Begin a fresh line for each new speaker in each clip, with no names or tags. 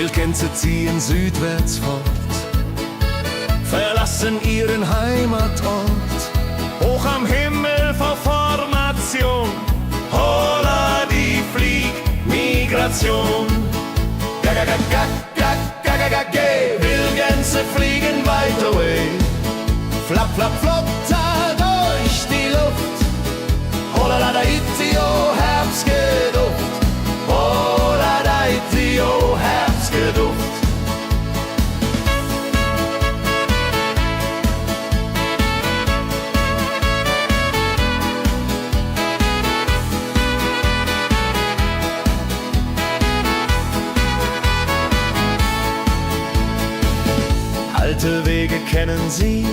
Wildgänse ziehen südwärts fort, verlassen ihren Heimatort. Hoch am Himmel vor Formation, holla die Fliegmigration. Gag, Wildgänse fliegen weit away. Flap, flap, flop, da durch die Luft. Holla da itio, Herbstgeduft. Holla da itio, Herbstgeduft. Alte Wege kennen sie,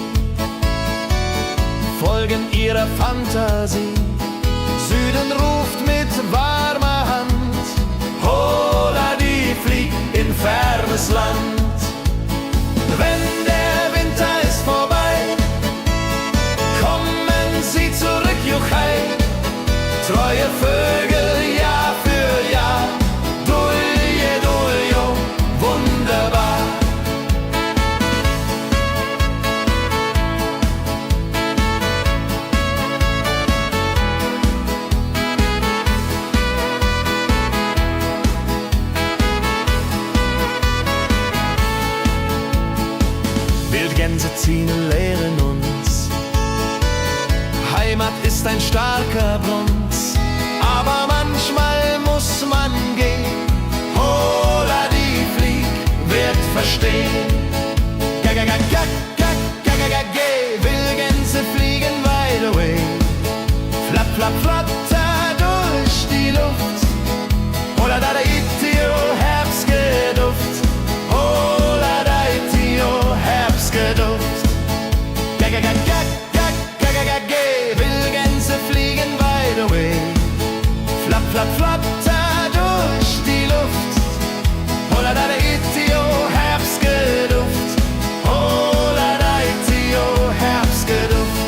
folgen ihrer Fantasie. Süden ruft mit warmer Hand, holla die flieg in fernes Land. Wenn der Winter ist vorbei, kommen sie zurück, Juchai. Treue Vögel Jahr für Jahr, Dulje, Duljo, wunderbar. Wildgänse ziehen, lehren uns. Heimat ist ein starker Bronz, aber manchmal muss man gehen. Holla die Flieg wird verstehen. Wildgänse fliegen wide away. Flap, flap, flatter durch die Luft. Holla da itio, Herbstgeduft. Holla da itio, Herbstgeduft. Wildgänse fliegen wide away. Flap, flap, flatter durch die Luft. Holla da itio, Herbstgeduft. Holla da itio, Herbstgeduft.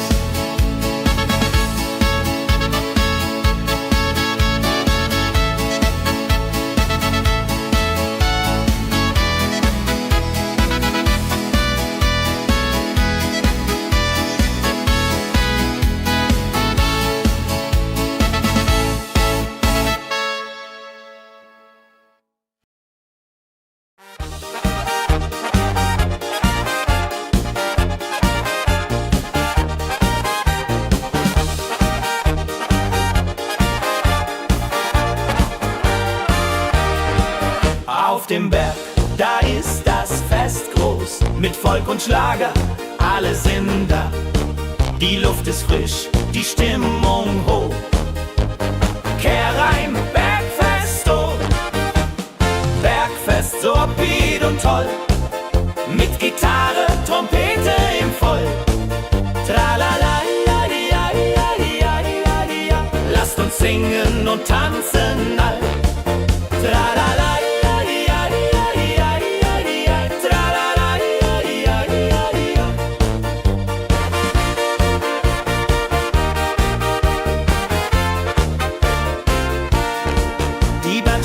Auf dem Berg, da ist das Fest groß, mit Volk und Schlager, alle sind da. Die Luft ist frisch, die Stimmung hoch. Kehrreim, Bergfest, oh. Bergfest, so upbeat und toll, mit Gitarre, Trompete im Voll. Tralala, lasst uns singen und tanzen all. Tralala.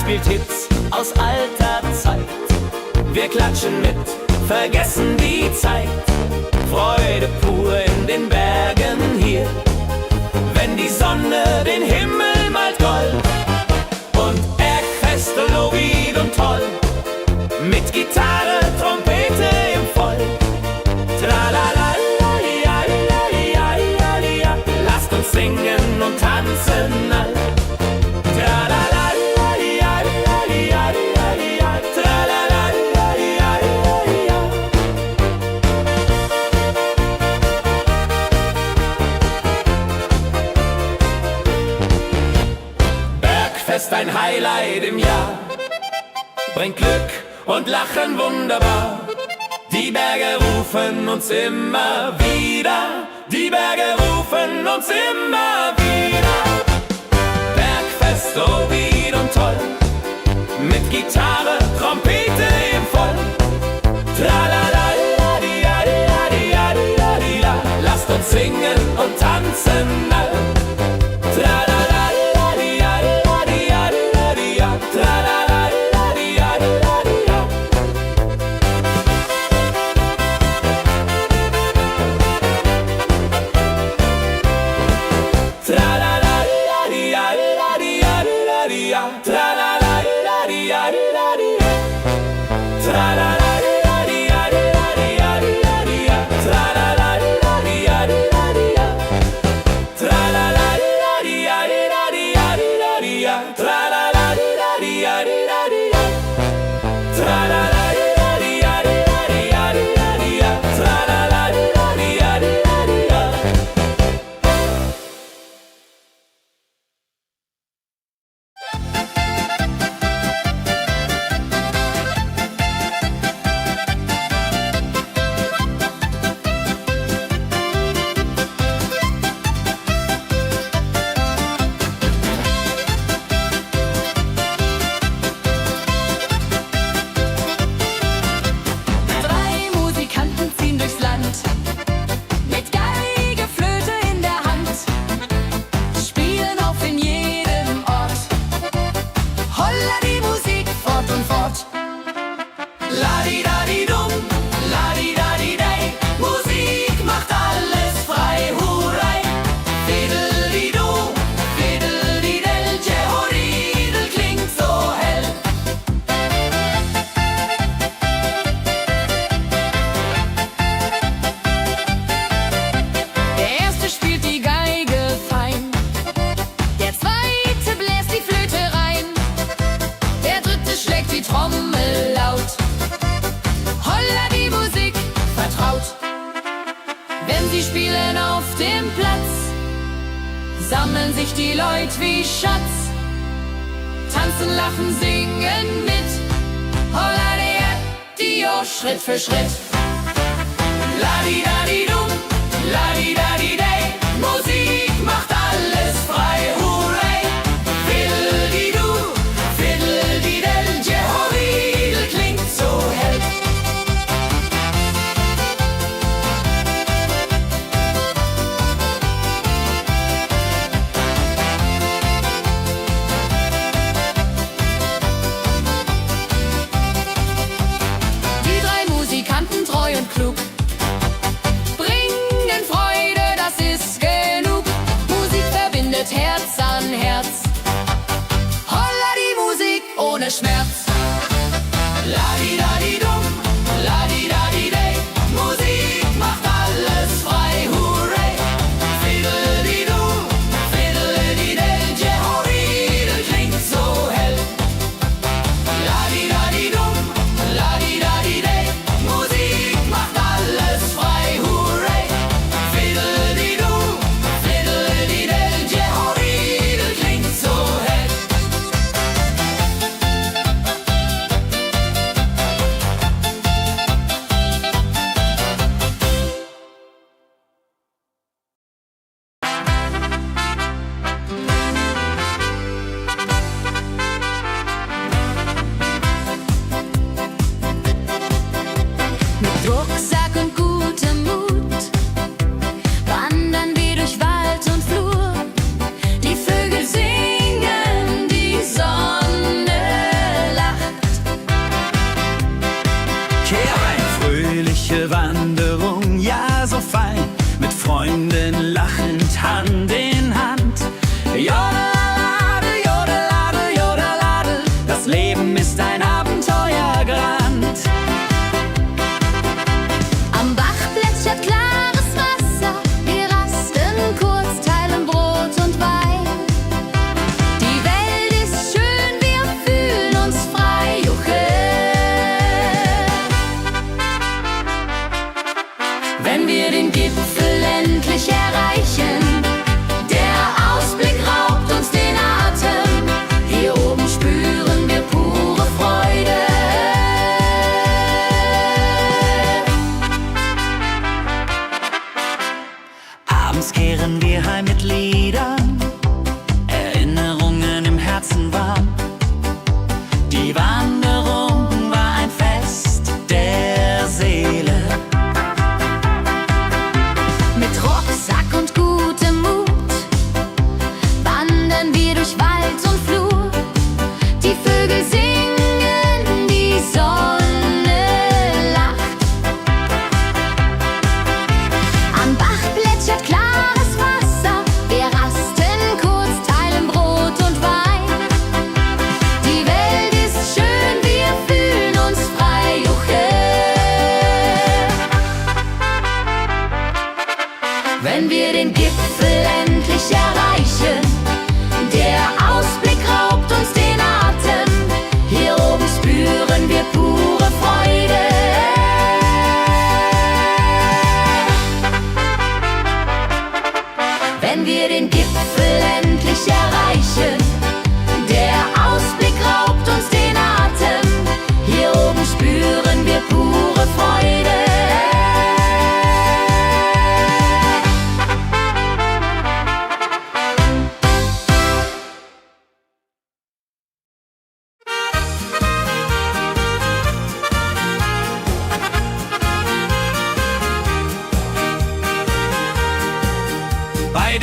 Spielt Hits aus alter Zeit. Wir klatschen mit, vergessen die Zeit. Freude pur in den Bergen hier, wenn die Sonne den Himmel malt gold. Und Bergfest, lobig und toll, mit Gitarre, Trompete im Voll. Tralala, lasst uns singen und tanzen all. Tralala. Bergfest, ein Highlight im Jahr, bringt Glück und Lachen wunderbar. Die Berge rufen uns immer wieder, die Berge rufen uns immer wieder. Bergfest, so wied und toll, mit Gitarre, Trompete im Voll. Tralala, lasst uns singen und tanzen all. Tralala, tralala.
sammeln sich die Leute wie Schatz, tanzen, lachen, singen mit. Holla Dio, Schritt für Schritt. Ladi-dadi-dum, ladi-dadi-day, Musik macht alles frei, hurray. Fiddle-di-du, fiddle-di-del, Jehoridel klingt so hell. Die drei Musikanten, treu und klug, bringen Freude, das ist genug. Musik verbindet Herz an Herz. Holla die Musik ohne Schmerz. Ladi-dadi-dum, ladi-dadi-day, Musik macht alles frei, hurray. Fiddle-di-du, fiddle-di-del, Jehoridel klingt so hell. Ladi-dadi-dum, ladi-dadi-day, Musik macht alles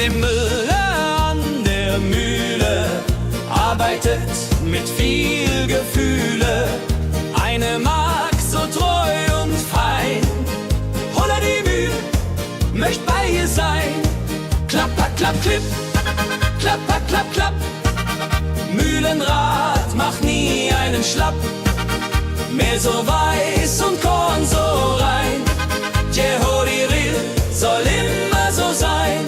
dem Müller an der Mühle, arbeitet mit viel Gefühle. Eine Magd so treu und fein, Holla die Mühl, möcht bei ihr sein. Klapper, klapp, klipp, klapper, klapp, klapp. Mühlenrad macht nie einen Schlapp. Mehl so weiß und Korn so rein. Jehodiril soll immer so sein.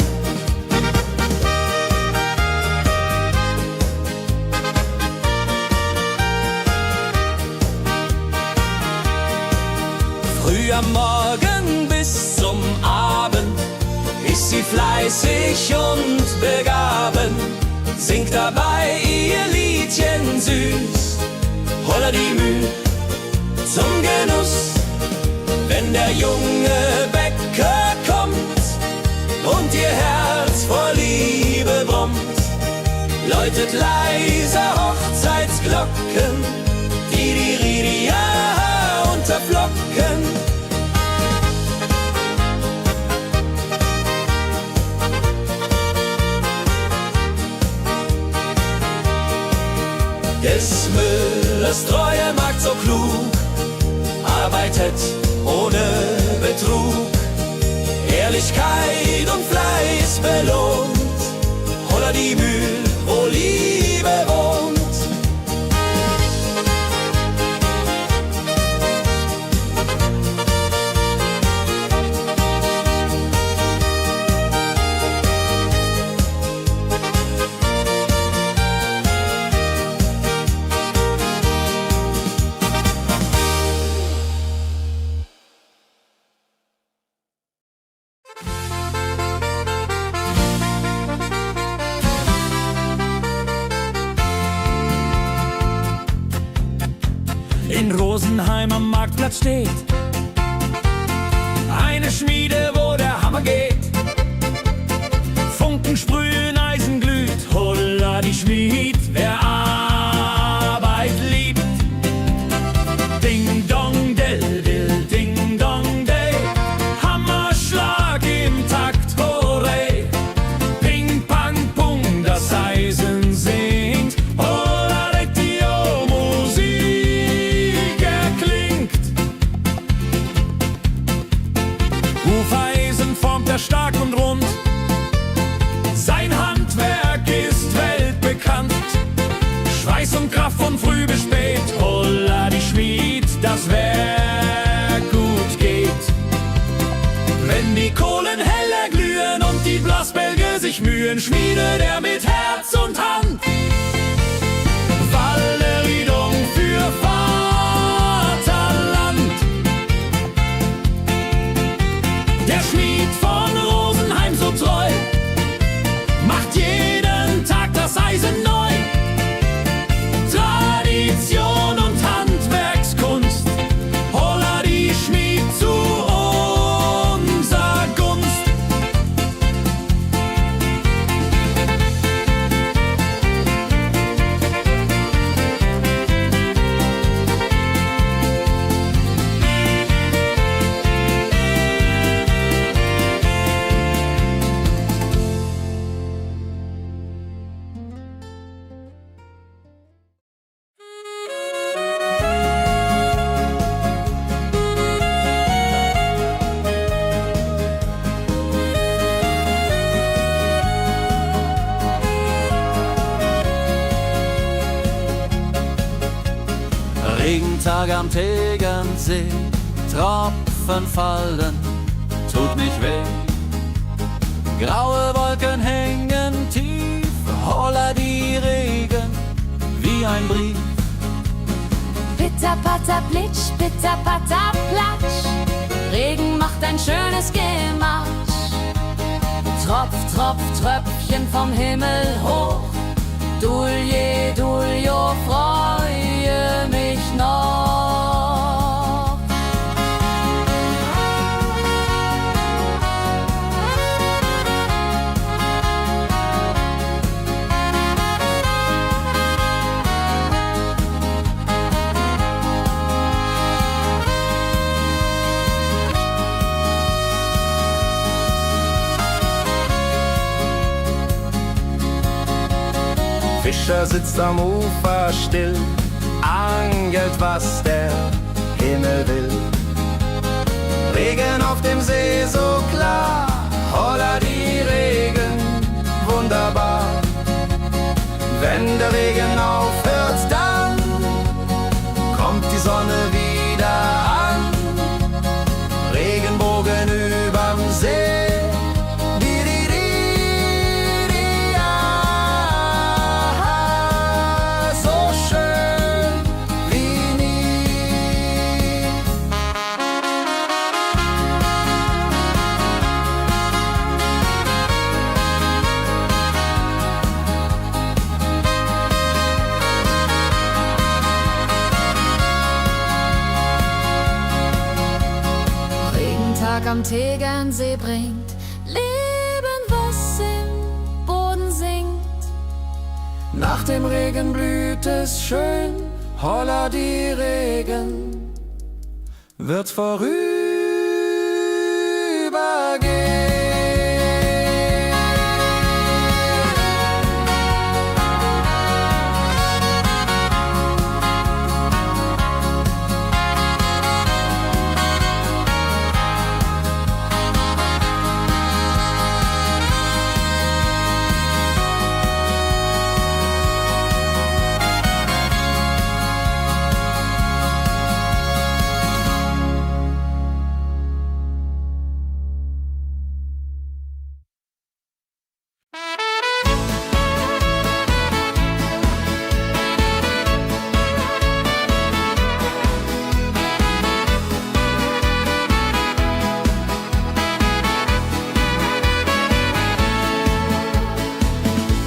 Früh am Morgen bis zum Abend ist sie fleißig und begaben, singt dabei ihr Liedchen süß. Holla die Mühl zum Genuss, wenn der junge Bäcker kommt und ihr Herz vor Liebe brummt, läutet leise Hochzeitsglocken, die Ridia unterflocken. Des Müllers treue Magd so klug, arbeitet ohne Betrug, Ehrlichkeit und Fleiß belohnt. Holla die Mühl, wo Liebe wohnt. In Rosenheim am Marktplatz steht eine Schmiede, wo der Hammer geht. Funken sprühen, Eisen glüht, Holla die Schmied, wer Arbeit liebt. Ding dong del dill, ding dong day, Hammerschlag im Takt, hurray. Ping pang pung, das Eisen singt, Holla Retio, Musik erklingt. Hufeisen formt er stark und rund, sein Handwerk ist weltbekannt. Schweiß und Kraft von früh bis spät, Holla die Schmied, das Werk gut geht. Wenn die Kohlen heller glühen und die Blasbälge sich mühen, schmiedet er mit Herz und Hand Walleriedung für Vaterland. Der Schmied von Rosenheim so treu macht jeden Tag das Eisen neu. Tradition und Handwerkskunst, Holla die Schmied zu unser Gunst. Regentag am Tegernsee, Tropfen fallen, tut nicht weh. Graue Wolken hängen tief, Holla die Regen wie ein Brief.
Pitter, patter, plitsch, pitter, patter, platsch. Regen macht ein schönes Gematsch. Tropf, Tropf, Tröpfchen vom Himmel hoch. Dulje, Duljo, freue mich noch.
Fischer sitzt am Ufer still, angelt, was der Himmel will. Regen auf dem See so klar, holla die Regen, wunderbar. Wenn der Regen aufhört, dann kommt die Sonne wieder an. Regenbogen überm See.
Am Tegernsee bringt Leben, was im Boden singt.
Nach dem Regen blüht es schön, holla die Regen wird vorübergehen.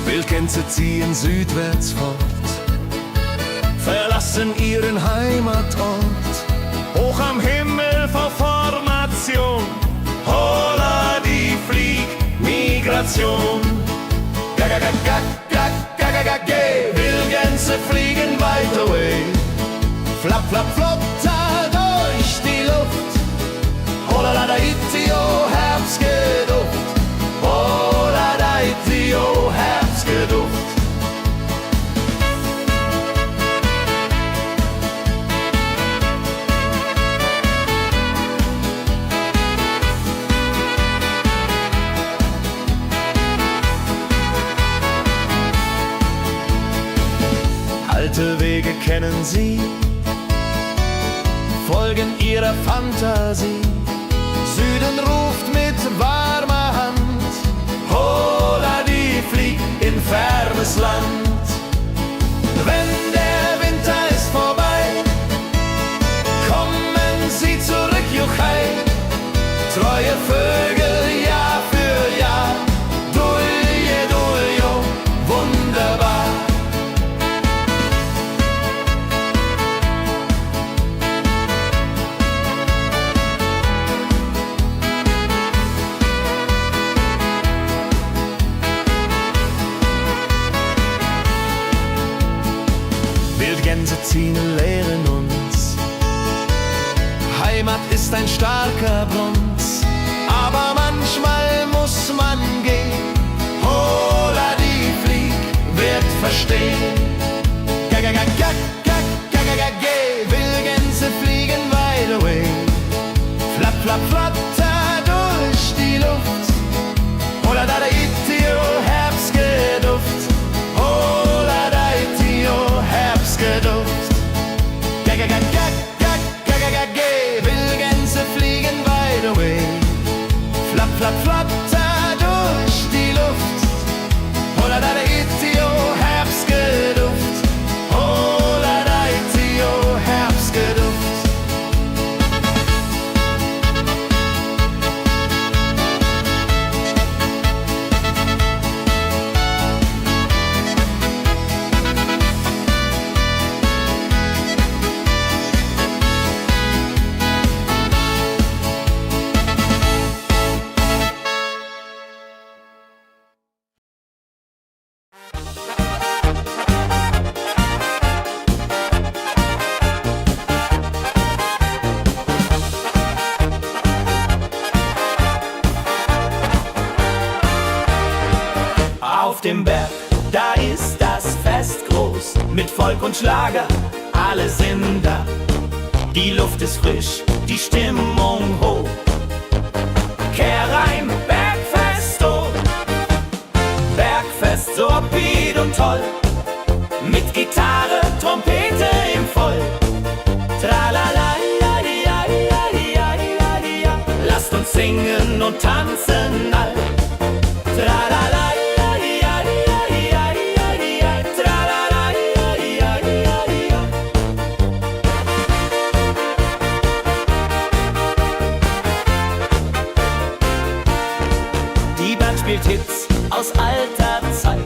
Wildgänse ziehen südwärts fort, verlassen ihren Heimatort. Hoch am Himmel vor Formation, holla die Fliegmigration. Wildgänse fliegen weit away, flapp, flapp, flop, da durch die Luft. Holla da itio, Herbstgeduft. Holla da itio, Herbstgeduft. Alte Wege kennen sie, folgen ihrer Fantasie. Süden ruft mit warmer Hand, holla die flieg in fernes Land. Wenn der Winter ist vorbei, kommen sie zurück, juchai. Treue Vögel Jahr für Jahr, dulje, duljo, wunderbar. Wildgänse ziehen, lehren uns, Heimat ist ein starker Bruns, aber manchmal muss man gehen. Holla die Flieg wird verstehen. Wildgänse fliegen wide away, flapp, flapp, flatter durch die Luft. Holla da itio, Herbstgeduft. Holla da itio, Herbstgeduft. Wildgänse fliegen wide away, flapp, flapp, flatter durch die Luft. Holla da itio, Herbstgeduft. Holla da itio, Herbstgeduft. Folk und Schlager, alle sind da. Die Luft ist frisch, die Stimmung hoch. Kehr rein, Bergfest, oh. Bergfest, so upbeat und toll. Mit Gitarre, Trompete im Voll. Tralala, ja, ja. Lasst uns singen und tanzen all. Tralala, ja, tralala, ja. Die Band spielt Hits aus alter Zeit.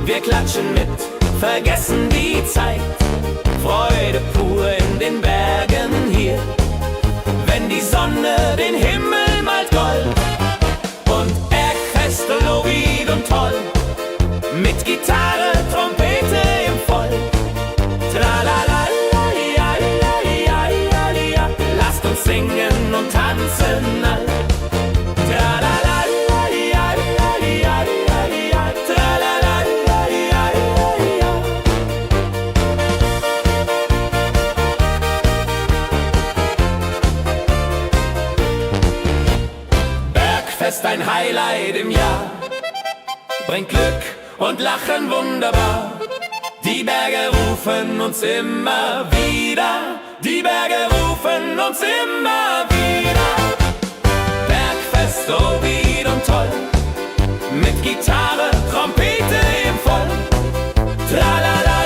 Wir klatschen mit, vergessen die Zeit. Freude pur in den Bergen hier, wenn die Sonne den Himmel malt gold. Und Bergfest, Lovid und toll, mit Gitarre, Trompete im Voll. Tralala, ja, lasst uns singen und tanzen all. Tralala, ja, tralala, ja. Bergfest, ein Highlight im Jahr, bringt Glück und Lachen wunderbar. Die Berge rufen uns immer wieder, die Berge rufen uns immer wieder. Bergfest, so wied und toll, mit Gitarre, Trompete im Voll. Tralala,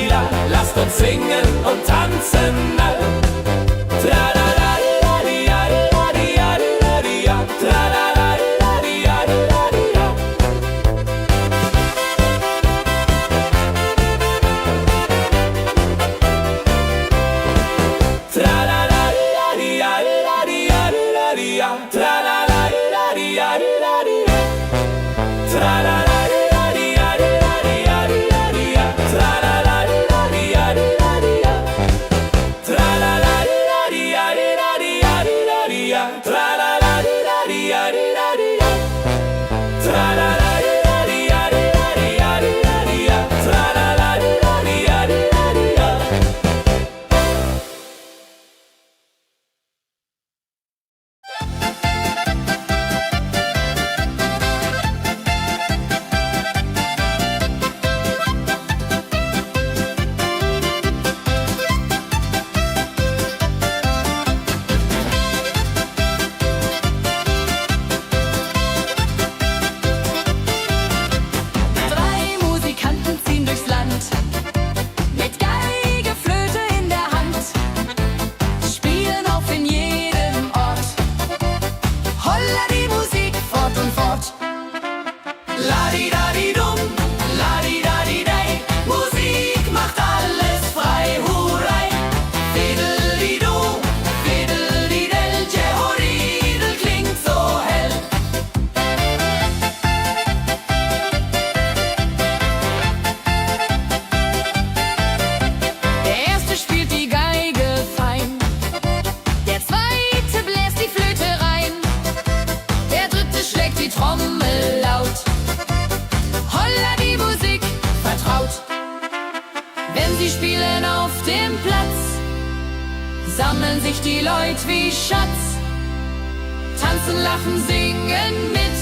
ja, lasst uns singen und tanzen all. Tralala, ja, tralala, ja. Tralala, ja, tralala,
sammeln sich die Leute wie Schatz, tanzen, lachen, singen mit.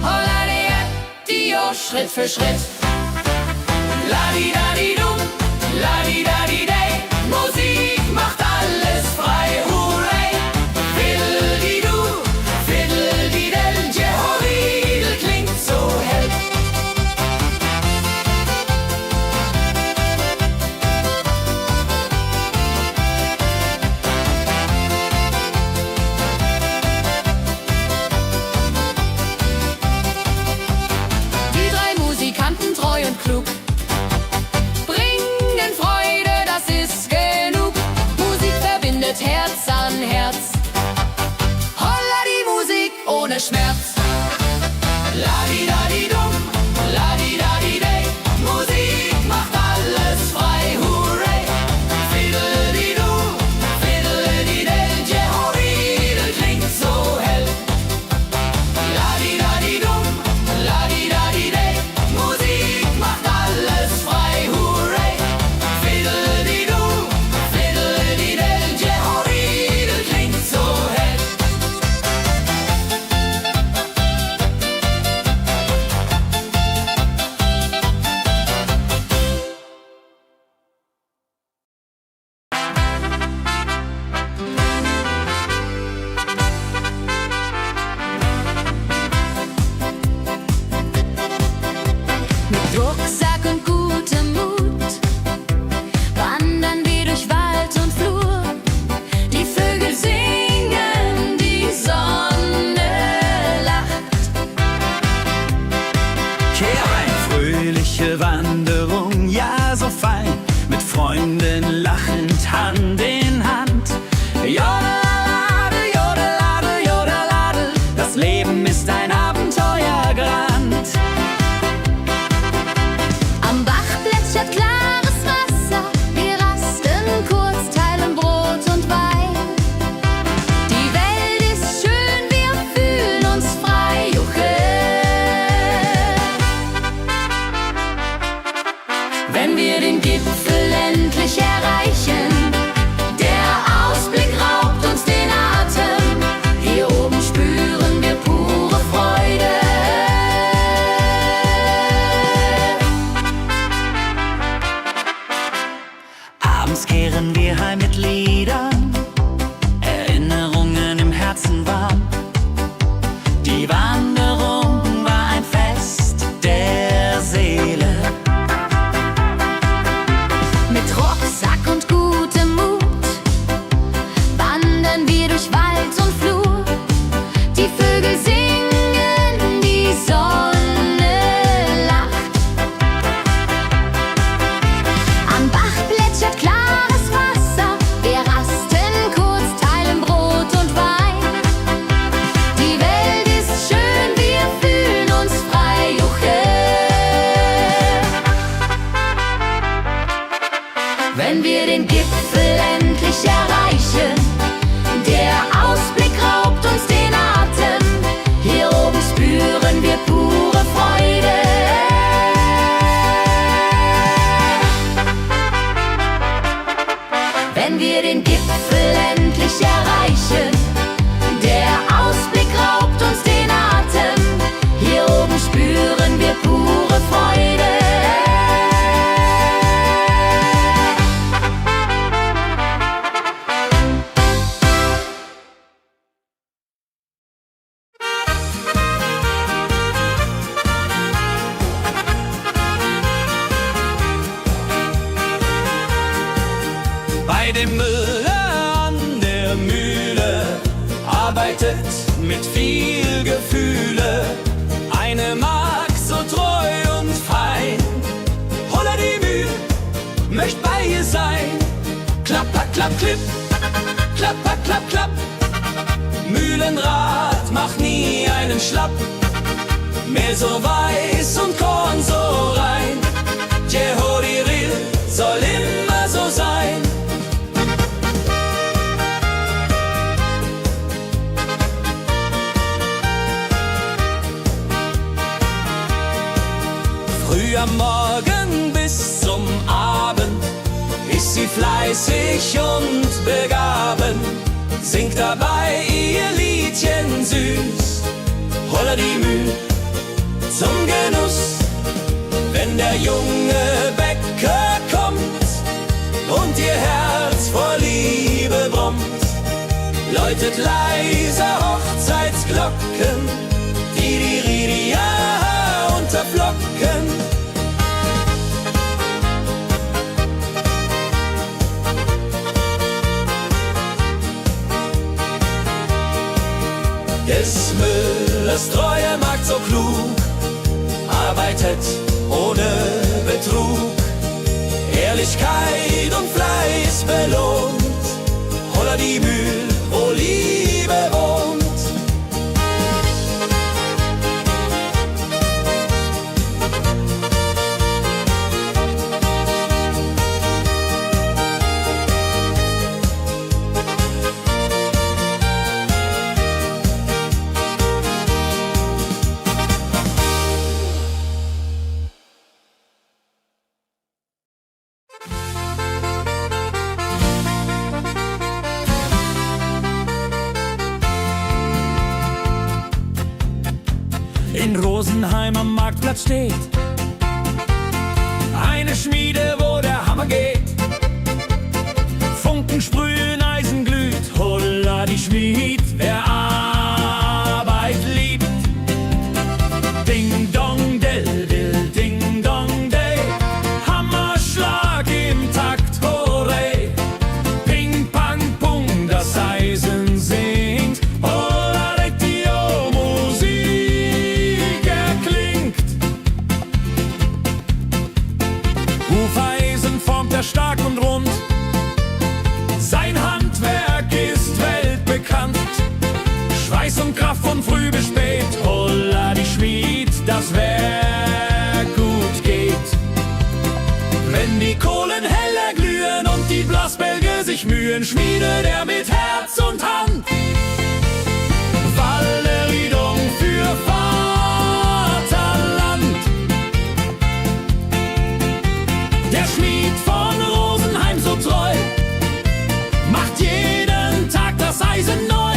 Holla die Schritt für Schritt. Ladi-dadi-dum, ladi-dadi-day, Musik macht alles frei, hurray. Fiddle-di-du, fiddle-di-del, Jehoridel klingt so hell. Die drei Musikanten, treu und klug,
Freunden lachend Hand in Hand. Jodeladel, jodeladel, jodeladel, das Leben ist ein Abenteuergrand.
Am Bach plätschert klares Wasser, wir rasten kurz, teilen Brot und Wein. Die Welt ist schön, wir fühlen uns frei, juche. Wenn wir den Gipfel endlich erreichen, der Ausblick raubt uns den Atem. Hier oben spüren wir pure Freude.
Abends kehren wir heim mit Liedern, Erinnerungen im Herzen warm. Die Wanderung war ein Fest der Seele.
Mit Rucksack und gutem Mut wandern wir durch Wald und Flur. Die Vögel singen, die Sonne lacht. Am Bach plätschert klares Wasser, wir rasten kurz, teilen Brot und Wein. Die Welt ist schön, wir fühlen uns frei, juche. Wenn wir den Gipfel endlich erreichen, der Ausblick raubt uns den Atem. Hier oben spüren wir pure Freude. Wenn wir den Gipfel endlich erreichen, der Ausblick raubt uns den Atem. Hier oben spüren wir pure Freude.
Bei dem Müller an der Mühle arbeitet mit viel Gefühle eine Magd so treu und fein. Holla die Mühl, möcht bei ihr sein. Klapper, klapp, klipp, klapper, klapp, klapp. Mühlenrad macht nie einen Schlapp. Mehr so weiß und Korn so rein. Jehodiril soll immer so sein. Früh am Morgen bis zum Abend ist sie fleißig und begaben, singt dabei ihr Liedchen süß. Holla die Mühl zum Genuss, wenn der junge Bäcker kommt und ihr Herz vor Liebe brummt, läutet leise Hochzeitsglocken, die unterflocken. Des Müllers treue Magd so klug, arbeitet ohne Betrug, Ehrlichkeit und Fleiß belohnt. Holla die Mühl, wo Liebe wohnt. In Rosenheim am Marktplatz steht eine Schmiede, wo der Hammer geht. Funken sprühen, Eisen glüht, holla die Schmied, wer Arbeit liebt. Ding dong del dill, ding dong day, Hammerschlag im Takt, hurray. Ping pang pung, das Eisen singt, holla die Musik erklingt. Hufeisen formt der Stahl stark und rund. Sein Handwerk ist weltbekannt. Schweiß und Kraft von früh bis spät. Holla die Schmied, das Werk gut geht. Wenn die Kohlen heller glühen und die Blasbälge sich mühen, schmiedet er mit Herz und Hand Walleriedung für Vaterland. Der Schmied von Rosenheim so treu macht jeden Tag das Eisen neu.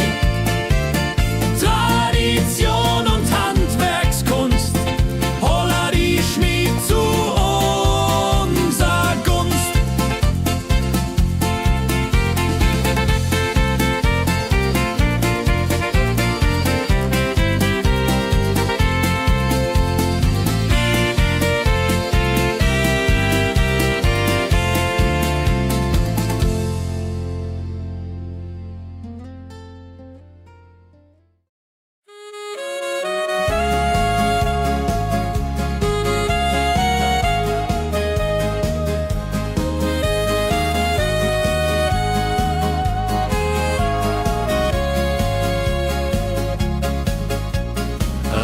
Tradition und Handwerkskunst, holla die Schmied zu unser Gunst.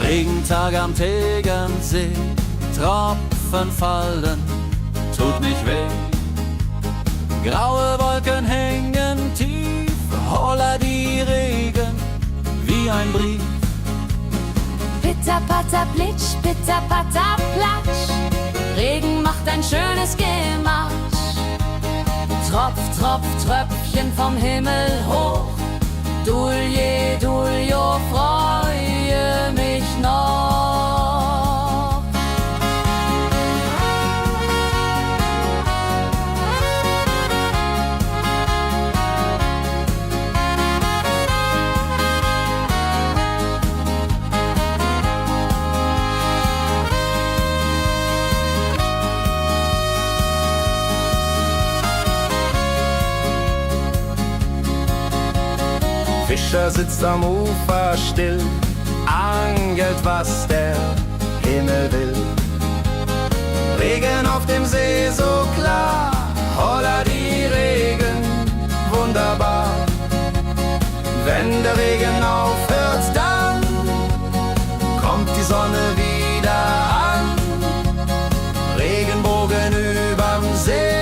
Regentag am Tegernsee, Tropfen fallen, tut nicht weh. Graue Wolken hängen tief, holla die Regen wie ein Brief.
Pitter, patter, plitsch, pitter, patter, platsch. Regen macht ein schönes Gemarsch. Tropf, Tropf, Tröpfchen vom Himmel hoch. Dulje, Duljo, freue mich noch.
Fischer sitzt am Ufer still, angelt, was der Himmel will. Regen auf dem See so klar, holla die Regen, wunderbar. Wenn der Regen aufhört, dann kommt die Sonne wieder an. Regenbogen überm See.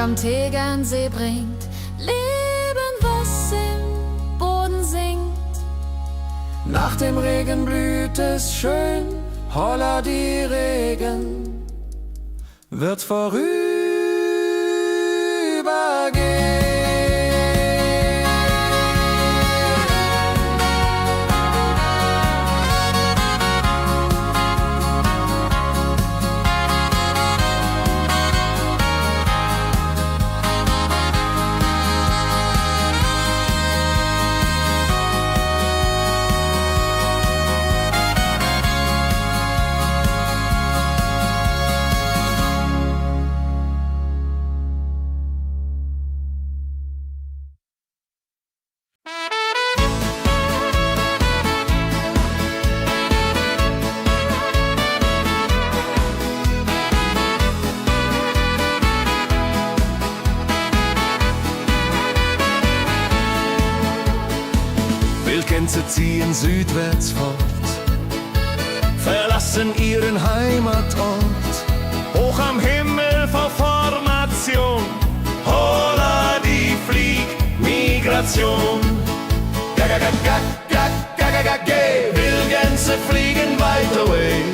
Am Tegernsee bringt Leben, was im Boden singt.
Nach dem Regen blüht es schön, holla die Regen wird vorübergehen.
Gänse ziehen südwärts fort, verlassen ihren Heimatort. Hoch am Himmel vor Formation, holla die Fliegmigration. Wildgänse fliegen weit away,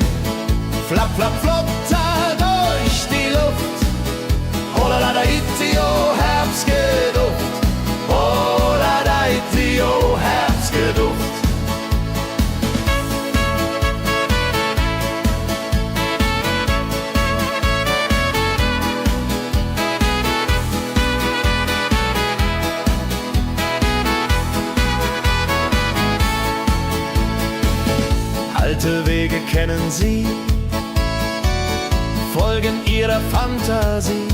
flapp, flapp, flotter durch die Luft. Holla da itio, Herbstgeduft, holla da itio, Herbstgeduft.
kennen sie, folgen ihrer Fantasie.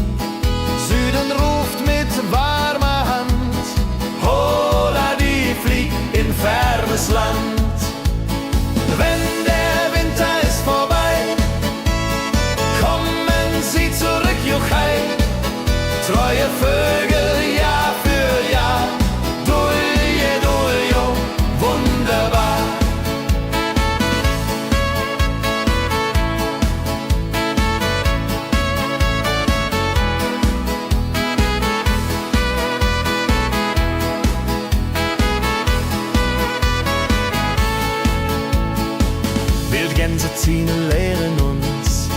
Süden ruft mit warmer Hand, hola die flieg in fernes Land. Wenn der Winter ist vorbei, kommen sie zurück, Juchai. Treue Vögel, Jahr für Jahr, Dulje, Duljo, wunderbar. Wildgänse ziehen, lehren uns,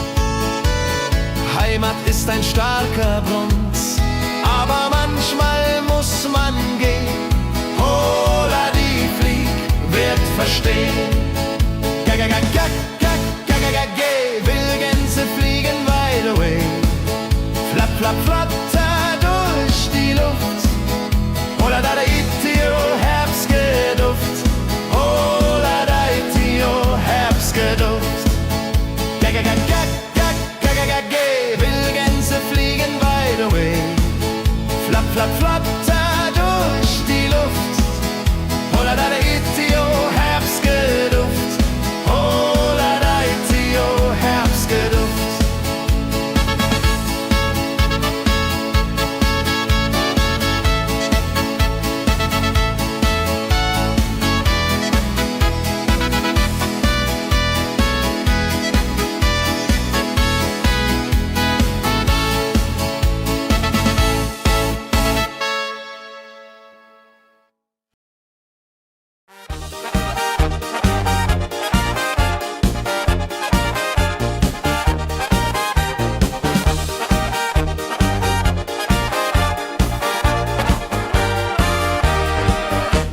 Heimat ist ein starker Bruns, aber manchmal muss man gehen. Hola die flieg wird verstehen. Wildgänse fliegen wide away, flapp, flapp, flatter durch die Luft. Hola da itio, Herbstgeduft. Hola da itio, Herbstgeduft. Wildgänse fliegen wide away, flapp, flapp, flatter durch die Luft. Hola da itio, Herbstgeduft. Hola da itio, Herbstgeduft.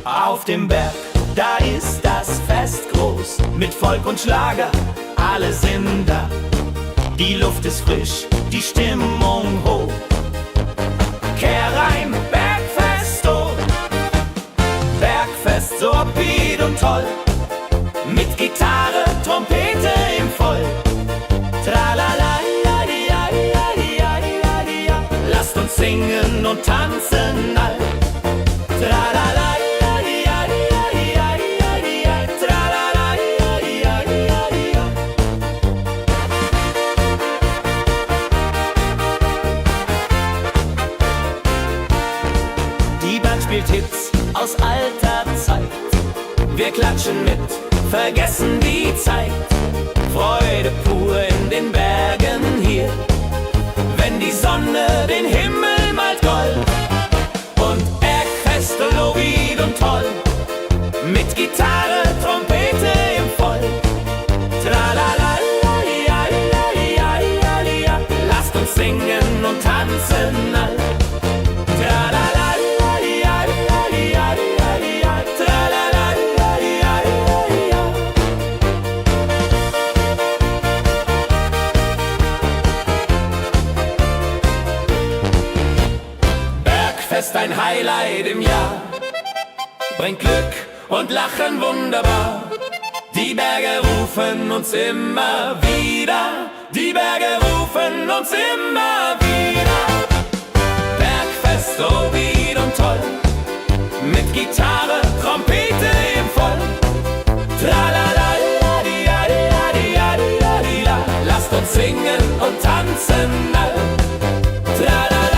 Auf dem Berg, da ist das Fest groß, mit Volk und Schlager, alle sind da. Die Luft ist frisch, die Stimmung hoch. Kehr rein, Bergfest, oh. Bergfest, so upbeat und toll, mit Gitarre, Trompete im Voll. Tralala, ja, ja, ja, ja, ja, ja. Lasst uns singen und tanzen all. Tralala. Spielt Hits aus alter Zeit. Wir klatschen mit, vergessen die Zeit. Freude pur in den Bergen hier, wenn die Sonne den Himmel malt gold. Und Bergfest, Lovid und toll, mit Gitarre, Trompete im Voll. Tralala, ja, ja, ja, ja, ja. Lasst uns singen und tanzen all. Tralala. Bergfest, ein Highlight im Jahr, bringt Glück und Lachen wunderbar. Die Berge rufen uns immer wieder, die Berge rufen uns immer wieder. Bergfest, so wied und toll, mit Gitarre, Trompete im Voll. Tralala, ja, ja, ja, ja, ja. Lasst uns singen und tanzen all. Tralala.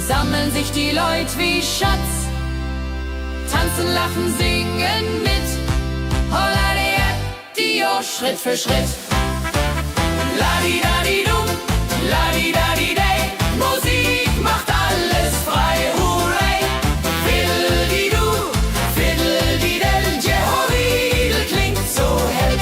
sammeln sich die Leute wie Schatz, tanzen, lachen, singen mit. Holla die Schritt für Schritt. Ladi-dadi-dum, ladi-dadi-day, Musik macht alles frei, hurray! Fiddle-di-du, fiddle-di-del, Jehoridel klingt so hell.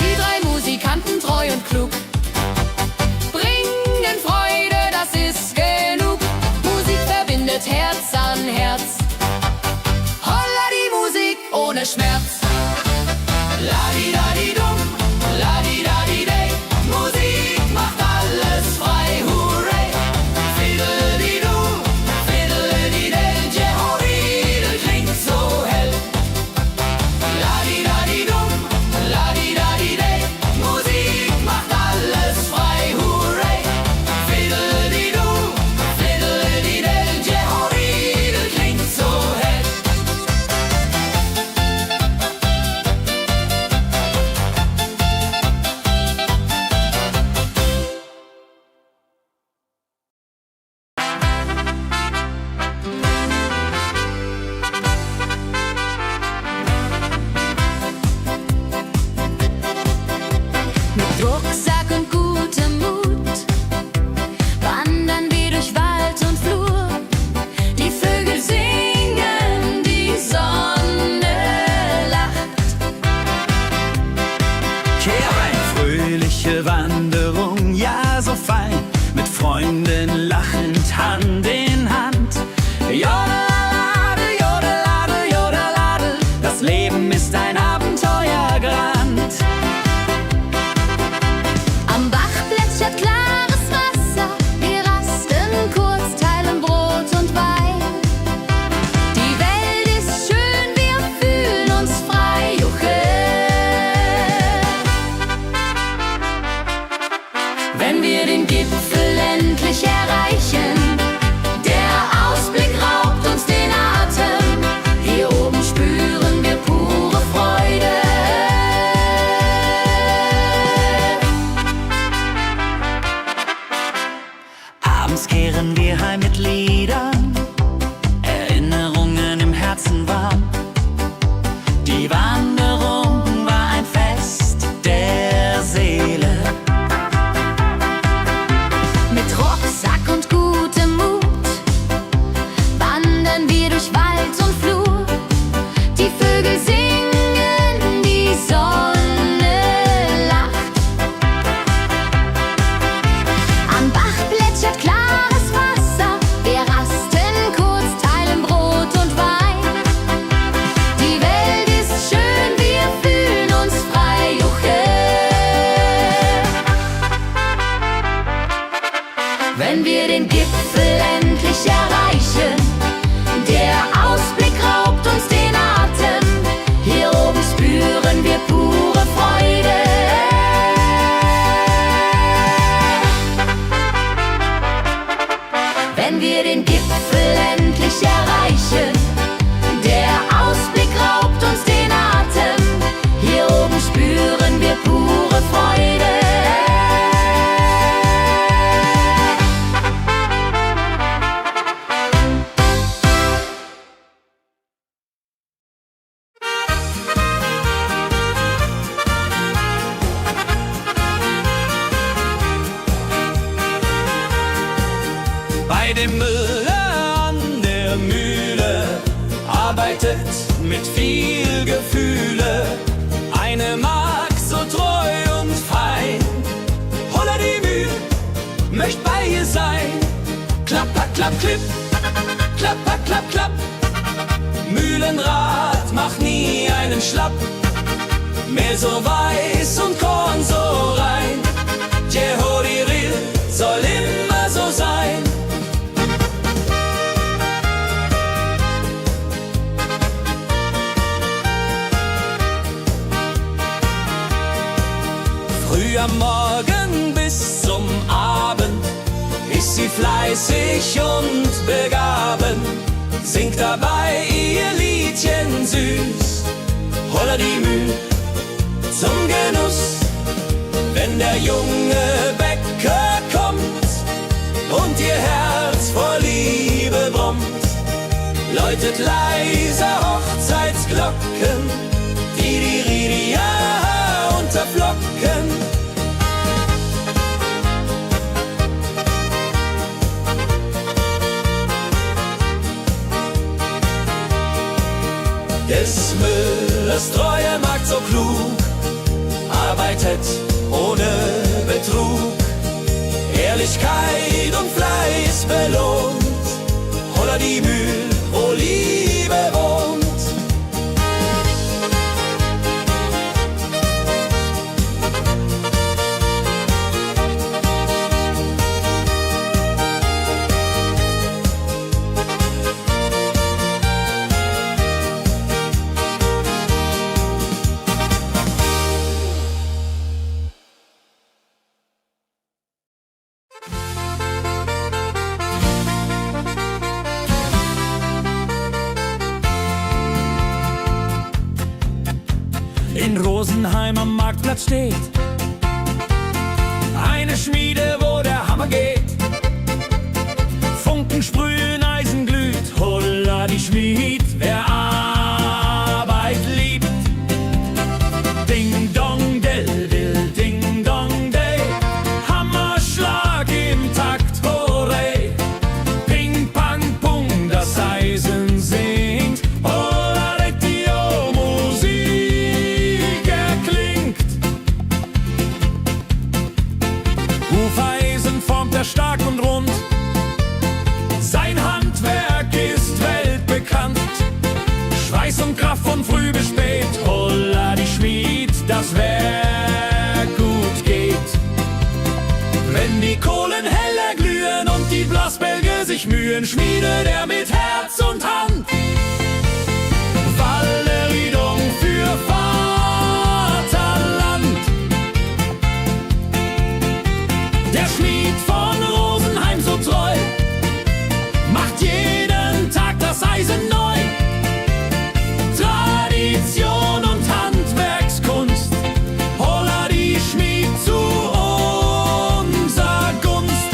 Die drei Musikanten, treu und klug, bringen Freude, das ist genug. Musik verbindet Herz an Herz. Holla die Musik ohne Schmerz. Ladi-dadi-dum, ladi-dadi-day, Musik macht alles frei, hurray! Fiddle-di-du, fiddle-di-del, Jehoridel klingt so hell. Ladi-dadi-dum, ladi-dadi-day, Musik macht alles frei, hurray! Fiddle-di-du, fiddle-di-del, Jehoridel klingt so hell. Mit Rucksack und gutem Mut wandern wir durch Wald und Flur. Die Vögel singen, die Sonne lacht.
Kehr ein, fröhliche Wanderung, ja so fein, mit Freunden lachend Hand in Hand. Jodelade, jodelade, jodelade, das Leben ist ein Abenteuergrand.
Am Bach plätschert klares Wasser, wir rasten kurz, teilen Brot und Wein. Die Welt ist schön, wir fühlen uns frei, juche. Wenn wir den Gipfel endlich erreichen, der Ausblick raubt uns den Atem. Hier oben spüren wir pure Freude.
Abends kehren wir heim mit Liedern, Erinnerungen im Herzen warm. Die Wanderung war ein Fest der Seele.
Mit Rucksack und gutem Mut wandern wir durch Wald und Flur. Die Vögel singen, die Sonne lacht. Am Bach plätschert klares Wasser, wir rasten kurz, teilen Brot und Wein. Die Welt ist schön, wir fühlen uns frei, juche. Wenn wir den Gipfel endlich erreichen, der Ausblick raubt uns den Atem. Hier oben spüren wir pure Freude. Wenn wir den Gipfel endlich erreichen, der Ausblick raubt uns den Atem. Hier oben spüren wir pure Freude.
Bei dem Müller an der Mühle arbeitet mit viel Gefühle eine Magd so treu und fein. Holla die Mühle, möcht bei ihr sein. Klapper, klapp, klipp, klapper, klapp, klapp. Mühlenrad macht nie einen Schlapp. Mehl so weiß und Korn so rein. Jehoridel soll immer so sein. Früh am Morgen bis zum Abend ist sie fleißig und begaben, singt dabei ihr Liedchen süß. Holla die Müh zum Genuss, wenn der junge Bäcker kommt und ihr Herz vor Liebe brummt, läutet leise Hochzeitsglocken, die Ridia unterflocken. Des Müllers treue Magd so klug, arbeitet ohne Betrug, Ehrlichkeit und Fleiß belohnt. Holla die Mühl, wo Liebe wohnt.
In Rosenheim am Marktplatz steht eine Schmiede, wo der Hammer geht. Funken sprühen, Eisen glüht, holla die Schmied, wer Arbeit liebt. Ding dong del dill, ding dong day, Hammerschlag im Takt, hurray. Ping pang pung, das Eisen singt, holla retio, Musik erklingt. Hufeisen formt er stark und rund, sein Handwerk ist weltbekannt. Schweiß und Kraft von früh bis spät, holla die Schmied, das Werk gut geht. Wenn die Kohlen heller glühen und die Blasbälge sich mühen, schmiedet er mit Herz und Hand Walleriedung für Vaterland. Der Schmied von Rosenheim so treu macht jeden Tag das Eisen neu. Tradition und Handwerkskunst, holla die Schmied zu unser Gunst.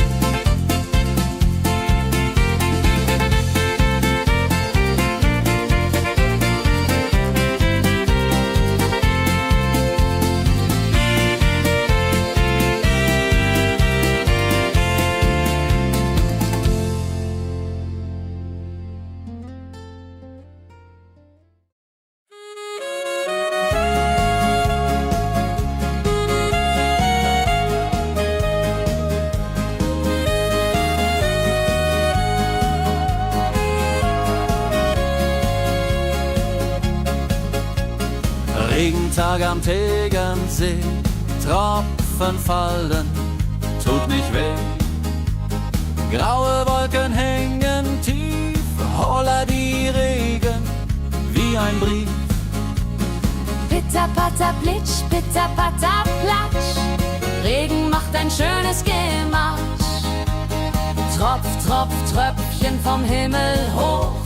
Regentag am Tegernsee, Tropfen fallen, tut nicht weh. Graue Wolken hängen tief, holla die Regen wie ein Brief.
Pitter, patter, plitsch, pitter, patter, platsch. Regen macht ein schönes Gematsch. Tropf, Tropf, Tröpfchen vom Himmel hoch.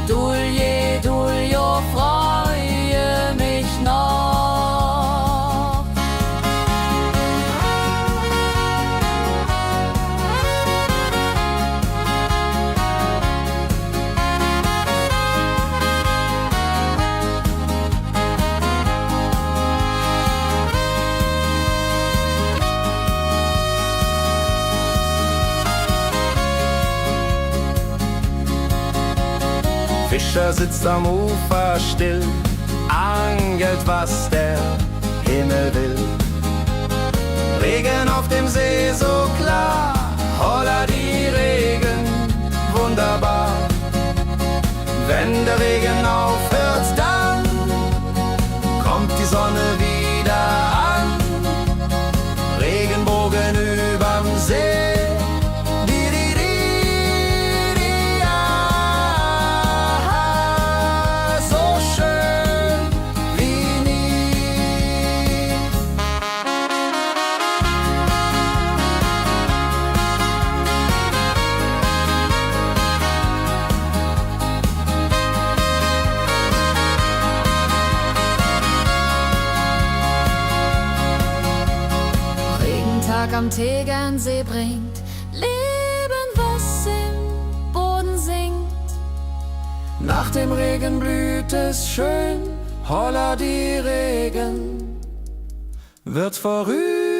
Dulje, Duljo, freue mich noch.
Fischer sitzt am Ufer still, angelt, was der Himmel will. Regen auf dem See so klar, holla die Regen, wunderbar. Wenn der Regen aufhört, dann kommt die Sonne wieder an. Regenbogen überm See.
Berg am Tegernsee bringt Leben, was im Boden singt.
Nach dem Regen blüht es schön, holla die Regen wird vorübergehen.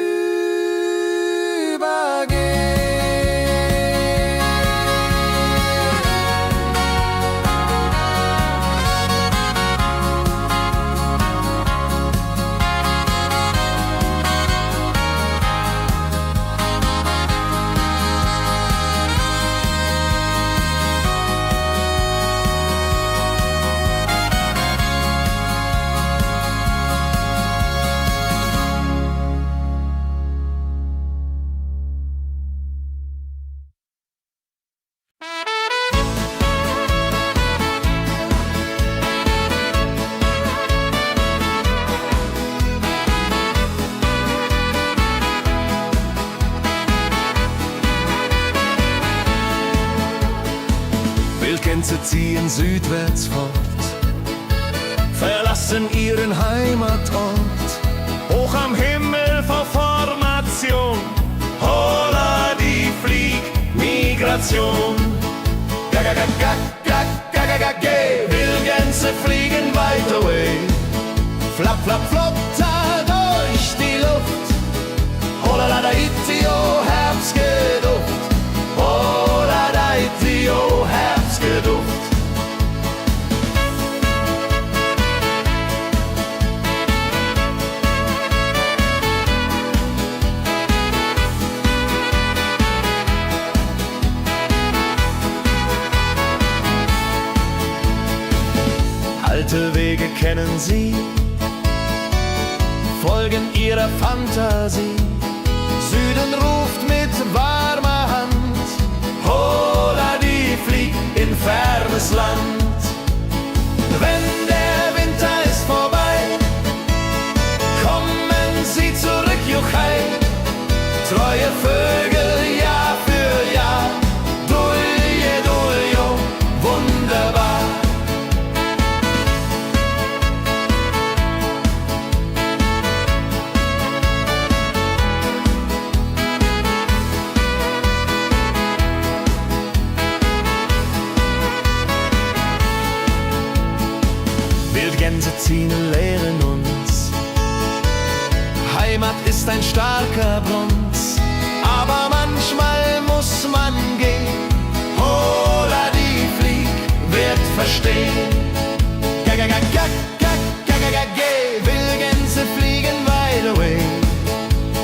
Wildgänse ziehen südwärts fort, verlassen ihren Heimatort. Hoch am Himmel vor Formation, holla die Fliegmigration. Wildgänse fliegen weit away, flapp, flapp, flop, da durch die Luft. Holla da itio, Herbstgeduft. Holla da itio, Herbstgeduft. Alte Wege kennen sie, folgen ihrer Fantasie. Süden ruft mit warmer Hand, holla die flieg in fernes Land. Wenn der Winter ist vorbei, kommen sie zurück, juchai. Treue Vögel Jahr für Jahr, dulje, duljo, wunderbar. Wildgänse ziehen, lehren uns, Heimat ist ein starker Brunz, aber manchmal muss man gehen. Holla die Flieg wird verstehen. Wildgänse fliegen wide away,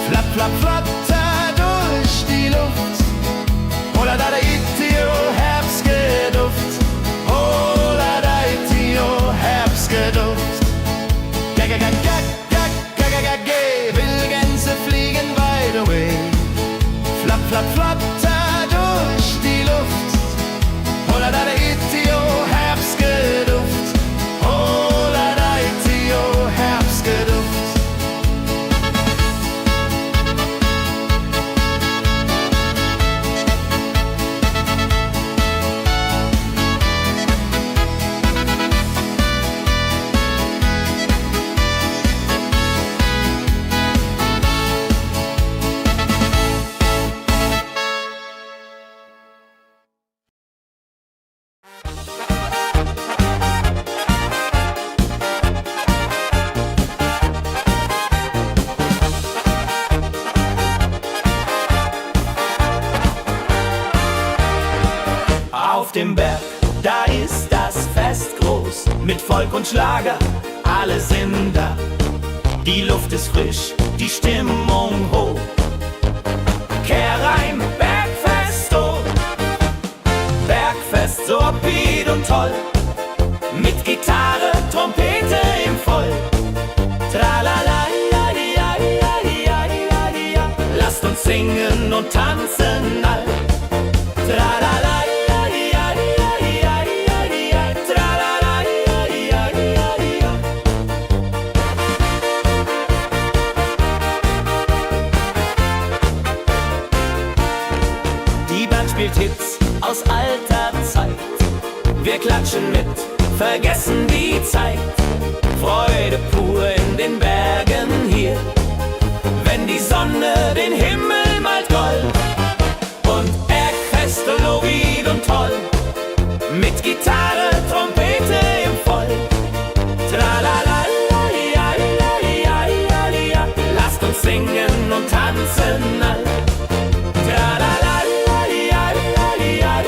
flapp, flapp, flatter durch die Luft. Holla da itio, Herbstgeduft. Holla da itio, Herbstgeduft. Wildgänse fliegen wide away, flapp, flapp, flatter durch die Luft. Holla da itio, Herbstgeduft. Holla da itio, Herbstgeduft.
Auf dem Berg, da ist das Fest groß, mit Volk und Schlager, alle sind da. Die Luft ist frisch, die Stimmung hoch. Kehr rein, Bergfest, oh. Bergfest, so upbeat und toll, mit Gitarre, Trompete im Voll. Tralala, lasst uns singen und tanzen all. Tralala. Spielt Hits aus alter Zeit. Wir klatschen mit, vergessen die Zeit. Freude tanzen all. Tralalalalialialialialial,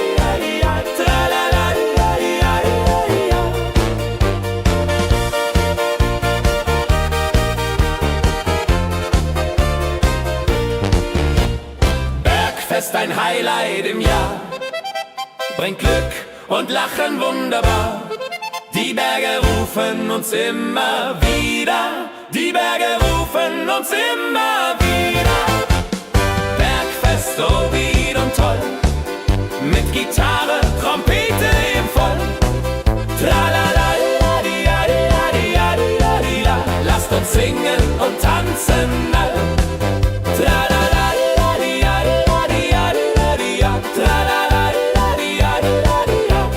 tralalalalialialial. Bergfest, ein Highlight im Jahr, bringt Glück und Lachen wunderbar. Die Berge rufen uns immer wieder, die Berge rufen uns immer wieder. Bergfest, oh Lied und toll, mit Gitarre, Trompete im Voll. Tralalalalialialialial, lasst uns singen und tanzen all. Tralalalalialialialial, tralalalalialialial.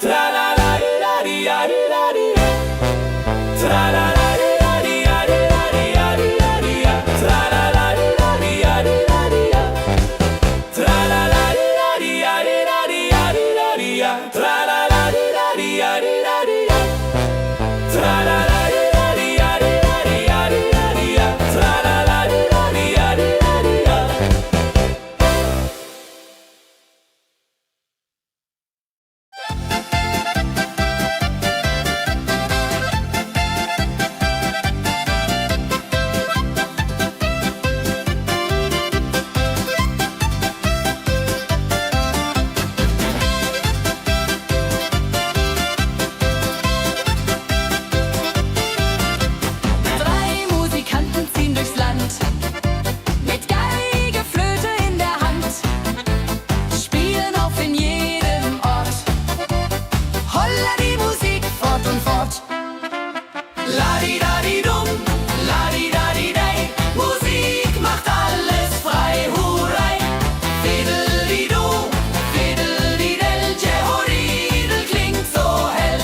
Tralalalalialialial, tralalalalialialial. Tralalalalialialialial, tralalalalialialial. Tralalalalialialialial, tralalalalialialial. Tralalalalialialialial, tralalalalialialial.
Drei Musikanten ziehen durchs Land, mit Geige, Flöte in der Hand, spielen auf in jedem Ort. Holla die Musik fort und fort.
Ladi-dadi-dum, ladi-dadi-dei, Musik macht alles frei, hurray. Fiddeli-du, fiddeli-del, Jehoridel klingt so hell.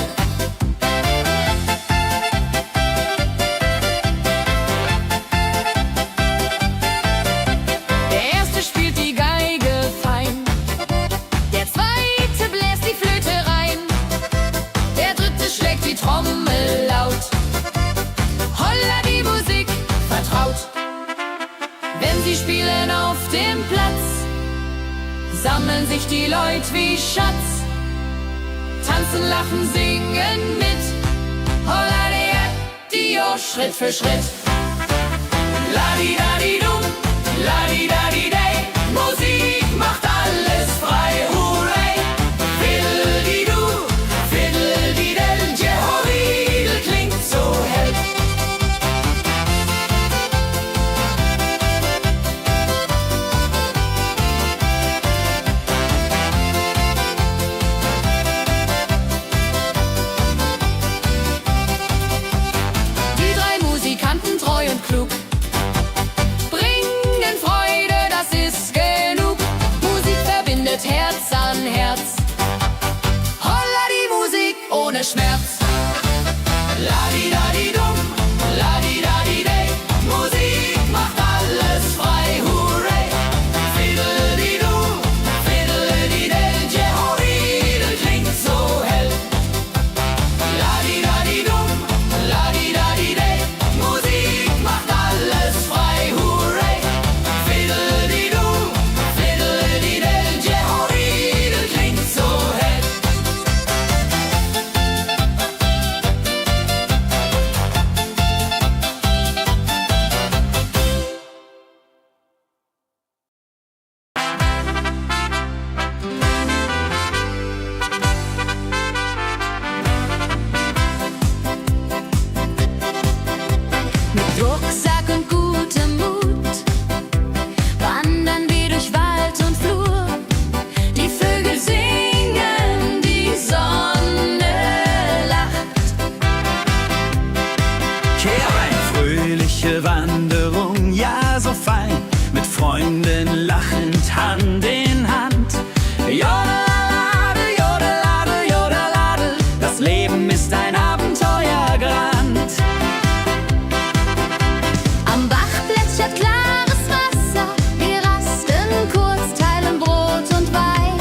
Der erste spielt die Geige fein, der zweite bläst die Flöte rein, der dritte schlägt die Trommel laut. Holla die Musik vertraut. Wenn sie spielen auf dem Platz, sammeln sich die Leute wie Schatz, tanzen, lachen, singen mit. Holla die Schritt für Schritt.
Ladi-dadi-dum, ladi-dadi-dei, Musik macht alles frei, hurray. Fiddeli-du, fiddeli-del, Jehoridel klingt so hell.
Die drei Musikanten, treu und klug, bringen Freude, das ist genug. Musik verbindet Herz an Herz. Holla die Musik ohne Schmerz.
Ladi-dadi-dum, ladi-dadi-dei, Musik macht alles frei, hurray. Fiddeli-du, fiddeli-del, Jehoridel klingt so hell. Ladi-dadi-dum, ladi-dadi-dei, Musik macht alles frei, hurray. Fiddeli-du, fiddeli-del, Jehoridel klingt so hell.
Mit Rucksack und gutem Mut wandern wir durch Wald und Flur. Die Vögel singen, die Sonne lacht.
Kehr ein, fröhliche Wanderung, ja so fein, mit Freunden lachend Hand in Hand. Jodelade, jodelade, jodelade, das Leben ist ein Abenteuergrand.
Am Bach plätschert klares Wasser, wir rasten kurz, teilen Brot und Wein.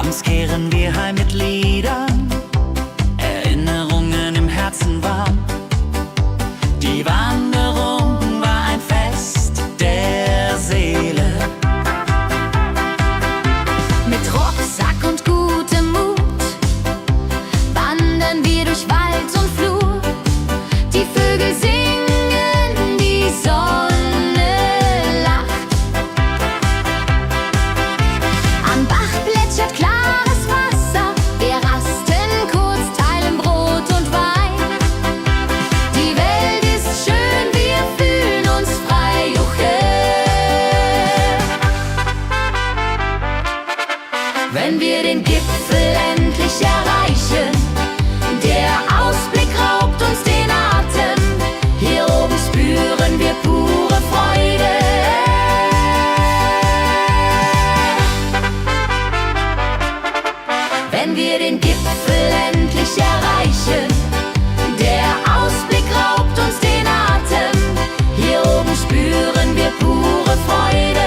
Abends kehren wir heim mit Liedern, Erinnerungen im Herzen warm. Die Wanderung war ein Fest der Seele.
Mit Rucksack und gutem Mut wandern wir durch Wald und Flur. Die Vögel singen, die Sonne lacht. Am Bach plätschert klares Wasser. Wir rasten kurz, teilen Brot und Wein. Die Welt ist schön, wir fühlen uns frei. Juche. Wenn wir den Gipfel endlich erreichen, der Ausblick raubt uns den Atem. Hier oben spüren wir pure Freude. Wenn wir den Gipfel endlich erreichen, der Ausblick raubt uns den Atem. Hier oben spüren wir pure Freude.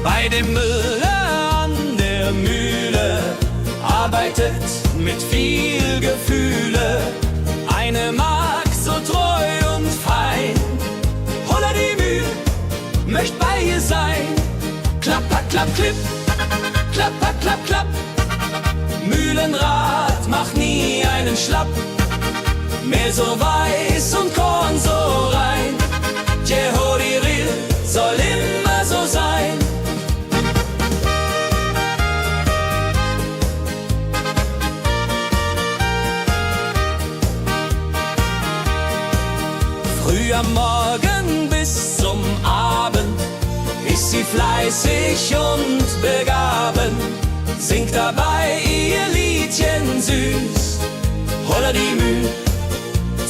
Bei dem Müller an der Mühle arbeitet mit viel Gefühle eine Magd so treu und fein. Holla die Mühl, möcht bei ihr sein. Klapp, klapp, klipp, klapp, klapp, klapp. Mühlenrad macht nie einen Schlapp. Mehl so weiß und Korn so rein. Jehodiril soll immer so sein. Früh am Morgen bis zum Abend ist sie fleißig und begaben, singt dabei ihr Liedchen süß. Holla die Mühl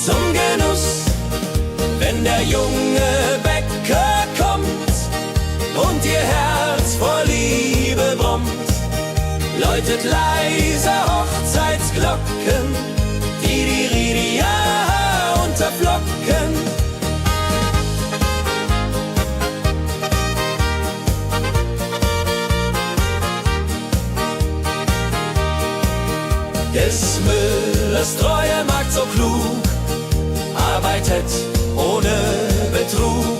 zum Genuss, wenn der junge Bäcker kommt und ihr Herz vor Liebe brummt, läutet leise Hochzeitsglocken, die Ridia unterflocken. Des Müllers treue Magd so klug, arbeitet ohne Betrug,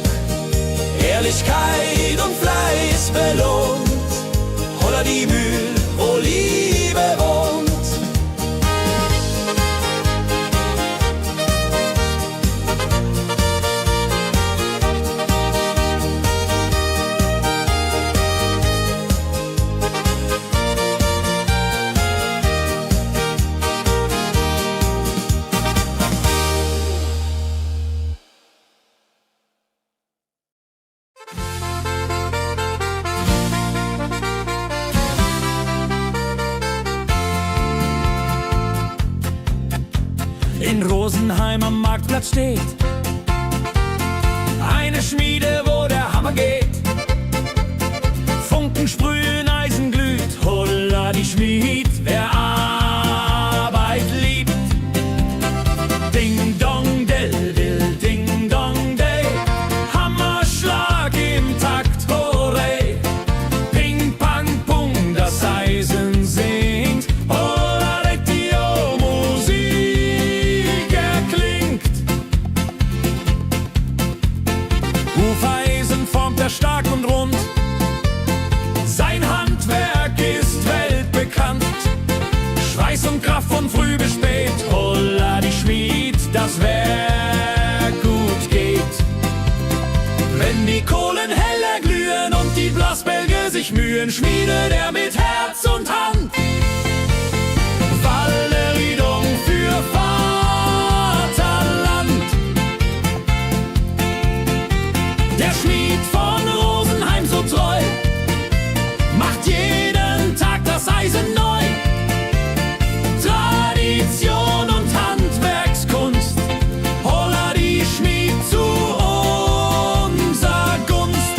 Ehrlichkeit und Fleiß belohnt. Holla die Mühl, wo Liebe wohnt.
In Rosenheim am Marktplatz steht eine Schmiede, wo der Hammer geht. Funken sprühen, Eisen glüht, holla die Schmied, wer Arbeit liebt. Ding dong del dill, ding dong day, Hammerschlag im Takt, hurray. Ping pang pung, das Eisen singt, holla die Musik erklingt. Hufeisen formt er stark und rund, sein Handwerk ist weltbekannt. Schweiß und Kraft von früh bis spät, holla die Schmied, das Werk gut geht. Wenn die Kohlen heller glühen und die Blasbälge sich mühen, schmiedet er mit Herz und Hand Walleridung für Vaterland. Der Schmied von Rosenheim so treu macht jeden Tag das Eisen neu. Tradition und Handwerkskunst, holla die Schmied zu unser Gunst.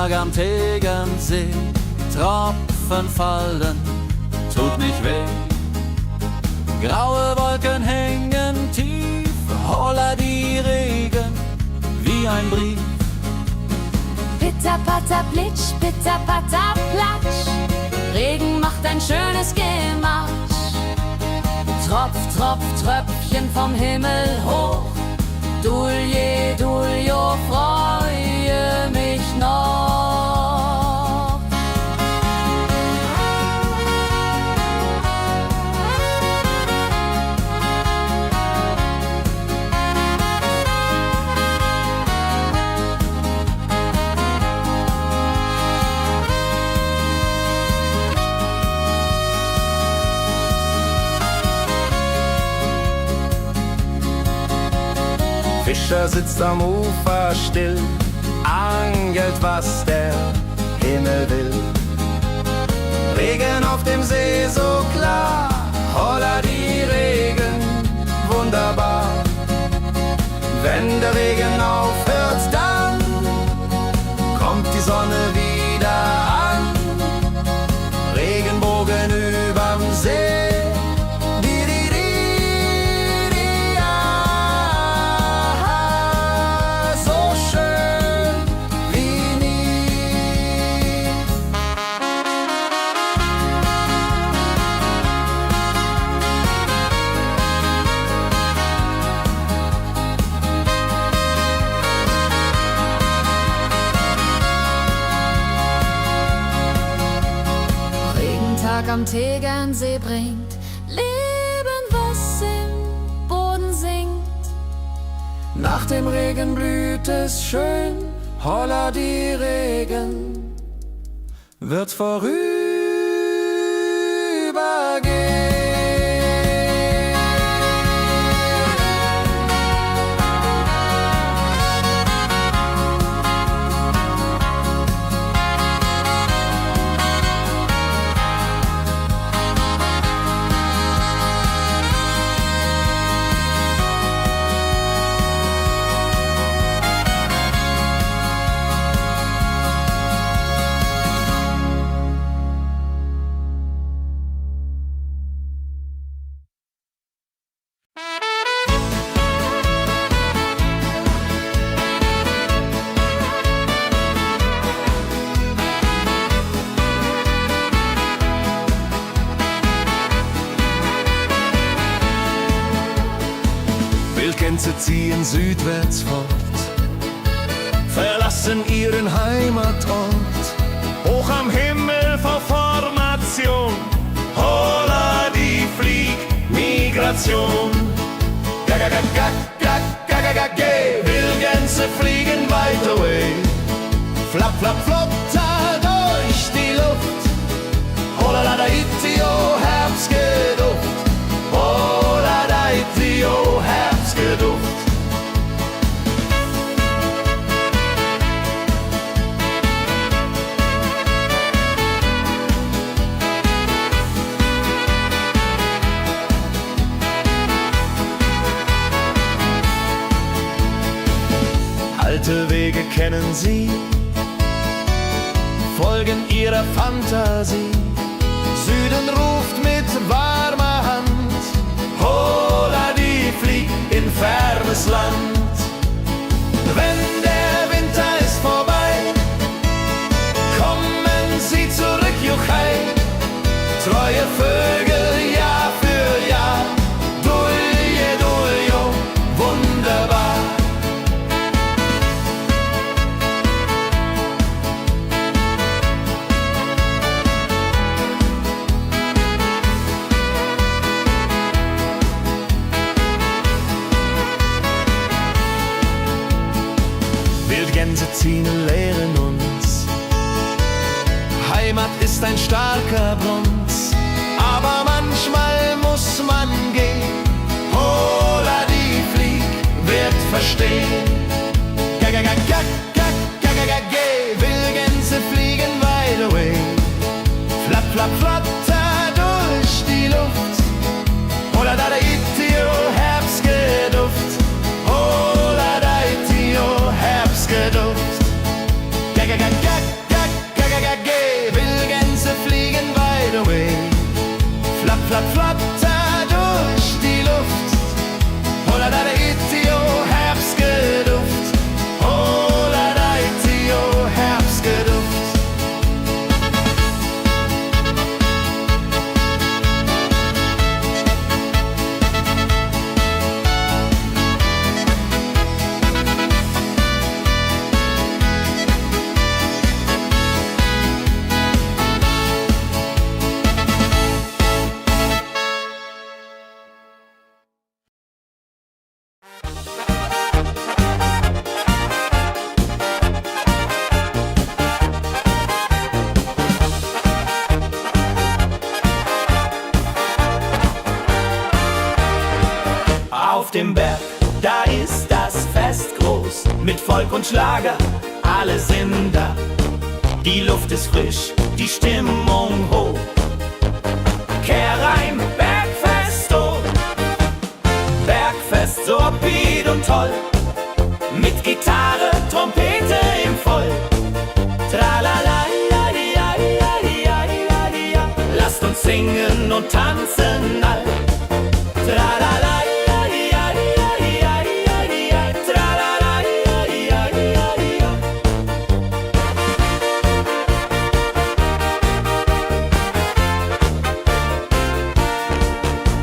Tag am Tegernsee, Tropfen fallen, tut nicht weh. Graue Wolken hängen tief, holla die Regen wie ein Brief.
Pitter, patter, plitsch, pitter, patter, platsch. Regen macht ein schönes Gematsch. Tropf, Tropf, Tröpfchen vom Himmel hoch. Dulje, Duljo, freue mich noch.
Fischer sitzt am Ufer still, angelt, was der Himmel will. Regen auf dem See so klar, holla die Regen, wunderbar. Wenn der Regen aufhört, dann kommt die Sonne wieder an. Regenbogen überm See.
Am Tegernsee bringt Leben, was im Boden singt.
Nach dem Regen blüht es schön, holla die Regen wird vorübergehen. Wildgänse ziehen südwärts fort, verlassen ihren Heimatort. Hoch am Himmel vor Formation, holla die Fliegmigration. Wildgänse fliegen weit away, flapp, flapp, flotter durch die Luft. Holla la da itio, Herbstgeduft. Holla da itio, Herbstgeduft. Alte Wege kennen sie, folgen ihrer Fantasie. Süden ruft mit warmer Hand, holla die flieg in fernes Land. Wenn der Winter ist vorbei, kommen sie zurück, Juchai. Treue Vögel Jahr für Jahr, Dulje, Duljo, wunderbar. Wildgänse ziehen, lehren uns. Heimat ist ein starker Bronz, aber manchmal muss man gehen. Holla die Flieg wird verstehen. Wildgänse fliegen wide away, flapp, flapp, flatter durch die Luft. Holla da itio, Herbstgeduft. Holla da itio, Herbstgeduft.
dem Berg, da ist das Fest groß, mit Volk und Schlager, alle sind da. Die Luft ist frisch, die Stimmung hoch. Kehr rein, Bergfest, oh. Bergfest, so upbeat und toll. Mit Gitarre, Trompete im Voll. Tralala, lasst uns singen und tanzen all. Tralala,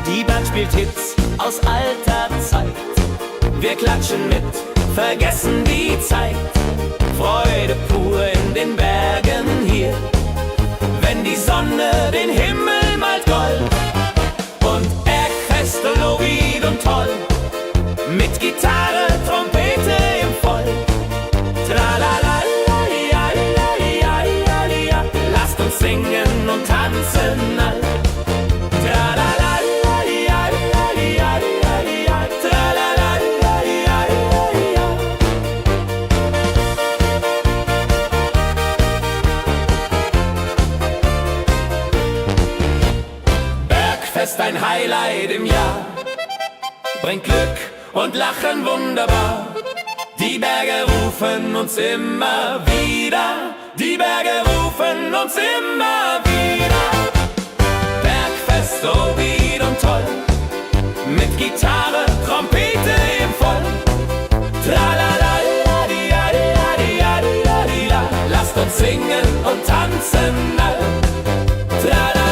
die Band spielt Hits aus alter Zeit. Wir klatschen mit, vergessen die Zeit. Freude pur in den Bergen hier, wenn die Sonne den Himmel malt gold. Und Bergfest, Lovid und toll, mit Gitarre, Trompete im Voll. Tralala, lasst uns singen und tanzen all. Tralala, Bergfest, ein Highlight im Jahr, bringt Glück und Lachen wunderbar. Die Berge rufen uns immer wieder, die Berge rufen uns immer wieder. Bergfest, so wied und toll, mit Gitarre, Trompete im Voll. Tralala, lasst uns singen und tanzen all. Tralala,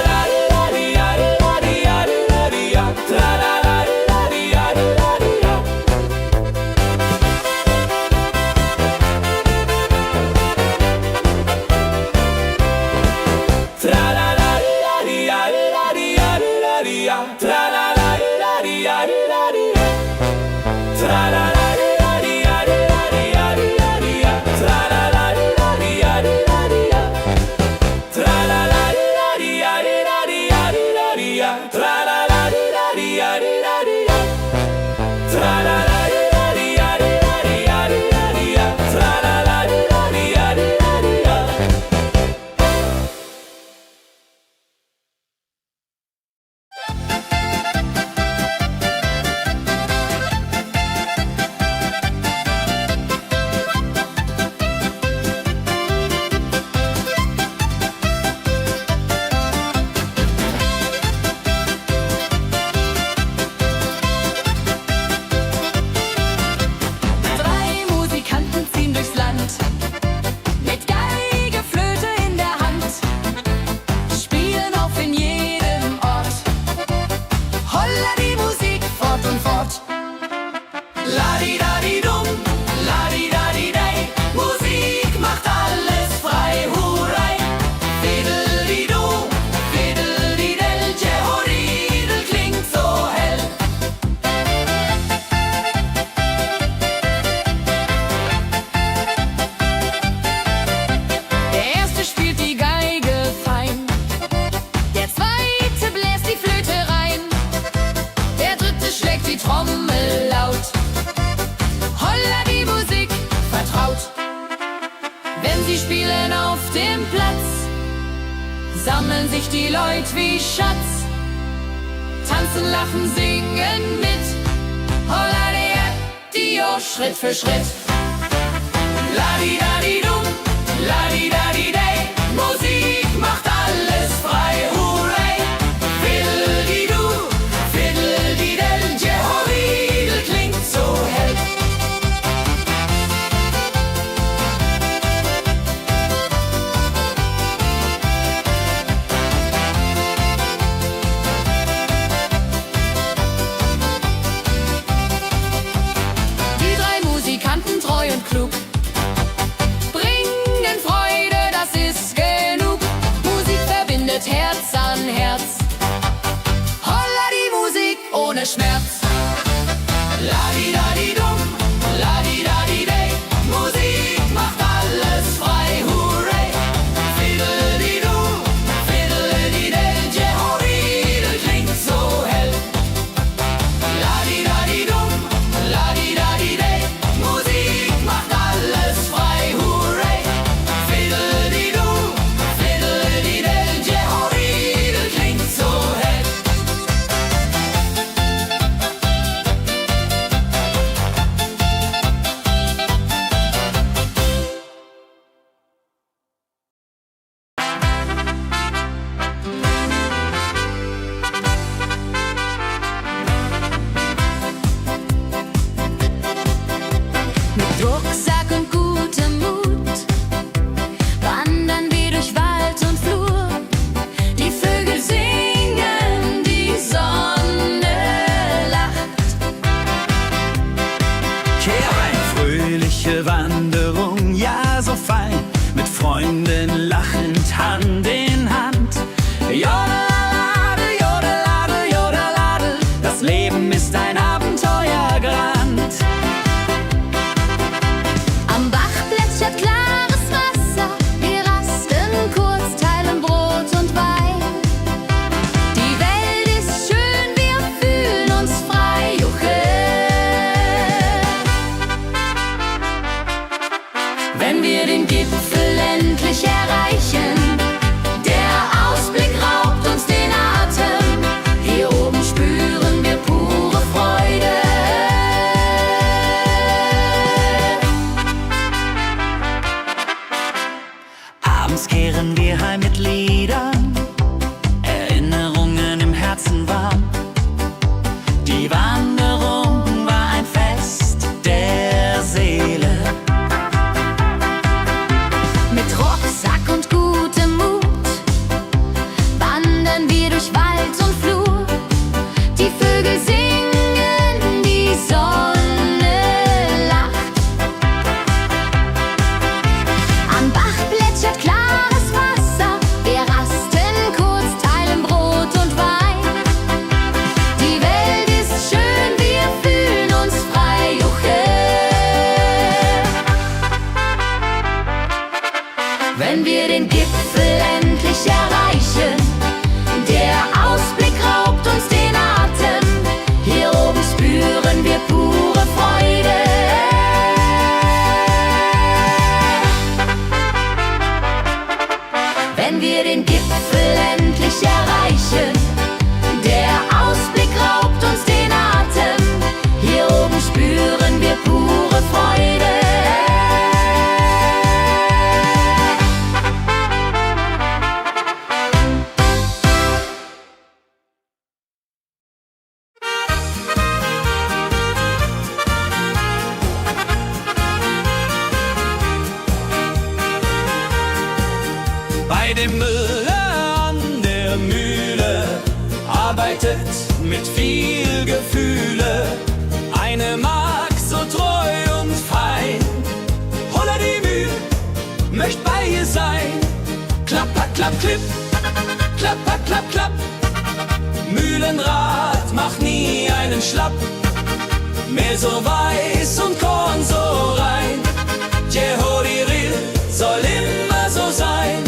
sammeln sich die Leute wie Schatz, tanzen, lachen, singen mit. Holla Dio, Schritt für Schritt. Ladi-dadi-dum, ladi-dadi-day, Musik macht alles frei, hurray. Fiddle-di-du, fiddle-di-del, Jehoridel klingt so hell. Die drei Musikanten, treu und klug, bringen Freude, das ist genug. Musik verbindet Herz an Herz. Holla die Musik ohne Schmerz. Ladi-dadi-dum, ladi-dadi-day, Musik macht alles frei, hurray. Fiddle-di-du, fiddle-di-del, Jehoridel klingt so hell. Ladi-dadi-dum,
viel Gefühle. Eine Magd so treu und fein. Holla die Mühe, möcht bei ihr sein. Klapper, klapp, klipp, klapper, klapp, klapp. Mühlenrad macht nie einen Schlapp. Mehr so weiß und Korn so rein. Jehoriril soll immer so sein.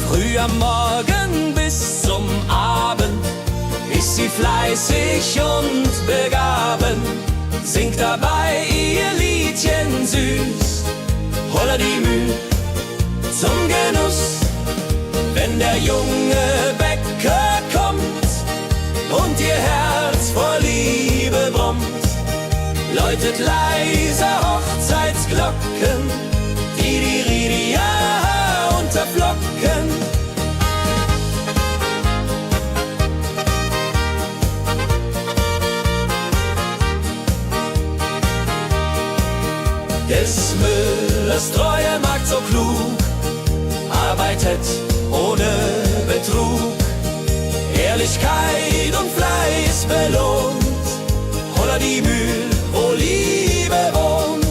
Früh am Morgen bis zum Abend ist sie fleißig und begaben, singt dabei ihr Liedchen süß. Holla die Müh zum Genuss, wenn der junge Bäcker kommt und ihr Herz vor Liebe brummt, läutet leise Hochzeitsglocken, die Ridia unterflocken. Des Müllers treue Magd so klug, arbeitet ohne Betrug, Ehrlichkeit und Fleiß belohnt. Holla die Mühl, wo Liebe wohnt.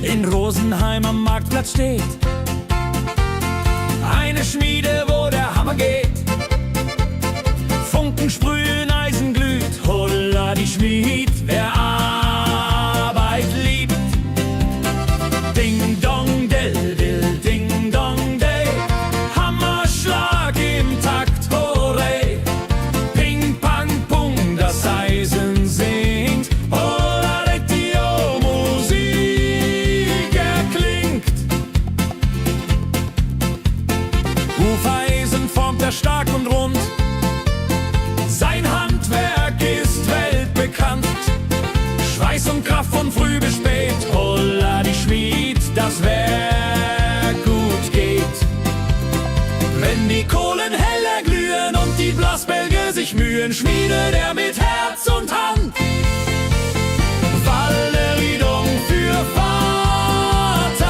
In Rosenheim am Marktplatz steht eine Schmiede, wo der Hammer geht. Funken sprühen, Eisen glüht, holla die Schmied, wer Arbeit liebt. Ding dong del dill, ding dong day, Hammerschlag im Takt, hooray. Ping pang pung, das Eisen singt, holla Dio, Musik erklingt. Hufeisen formt er stark und rund, sein Handwerk ist weltbekannt. Schweiß und Kraft von früh bis spät, holla die Schmied, das Werk gut geht. Wenn die Kohlen heller glühen und die Blasbälge sich mühen, schmiedet er mit Herz und Hand Walleriedung für Vaterland.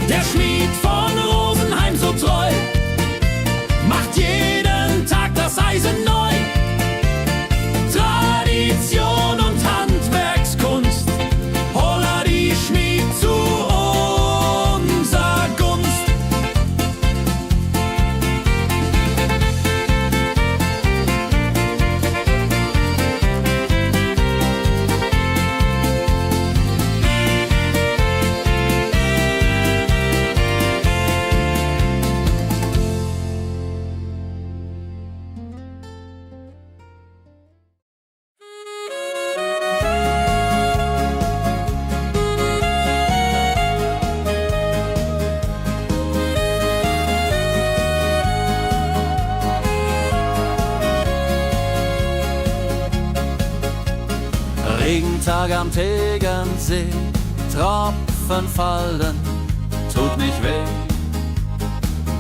Der Schmied von Rosenheim so treu macht jeden Tag das Eisen neu. Tradition und Handwerkskunst, holla die Schmied zu unser Gunst.
Regentag am Tegernsee, Tropfen fallen, tut nicht weh.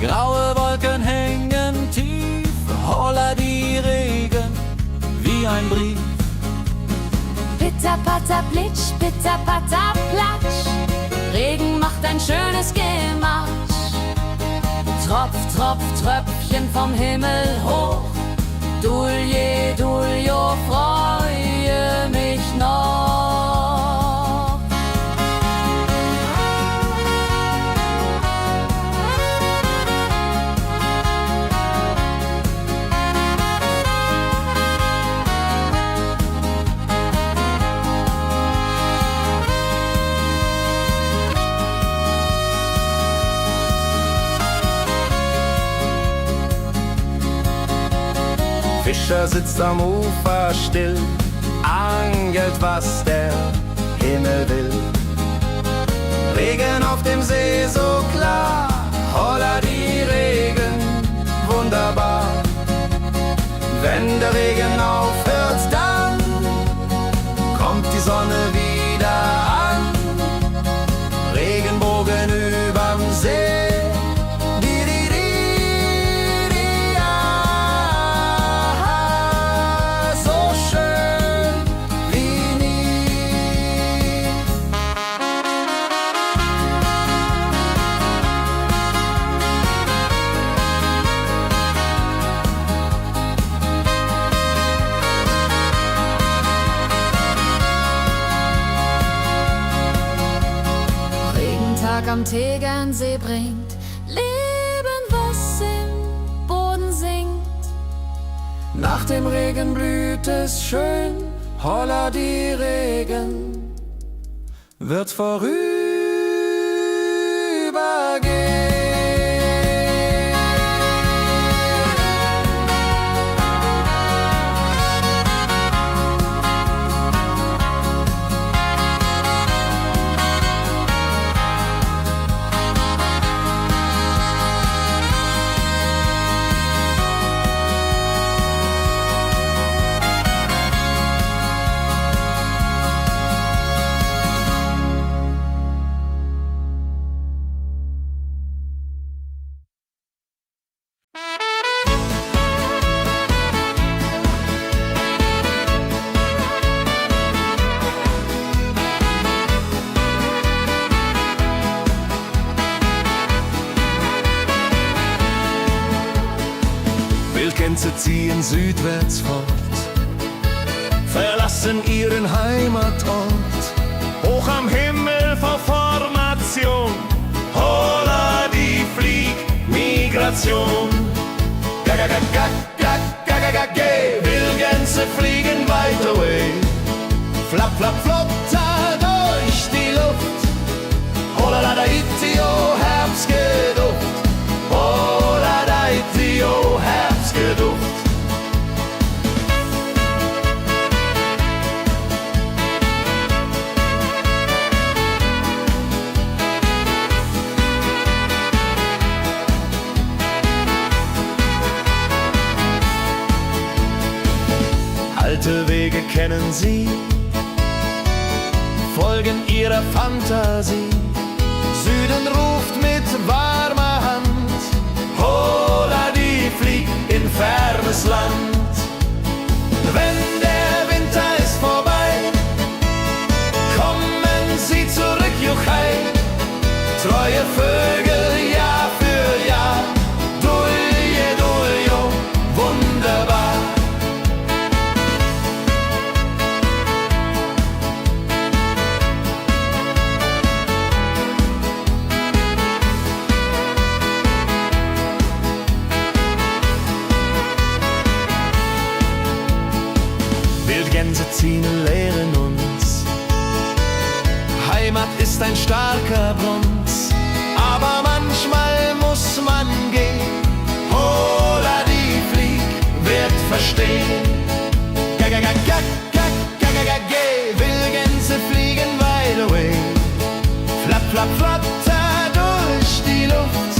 Graue Wolken hängen tief, holla die Regen wie ein Brief.
Pitter, patter, plitsch, pitter, patter, platsch. Regen macht ein schönes Gematsch. Tropf, Tropf, Tröpfchen vom Himmel hoch. Dulje, Duljo, freue mich noch.
Fischer sitzt am Ufer still, angelt, was der Himmel will. Regen auf dem See so klar, holla die Regen, wunderbar. Wenn der Regen aufhört, dann kommt die Sonne wieder an. Regenbogen überm See.
Am Tegernsee bringt Leben, was im Boden singt.
Nach dem Regen blüht es schön, holla die Regen wird vorübergehen.
Wildgänse ziehen südwärts fort, verlassen ihren Heimatort. Hoch am Himmel vor Formation, holla die Fliegmigration. Wildgänse fliegen weit away, flap, flap, flop, da durch die Luft. Holla da itio, Herbstgeduft. Holla da itio, Herbstgeduft. Alte Wege kennen sie, folgen ihrer Fantasie. Süden ruft mit warmer Hand, holla die flieg in fernes Land. Wenn der Winter ist vorbei, kommen sie zurück, juchai. Treue Vögel Jahr für Jahr, dulje, duljo, wunderbar. Wildgänse ziehen, lehren uns, Heimat ist ein starker Bronz, aber manchmal muss man gehen. Holla die Flieg wird verstehen. Wildgänse fliegen wide away, flap, flap, flatter durch die Luft.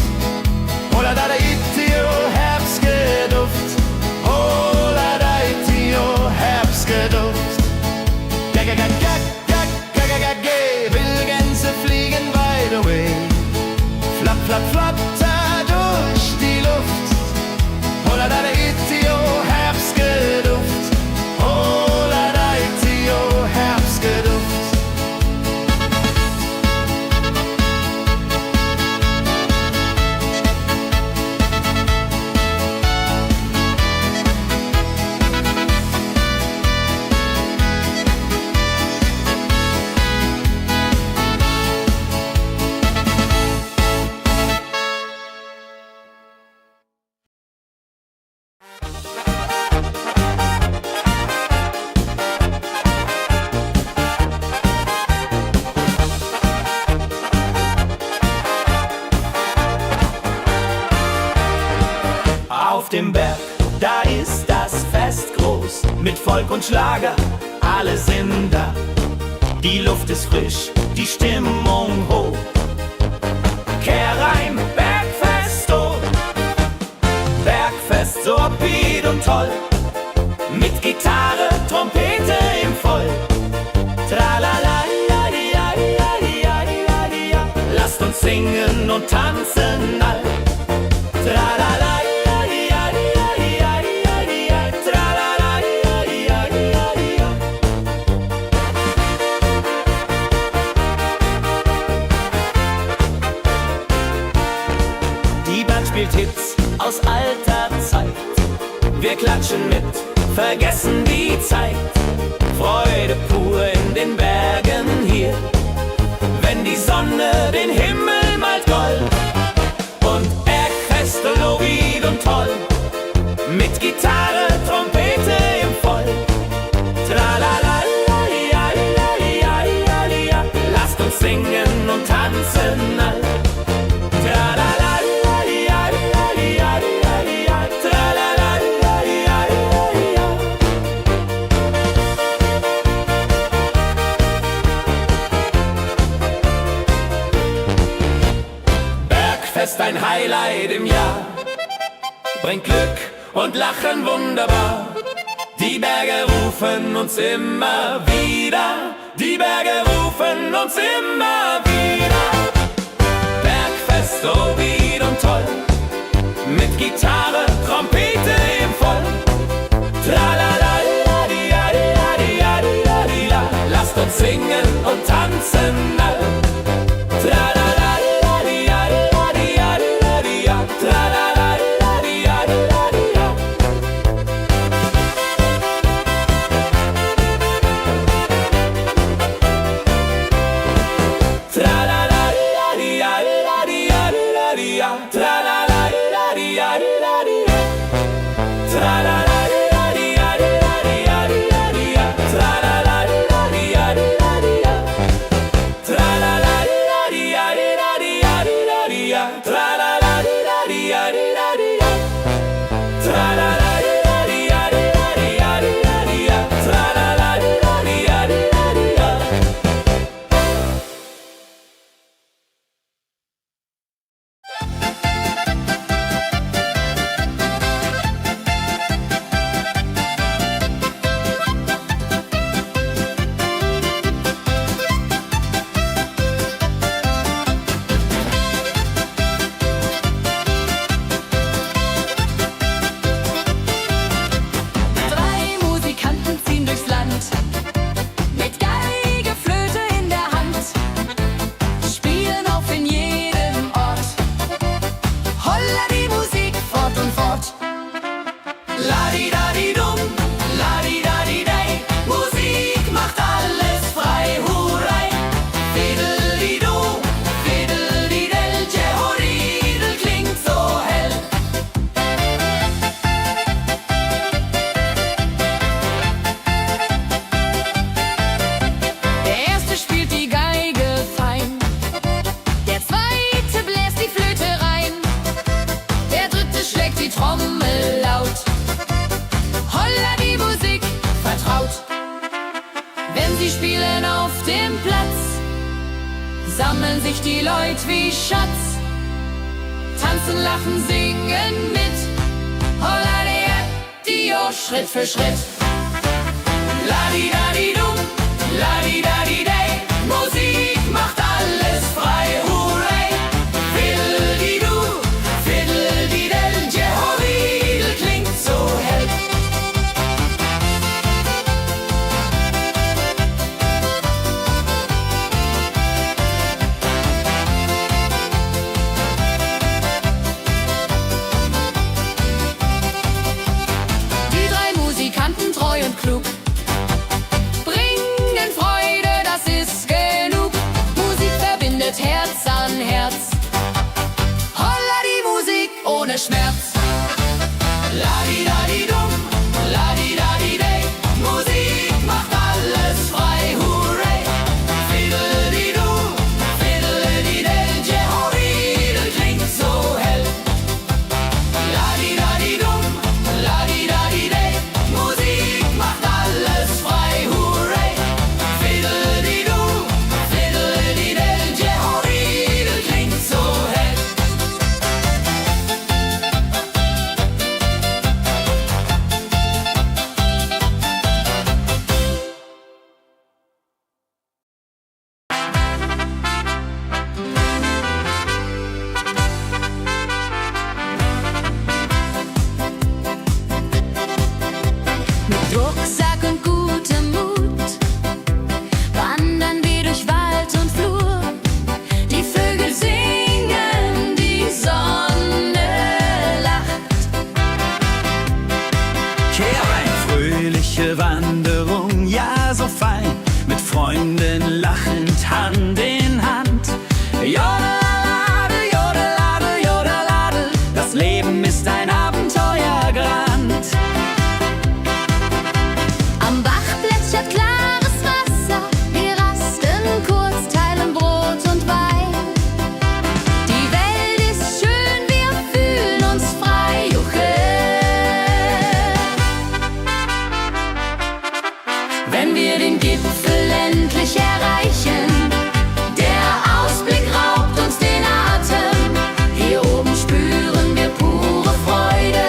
Holla da itio, Herbstgeduft. Holla da itio, Herbstgeduft. Wildgänse fliegen wide away, flap, flap, flatter durch die Luft. Holla da itio, Herbstgeduft. Holla
Folk und Schlager, alle sind da. Die Luft ist frisch, die Stimmung hoch. Kehr rein, Bergfest, oh. Bergfest, so upbeat und toll. Mit Gitarre, Trompete im Voll. Tralala, ja, ja, ja, ja, ja, ja. Lasst uns singen und tanzen all. Tralala, ja, ja, ja, ja, ja, ja. Tralala, ja, ja, ja, ja. Die Band spielt Hits aus alter Zeit. Wir klatschen mit, vergessen die Zeit. Freude pur in den Bergen hier, wenn die Sonne den Himmel malt gold. Und Bergfest, lobig und toll, mit Gitarre, Trompete im Voll. Tralala, ja, ja, ja, ja, ja. Lasst uns singen und tanzen all. Tralala, ja, ja, ja, ja, ja. Tralala, ja, ja, ja, ja. Bergfest, ein Highlight im Jahr, bringt Glück und Lachen wunderbar. Die Berge rufen uns immer wieder, die Berge rufen uns immer wieder. Bergfest, so beat und toll, mit Gitarre, Trompete im Voll. Tralala, la, di, la, di, la, di, la, di, la, di, la. Lasst uns singen und tanzen all. Tralala, la, di, la, di, la, di, la, di, la, di, la. Tralala, la, di, la, di, la, di, la. Tralala, la, di, la, di, la, di, la, di, la. Tralala, la, di, la, di, la, di, la. Tralala, la, di, la, di, la, di, la, di, la, di, la. Tralala, la, di, la, di, la, di, la. Tralala, la, di, la, di, la, di, la, di, la, di, la. Tralala, la, di, la, di, la, di, la, di, la. Tralala, la, di, la, di, la, di, la, di, la. Tralala, la, di, la, di, la, di, la, di, la.
Drei Musikanten ziehen durchs Land, mit Geige, Flöte in der Hand, spielen auf in jedem Ort. Holla die Musik fort und fort.
La-di-da-di-dum, la-di-da-di-dei, Musik macht alles frei, hurrei. Fiddle-di-du, fiddle-di-del, Jehoridel klingt so hell.
Der erste spielt die Geige fein, der zweite bläst die Flöte rein, der dritte schlägt die Trommel laut. Holla die Musik vertraut. Wenn sie spielen auf dem Platz, sammeln sich die Leute wie Schatz, tanzen, lachen, singen mit. Holla der Dio, Schritt für Schritt.
La-di-da-di-dum, la-di-da-di-dei, Musik macht alles frei, hurray. Fiddle-di-du, fiddle-di-del, Jehoridel klingt so hell.
Die drei Musikanten, treu und klug, wenn wir den Gipfel endlich erreichen. Der Ausblick raubt uns den Atem, hier oben spüren wir pure Freude.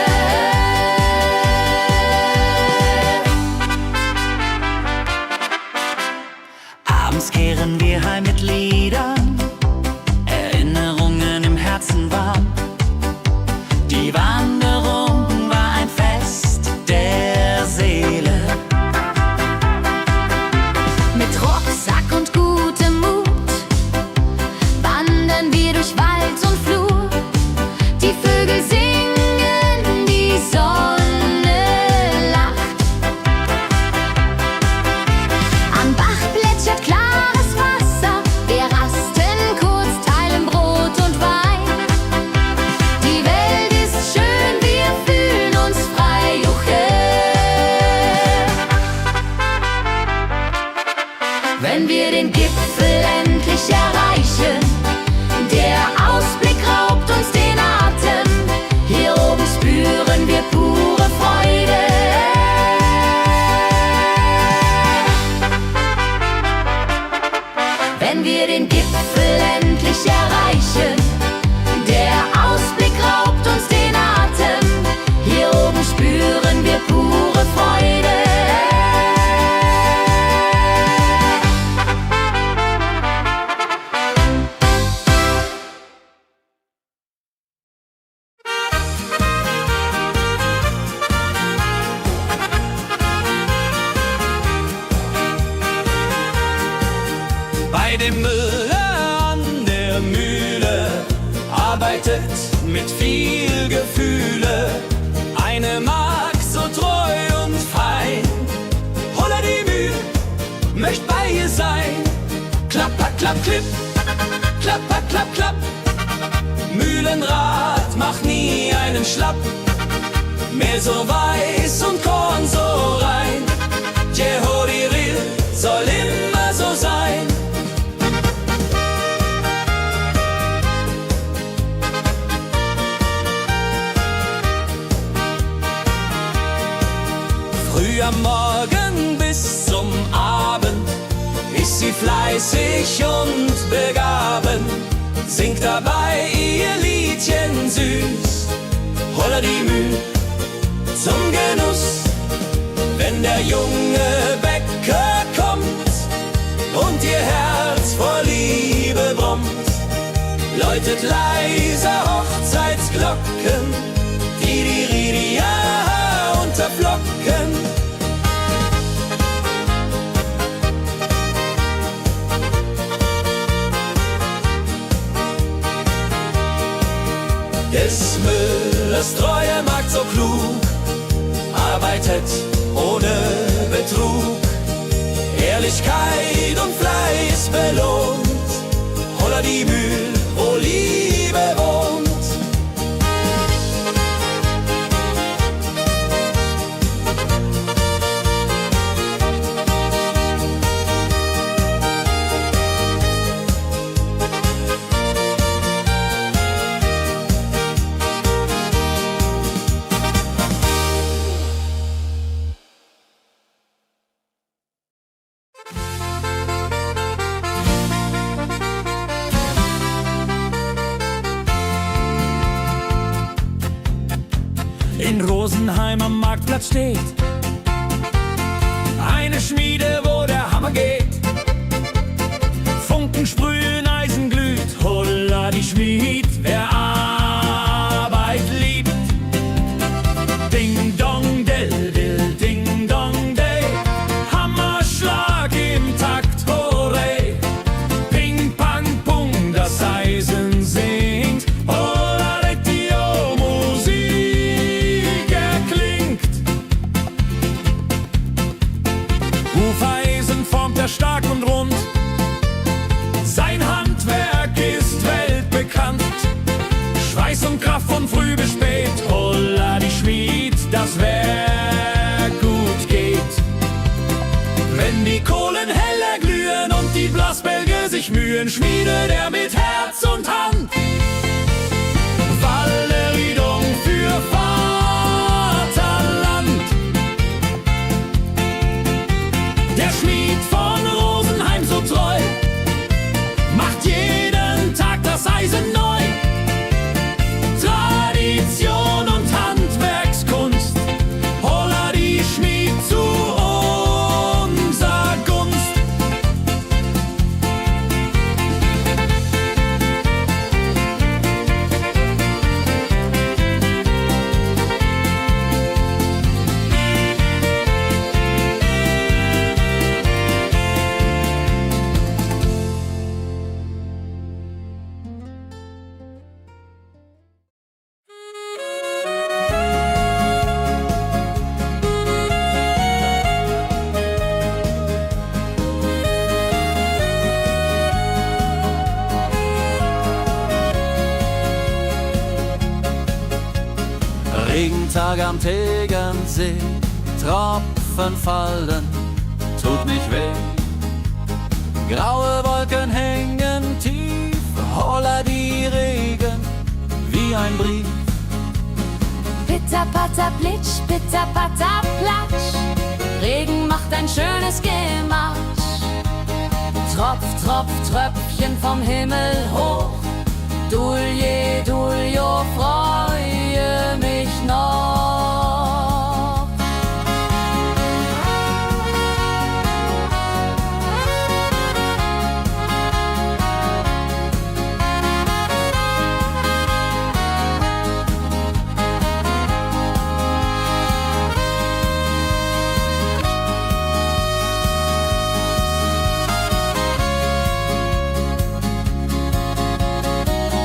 Abends kehren wir heim mit Liedern, Erinnerungen im Herzen warm. Die Wanderung war ein Fest der Seele.
Mit Rucksack und gutem Mut wandern wir durch Wald und Flur. Die Vögel singen, die Sonne lacht. Am Bach plätschert klares Wasser, wir rasten kurz, teilen Brot und Wein. Die Welt ist schön, wir fühlen uns frei, juche. Wenn wir den Gipfel endlich erreichen, der Ausblick raubt uns den Atem, hier oben spüren wir pure Freude. Wenn wir den Gipfel endlich erreichen, der Ausblick raubt uns den Atem, hier oben spüren wir pure Freude.
Bei dem Müller an der Mühle arbeitet mit viel Gefühle eine Magd so treu und fein. Holla die Mühl, möcht bei ihr sein. Klapper, klapp, klipp, klapper, klapp, klapp. Mühlenrad macht nie einen Schlapp. Mehr so weiß und Korn so rein. Jehodiril soll immer so sein. Früh am Morgen bis zum Abend ist sie fleißig und begaben, singt dabei ihr Liedchen süß. Holla die Mühl zum Genuss, wenn der junge Bäcker kommt und ihr Herz vor Liebe brummt, läutet leise Hochzeitsglocken, die unterflocken. Des Müllers treue Magd so klug, arbeitet ohne Betrug, Ehrlichkeit und Fleiß belohnt. Holla die Mühl, wo Liebe wohnt. In Rosenheim am Marktplatz steht eine Schmiede, wo der Hammer geht. Funken sprühen, Eisen glüht, holla die Schmied, wer Arbeit liebt. Ding dong del dill, ding dong day, Hammerschlag im Takt, hooray. Ping pang pung, das Eisen singt, holla Letio, Musik erklingt. Hufeisen formt er stark und rund, sein Handwerk ist weltbekannt. Schweiß und Kraft von früh bis spät, holla die Schmied, das Werk gut geht. Wenn die Kohlen heller glühen und die Blasbälge sich mühen, schmiedet er mit Herz und Hand Walleriedung für Vaterland. Der
Tag am Tegernsee, Tropfen fallen, tut nicht weh. Graue Wolken hängen tief, holla die Regen wie ein Brief.
Pitter, patter, plitsch, pitter, patter, platsch. Regen macht ein schönes Gematsch. Tropf, Tropf, Tröpfchen vom Himmel hoch. Dulje, Duljo, freue mich noch.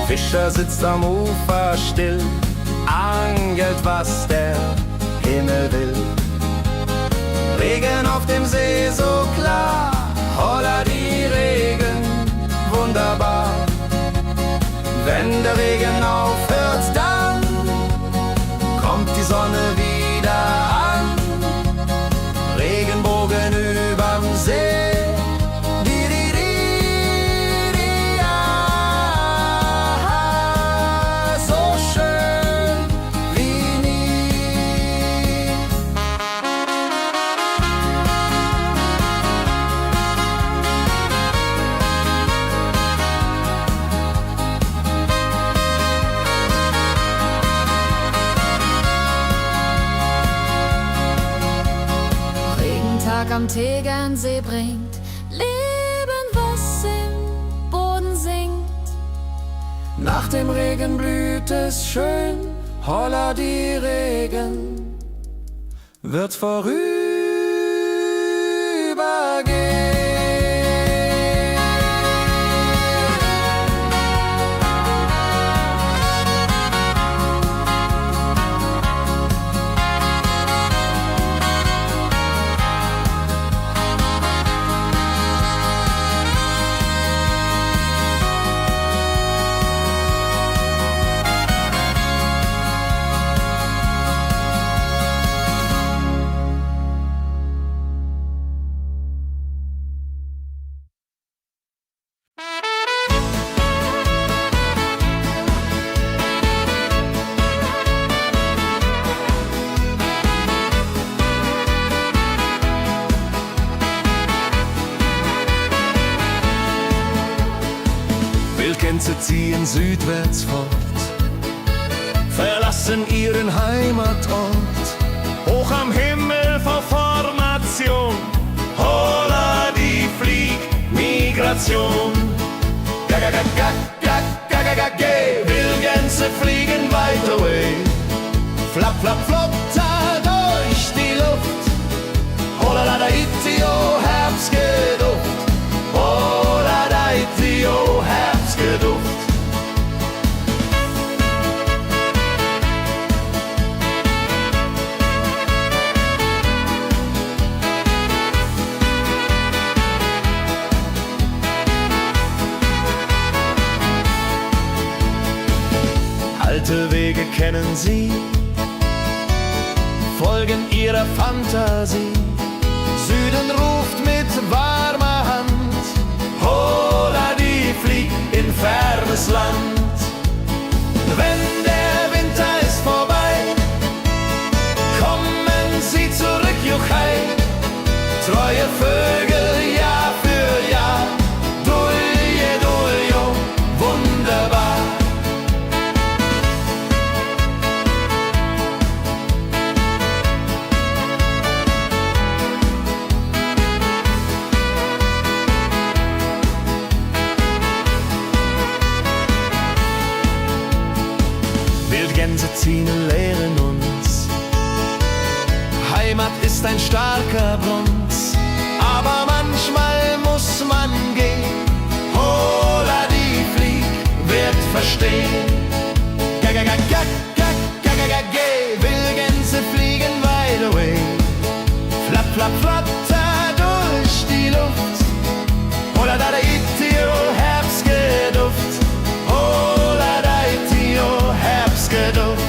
Fischer sitzt am Ufer still, angelt, was der Himmel will. Regen auf dem See so klar, holla die Regen, wunderbar. Wenn der Regen aufhört, dann kommt die Sonne wieder an. Regenbogen überm See.
Am Tegernsee bringt Leben, was im Boden singt.
Nach dem Regen blüht es schön, holla die Regen wird vorübergehen.
Wildgänse ziehen südwärts fort, verlassen ihren Heimatort. Hoch am Himmel vor Formation, holla die Fliegmigration. Gag, Wildgänse fliegen weit away. Flap, flap, flop, da durch die Luft. Holla da itio, Herbstgeduft. Holla da itio, Herbstgeduft. Alte Wege kennen sie, folgen ihrer Fantasie. Süden ruft mit warmer Hand, holla die flieg in fernes Land. Wenn der Winter ist vorbei, kommen sie zurück, Juchai. Treue Vögel, Jahr für Jahr, Dulje, Duljo, wunderbar. Wildgänse ziehen, lehren uns. Heimat ist ein starker Brunz, aber manchmal muss man gehen. Holla die Flieg wird verstehen. Wildgänse fliegen wide away. Flap, flap, flatter durch die Luft. Holla da itio, Herbstgeduft. Holla da itio, Herbstgeduft.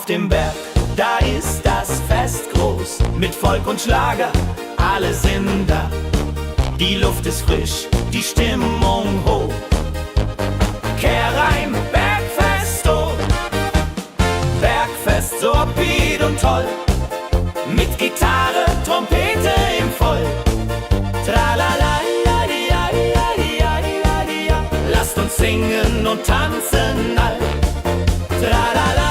auf dem Berg, da ist das Fest groß. Mit Volk und Schlager, alle sind da. Die Luft ist frisch, die Stimmung hoch. Kehr rein, Bergfest, oh. Bergfest, so upbeat und toll. Mit Gitarre, Trompete im Voll. Tralala, lasst uns singen und tanzen all. Tralala,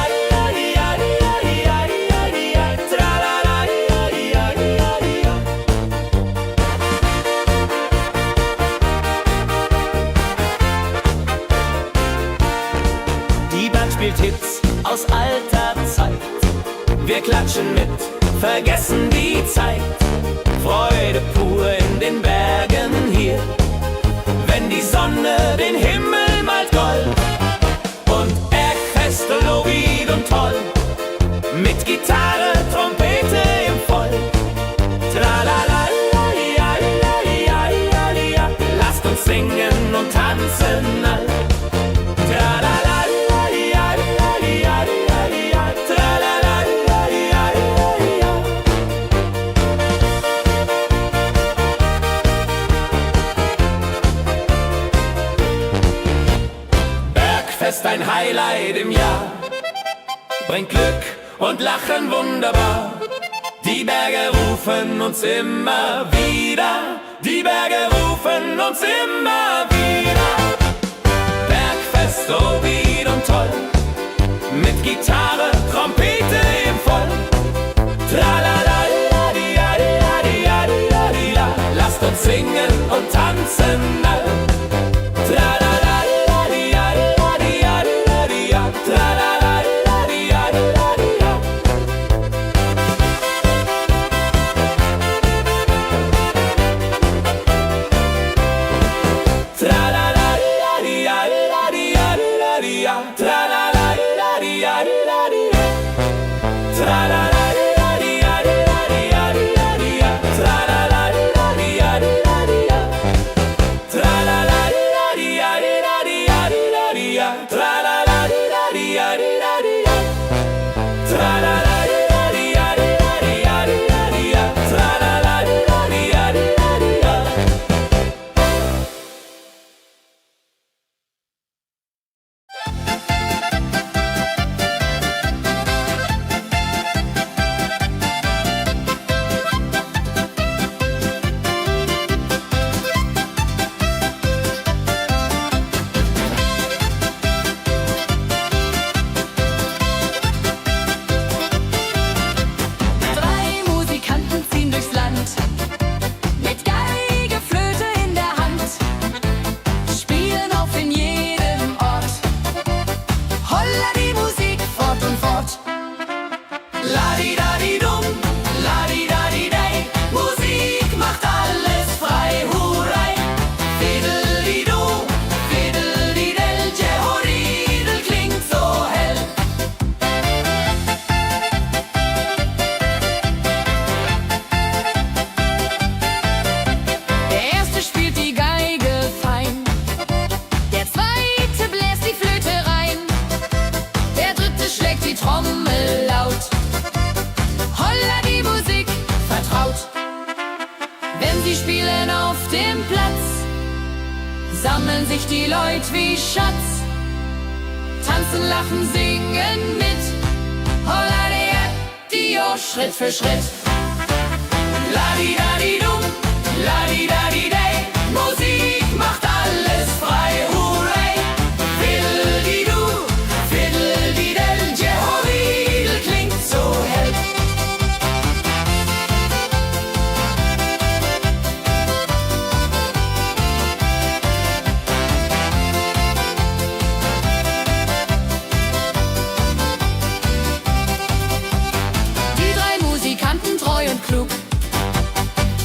die Band spielt Hits aus alter Zeit. Wir klatschen mit, vergessen die Zeit. Freude pur in den Bergen hier, wenn die Sonne den Himmel malt gold. Und Bergfest, lobig und toll, mit Gitarre, Trompete im Voll. Tralala, lasst uns singen und tanzen all. Tralala, Bergfest, ein Highlight im Jahr, bringt Glück und Lachen wunderbar. Die Berge rufen uns immer wieder, die Berge rufen uns immer wieder. Bergfest, so wied und toll, mit Gitarre, Trompete im Voll. Tralala, lasst uns singen und tanzen all. Tralala,
sammeln sich die Leute wie Schatz, tanzen, lachen, singen mit. Holla Dio, Schritt für Schritt. Ladi-dadi-dum, ladi-dadi-day, Musik macht alles frei, hurray. Fiddle-di-du, fiddle-di-del, Jehoridel klingt so hell. Treu und klug,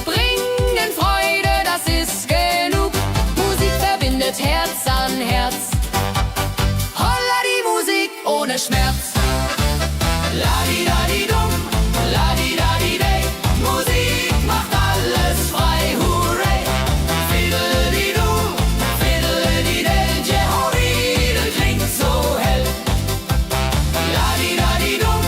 bringen Freude, das ist genug. Musik verbindet Herz an Herz. Holla die Musik ohne Schmerz. Ladi-dadi-dum, ladi-dadi-day, Musik macht alles frei, hurray. Fiddle-di-du, fiddle-di-del, Jehoridel klingt so hell. Ladi-dadi-dum,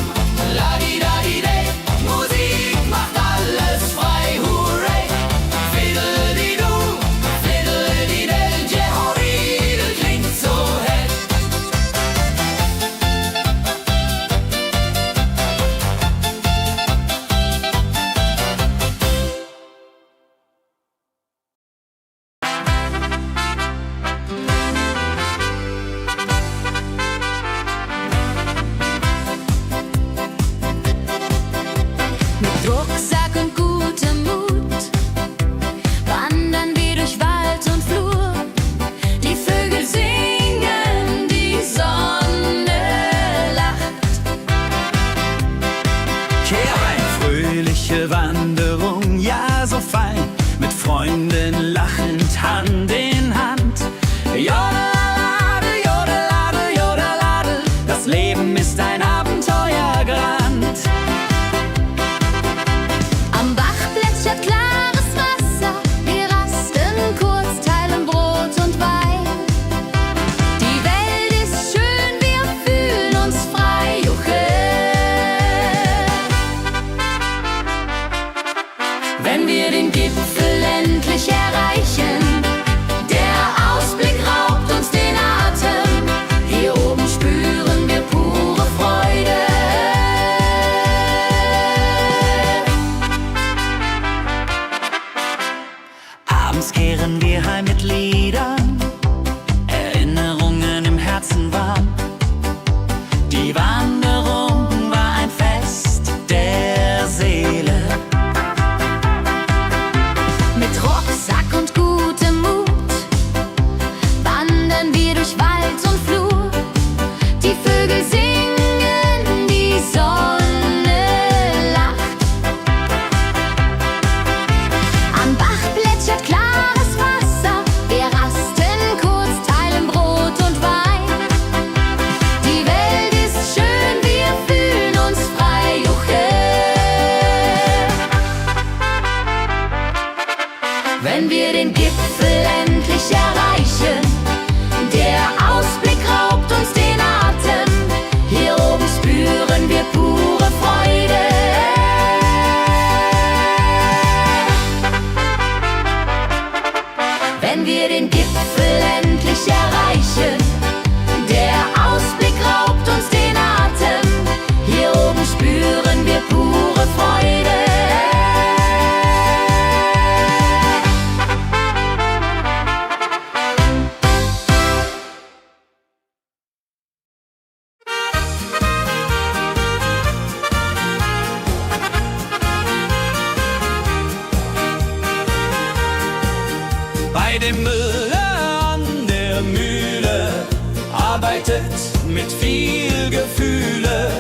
arbeitet mit viel Gefühle.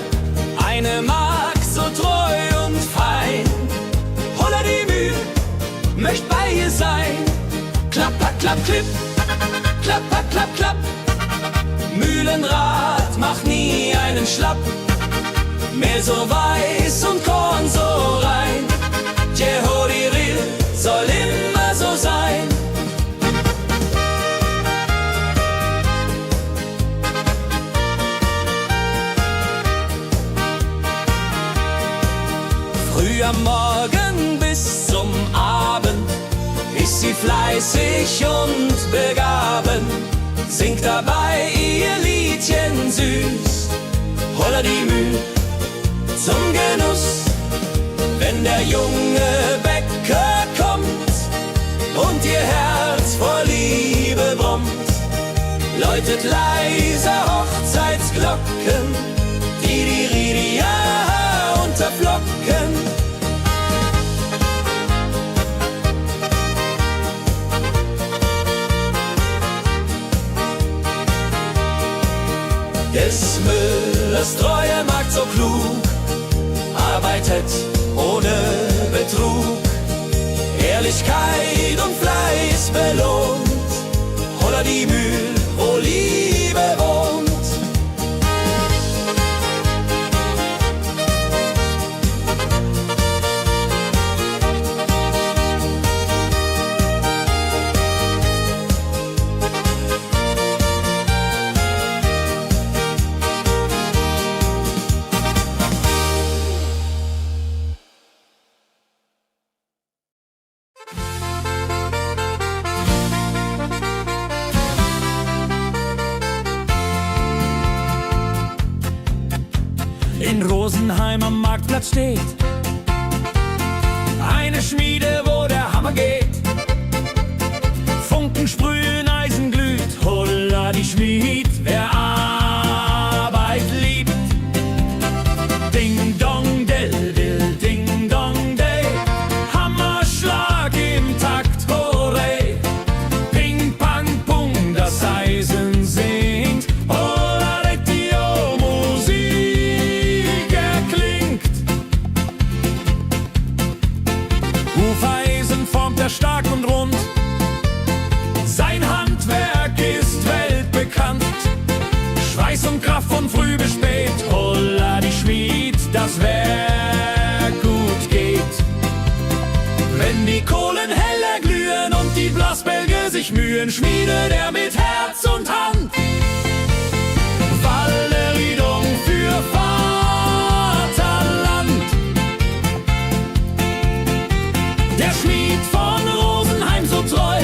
Eine Magd so treu und fein. Holla die Mühe, möcht bei ihr sein. Klapp, klapp, klipp, klapp, klapp, klapp. Mühlenrad macht nie einen Schlapp. Mehl so weiß und Korn so rein. Jehodiril soll immer so sein. Früh am Morgen bis zum Abend ist sie fleißig und begaben, singt dabei ihr Liedchen süß. Holla die Müh zum Genuss, wenn der junge Bäcker kommt und ihr Herz vor Liebe brummt, läutet leise Hochzeitsglocken, die Ridia unterflocken. Des Müllers treue Magd so klug, arbeitet ohne Betrug, Ehrlichkeit und Fleiß belohnt. Holla die Mühl, wo Liebe wohnt.
In Rosenheim am Marktplatz steht eine Schmiede, wo der Hammer geht. Funken sprühen, Eisen glüht, holla die Schmied, wer Arbeit liebt. Ding dong del dill, ding dong day, Hammerschlag im Takt, hurray. Ping pang pung, das Eisen singt, holla retio, Musik erklingt. Hufeisen formt er stark und rund, sein Handwerk ist weltbekannt. Schweiß und Kraft von früh bis spät, holla die Schmied, das Werk gut geht. Wenn die Kohlen heller glühen und die Blasbälge sich mühen, schmiedet er mit Herz und Hand Walleriedung für Vaterland. Der Schmied von Rosenheim so treu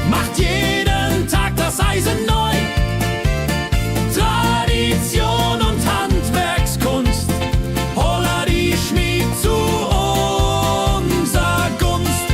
macht jeden Tag das Eisen neu. Tradition und Handwerkskunst, holla die Schmied zu unser Gunst.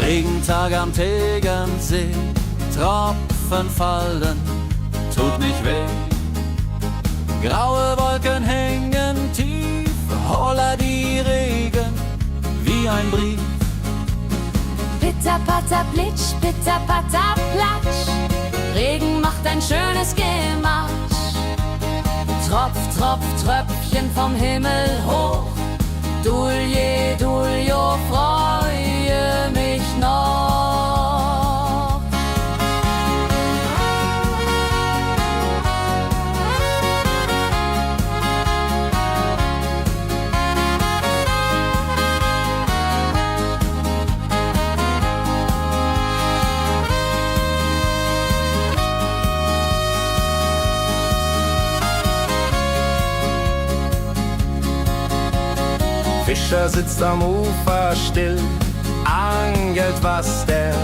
Regentag am Tegernsee, Tropfen fallen, tut nicht weh. Graue Wolken hängen tief, holla die Regen wie ein Brief.
Pitter, patter, plitsch, pitter, patter, platsch. Regen macht ein schönes Gematsch. Tropf, tropf, Tröpfchen vom Himmel hoch. Dulje, duljo, freue mich noch.
Fischer sitzt am Ufer still, angelt, was der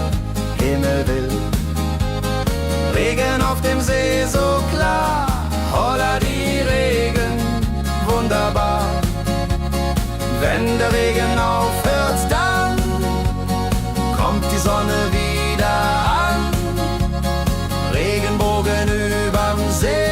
Himmel will. Regen auf dem See so klar, holla die Regen, wunderbar. Wenn der Regen aufhört, dann kommt die Sonne wieder an. Regenbogen überm See.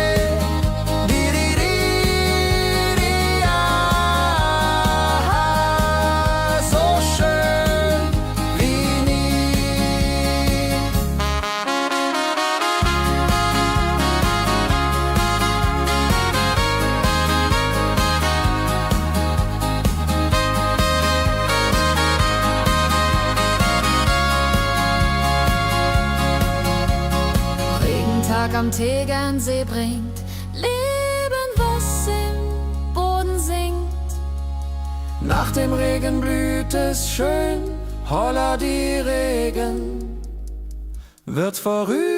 Am Tegernsee bringt Leben, was im Boden singt.
Nach dem Regen blüht es schön, holla die Regen wird vorübergehen.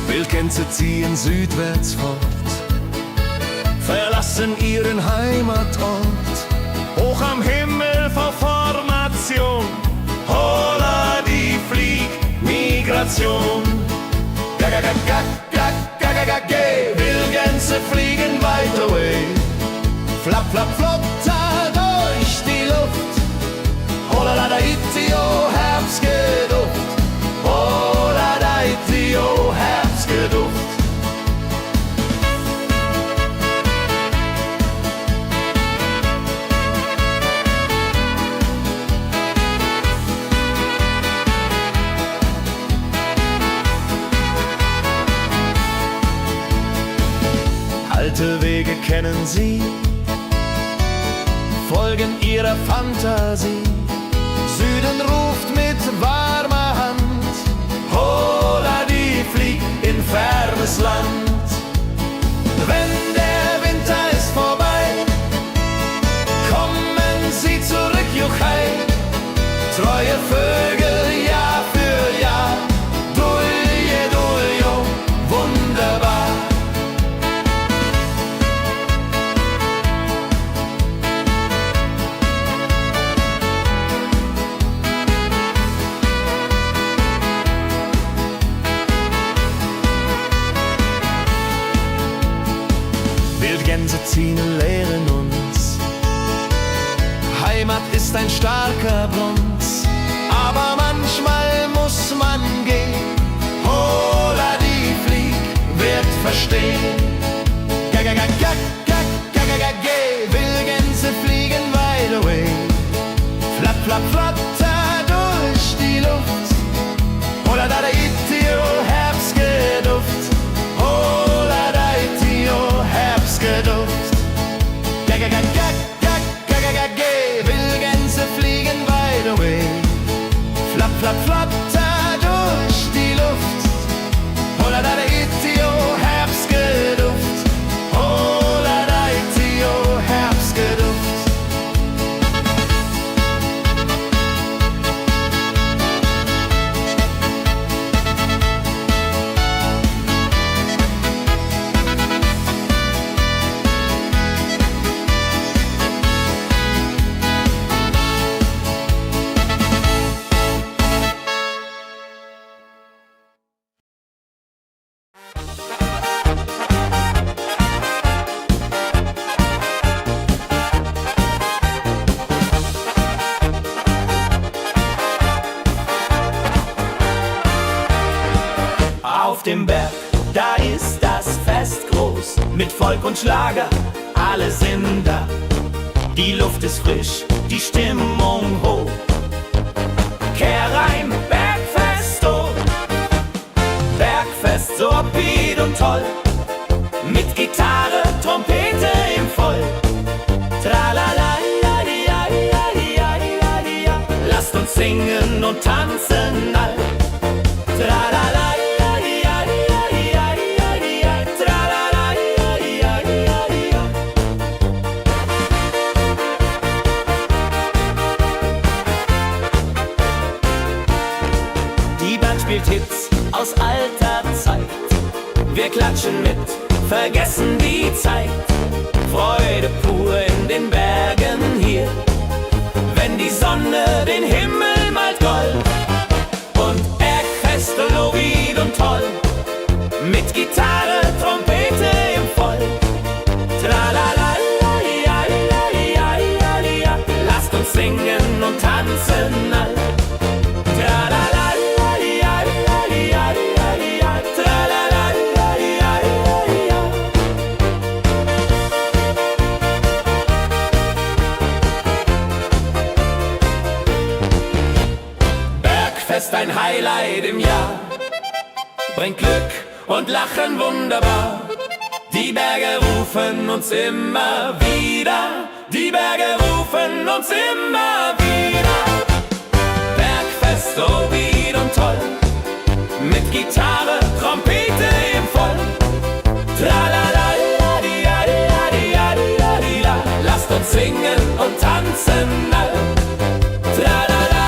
Wildgänse ziehen südwärts fort, verlassen ihren Heimatort. Hoch am Himmel vor Formation, holla die Fliegmigration. Wildgänse fliegen weit away, flapp, flapp, flotter durch die Luft. Holla da itio, Herbstgeduft. Holla da itio, Herbstgeduft. Alte Wege kennen sie, folgen ihrer Fantasie. Süden ruft mit warmer Hand, holla die flieg in fernes Land. Wenn der Winter ist vorbei, kommen sie zurück, juchai. Treue Vögel Jahr für Jahr, dulje, duljo, wunderbar. Wildgänse ziehen, lehren uns, Heimat ist ein starker Bruns, aber manchmal muss man gehen. Holla die Flieg wird verstehen. Wildgänse fliegen wide away, flapp, flapp, flotter durch die Luft. Holla da itio, Herbstgeduft. Holla da itio, Herbstgeduft. Wildgänse fliegen wide away, flapp, flapp, flotter durch die Luft. Holla da itio, Herbstgeduft. Holla da itio, Herbstgeduft.
Auf dem Berg, da ist das Fest. los mit Volk und Schlager, alle sind da. Die Luft ist frisch, die Stimmung hoch. Kehr rein, Bergfest, oh. Bergfest, so upbeat und toll. Mit Gitarre, Trompete im Voll. Tralala, lasst uns singen und tanzen all. Tralala, die Band spielt Hits aus alter Zeit. Wir klatschen mit, vergessen die Zeit. Freude pur in den Bergen hier, wenn die Sonne den Himmel malt gold. Und Bergfest, Lovid und toll, mit Gitarre, Trompete im Voll. Tralala, lasst uns singen und tanzen all. Tralala, Bergfest, ein Highlight im Jahr, bringt Glück und Lachen wunderbar. Die Berge rufen uns immer wieder, die Berge rufen uns immer wieder. Bergfest, so wieder und toll, mit Gitarre, Trompete im Voll. Tralala, lasst uns singen und tanzen all. Tralala,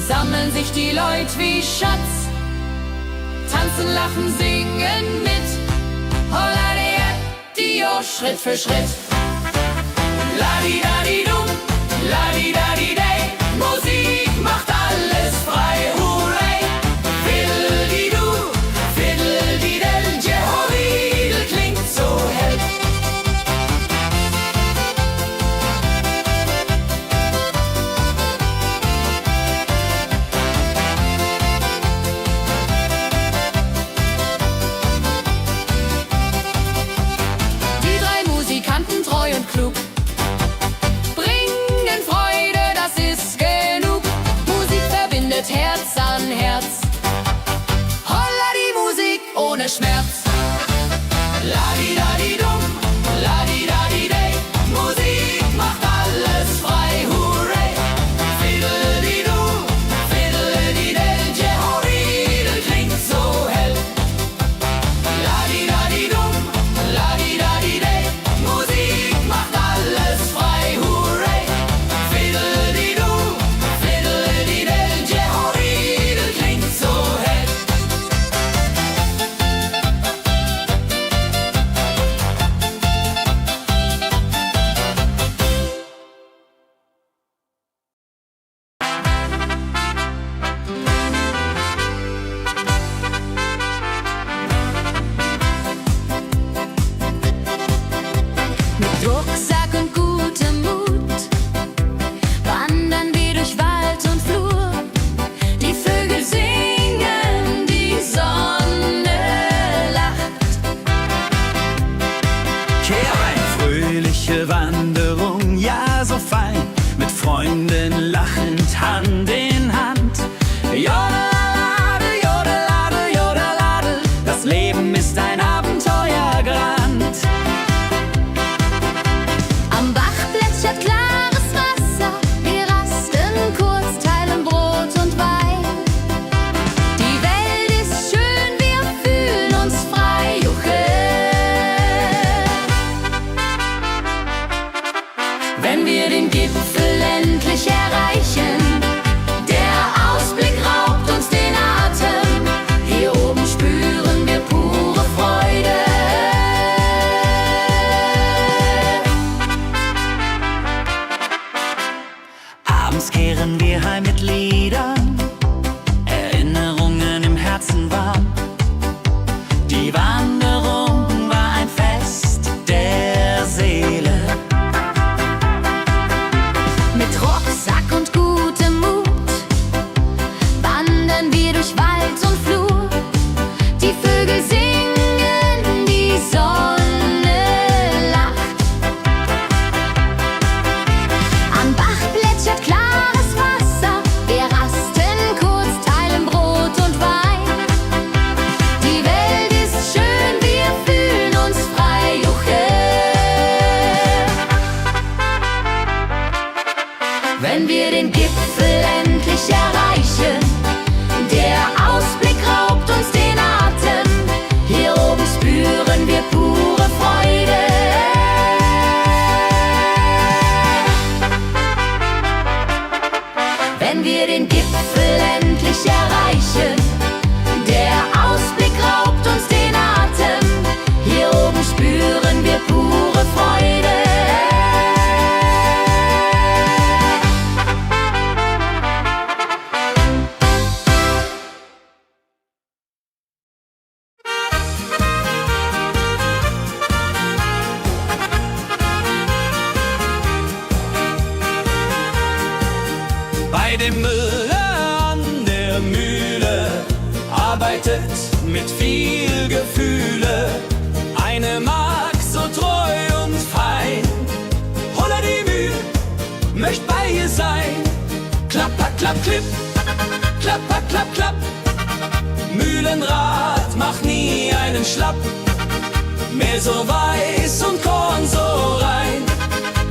sammeln sich die Leute wie Schatz, tanzen, lachen, singen mit. Holla die Schritt für Schritt. Ladi-dadi-dum, ladi-dadi-day, Musik macht alles frei, hurray. Fiddle-di-du, fiddle-di-del, Jehoridel klingt so hell.
Treu und klug, bringen Freude
wenn wir den Gipfel endlich erreichen. Der Ausblick raubt uns den Atem, hier oben spüren wir pure Freude.
Abends kehren wir heim mit Liedern, Erinnerungen im Herzen warm. Die Wanderung war ein Fest der Seele.
Mit Rucksack und gutem Mut wandern wir durch Wald und Flur. Die Vögel singen, die Sonne lacht. Am Bach plätschert klares Wasser, wir rasten kurz, teilen Brot und Wein. Die Welt ist schön, wir fühlen uns frei, juche. Wenn wir den Gipfel endlich erreichen, der Ausblick raubt uns den Atem, hier oben spüren wir pure Freude. Wenn wir den Gipfel endlich erreichen, der Ausblick raubt uns den Atem, hier oben spüren wir pure Freude.
Bei dem Müller an der Mühle arbeitet mit viel Gefühle eine Magd so treu und fein. Holla die Mühl, möcht bei ihr sein. Klapper, klapp, klipp, klapper, klapp, klapp. Mühlenrad macht nie einen Schlapp. Mehl so weiß und Korn so rein.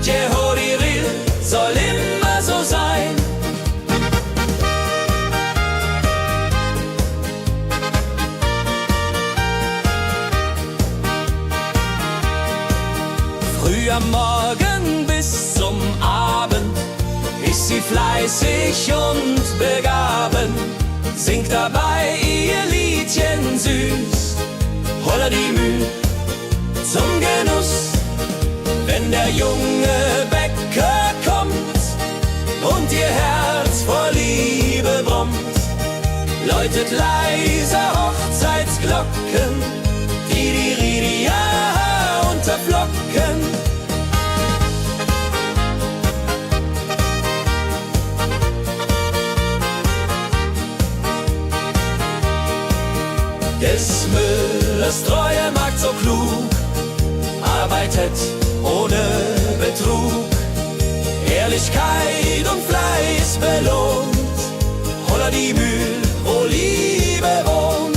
Jehodiril soll immer so sein. Früh am Morgen bis zum Abend ist sie fleißig und begaben, singt dabei ihr Liedchen süß. Holla die Mühl zum Genuss, wenn der junge Bäcker kommt und ihr Herz vor Liebe brummt, läutet leise Hochzeitsglocken, die Ridia unterflocken. Des Müllers treue Magd so klug, arbeitet ohne Betrug, Ehrlichkeit und Fleiß belohnt. Holla die Mühl, wo Liebe wohnt.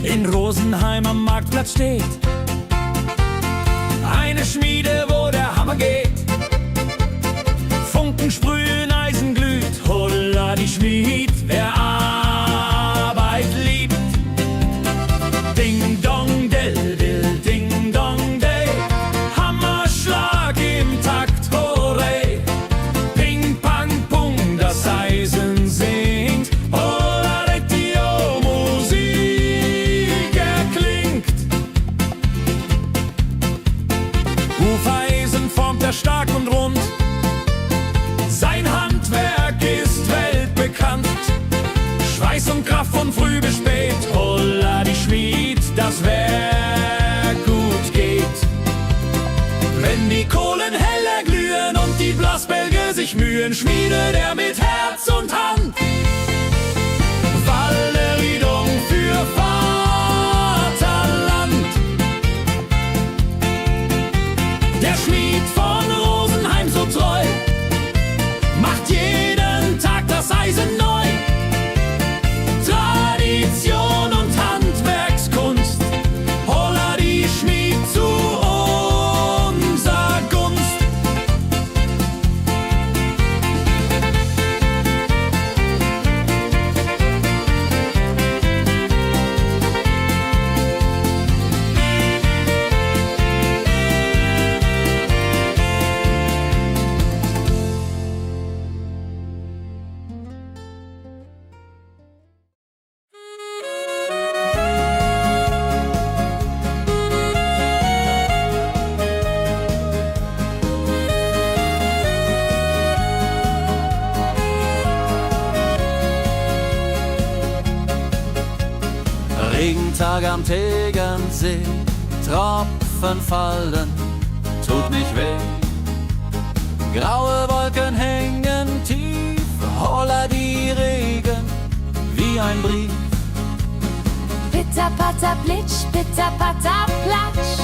In Rosenheim am Marktplatz steht eine Schmiede, wo der Hammer geht. Funken sprühen, Eisen glüht, holla die Schmied, wer Arbeit liebt. Ding dong del dill, ding dong day, Hammerschlag im Takt, hurray. Ping pang pung, das Eisen singt, holla die Musik erklingt. Hufeisen formt er stark und rund, sein Handwerk ist weltbekannt. Schweiß und Kraft von früh bis spät, holla die Schmied, das Werk gut geht. Wenn die Kohlen heller glühen und die Blasbälge sich mühen, schmiedet er mit Herz und Hand Walleriedung für Vaterland.
Der Schmied von Rosenheim so treu macht jeden Tag das Eisen neu. Tradition und Handwerkskunst, holla die Schmied zu unser Gunst.
Regentag am Tegernsee, Tropfen fallen, tut nicht weh. Graue Wolken hängen tief, holla die Regen wie ein Brief.
Pitter, patter, plitsch, pitter, patter, platsch.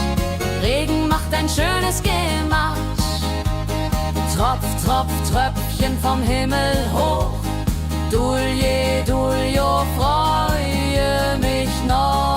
Regen macht ein schönes Gematsch. Tropf, Tropf, Tröpfchen vom Himmel hoch. Dulje, Duljo, freue mich noch.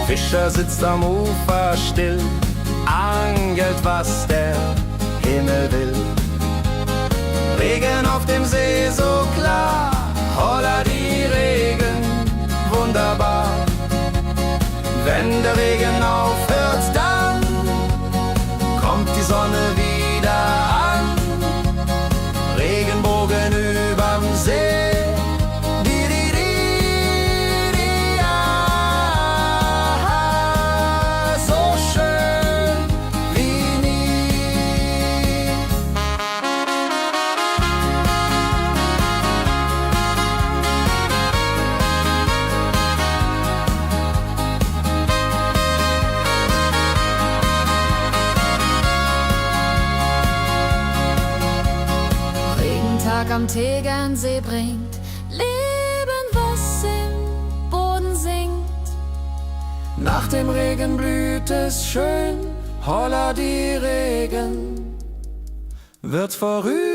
Fischer sitzt am Ufer still, angelt, was der Himmel will. Regen auf dem See so klar, holla die Regen, wunderbar. Wenn der Regen aufhört, dann kommt die Sonne wieder an. Regenbogen überm See.
Am Tegernsee bringt Leben, was im Boden singt.
Nach dem Regen blüht es schön, holla die Regen wird vorübergehen.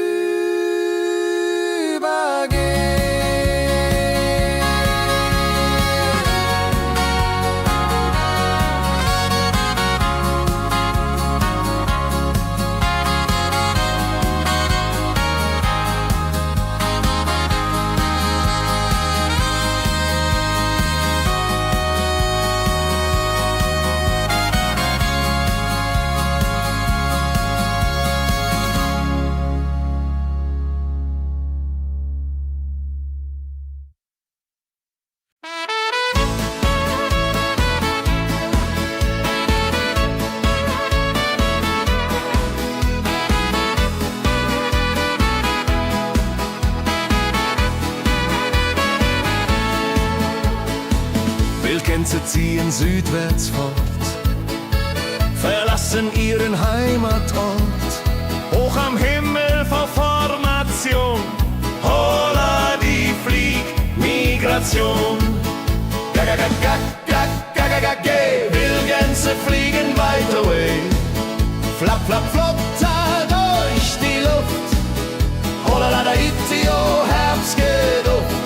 Gänse ziehen südwärts fort, verlassen ihren Heimatort. Hoch am Himmel vor Formation, holla die Fliegmigration. Wildgänse fliegen weit away, flapp, flapp, flop, da durch die Luft. Holla la da itio, Herbstgeduft.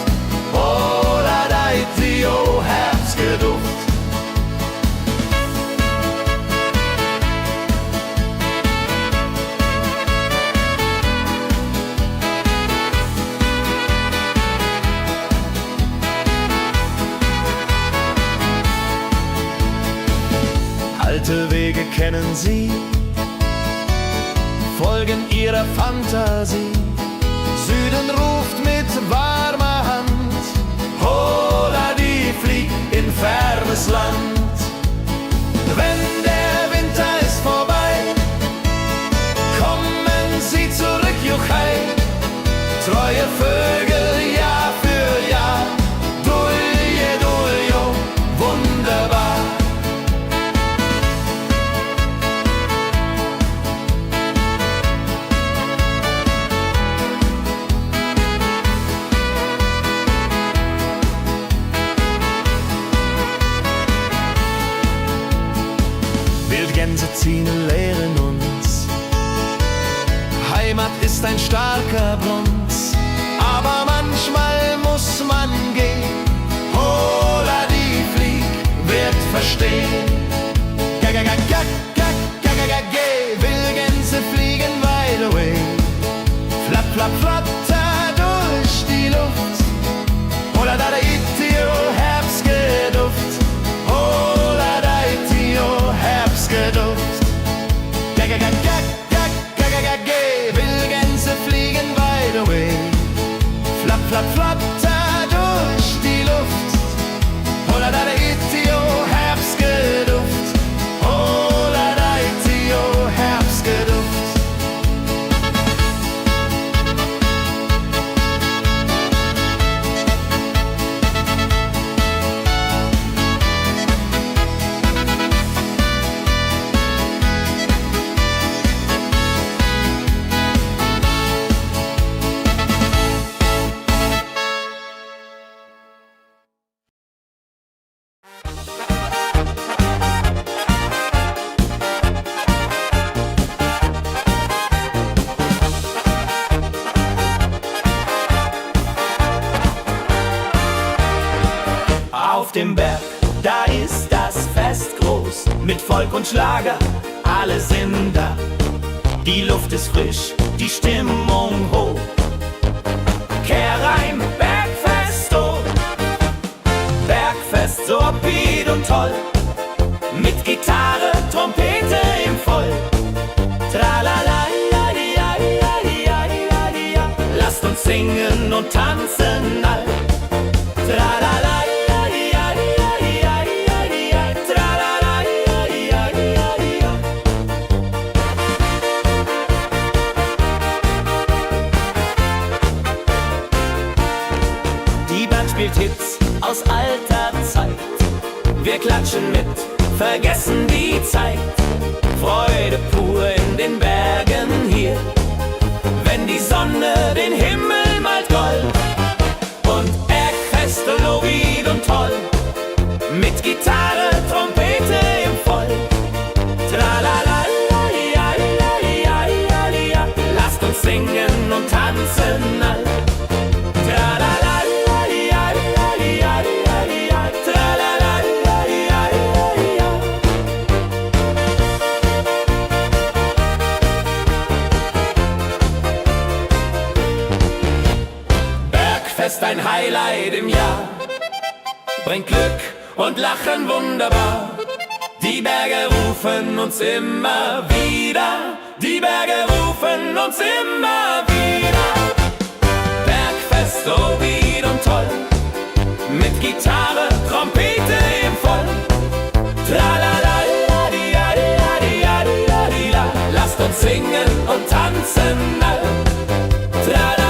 Holla da itio, Herbstgeduft. Alte Wege kennen sie, folgen ihrer Fantasie. Süden ruft mit warmer Hand, holla die flieg in fernes Land. Wenn der Winter ist vorbei, kommen sie zurück, Juchai.
treue Vögel Jahr für Jahr. Dulje, duljo, wunderbar.
Wildgänse ziehen lehren uns. Heimat ist ein starker Bruns,
Aber manchmal muss man gehen. Hola, die Flieg wird verstehen. Geh, Wildgänse fliegen weit away. Flapp, flapp, flatter durch die Luft. Hola, da, itio, Herbstgeduft. Hola, da, itio, Herbstgeduft. Geh, Wildgänse fliegen weit away. Flapp, flapp, flatter durch die Luft. Hola, da, itio, Herbstgeduft. Hola, da, itio, Herbstgeduft.
Auf dem Berg, da ist das Fest groß, mit Volk und Schlager, alle sind da. Die Luft ist frisch, die Stimmung hoch. Kehr rein, Bergfest, oh. Bergfest, so upbeat und toll. Mit Gitarre, Trompete im Voll. Tralala, ja, ja, ja, ja, ja, ja. Lasst uns singen und tanzen all. Tralala. Spielt Hits aus alter Zeit. Wir klatschen mit, vergessen die Zeit. Freude pur in den Bergen hier. Wenn die Sonne den Himmel malt gold. Und Bergfest, Lovid und toll. Mit Gitarre, Trompete im Voll. Tralala, ja, ja, ja, ja, ja. Lasst uns singen und tanzen all. Tralala. Ist ein Highlight im Jahr, bringt Glück und Lachen wunderbar. Die Berge rufen uns immer wieder, die Berge rufen uns immer wieder. Bergfest, so wied und toll, mit Gitarre, Trompete im Voll. Tralala, la, la, la. Lasst uns singen und tanzen all. Tralala.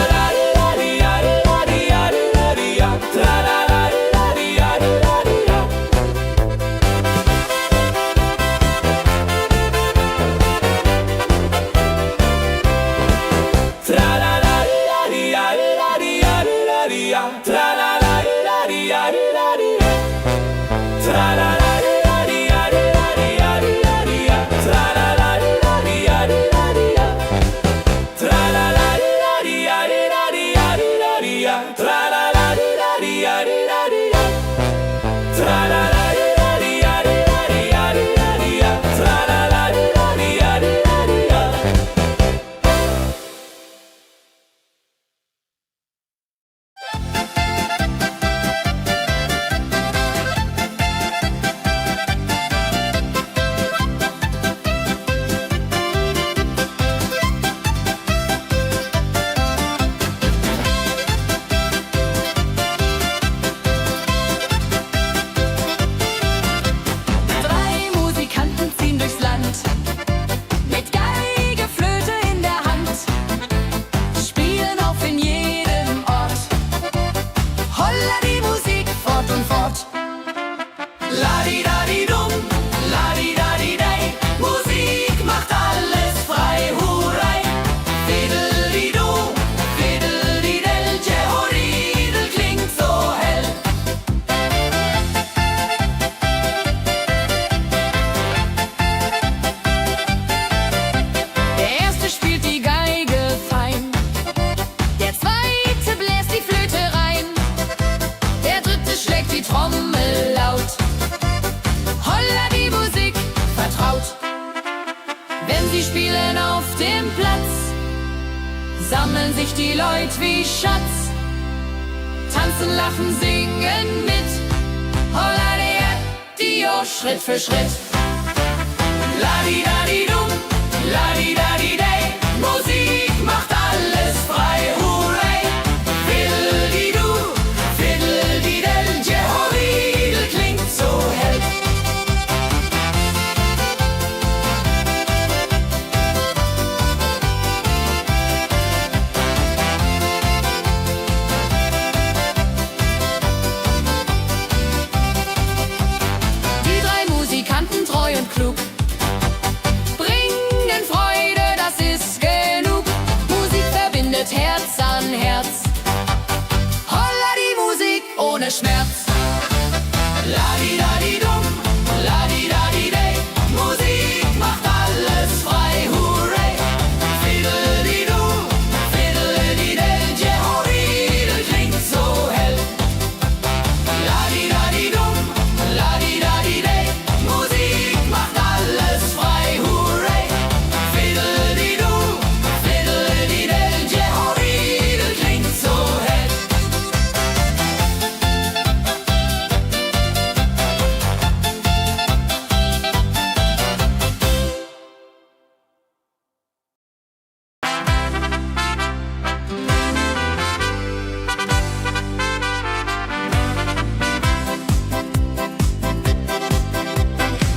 Tra la la
sich die Leute wie Schatz. Tanzen, lachen, singen mit. Holla Dio, Schritt für Schritt. La-di-da-di-dum, la-di-da-di-day. Musik macht alles frei, hurray. Fiddle-di-du, fiddle-di-del. Jehoridel klingt so hell. Die drei Musikanten, treu und klug, bringen Freude, das ist genug. Musik verbindet Herz an Herz. Holla die Musik ohne Schmerz. La-di-da-di-dum, la-di-da-di-day. Musik macht alles frei, hurray. Fiddle-di-du, fiddle-di-del. Jehoridel klingt so hell. La-di-da-di-dum, la-di-da-di-day. Musik macht alles frei, hurray. Fiddle-di-du, fiddle-di-del. Jehoridel klingt so hell.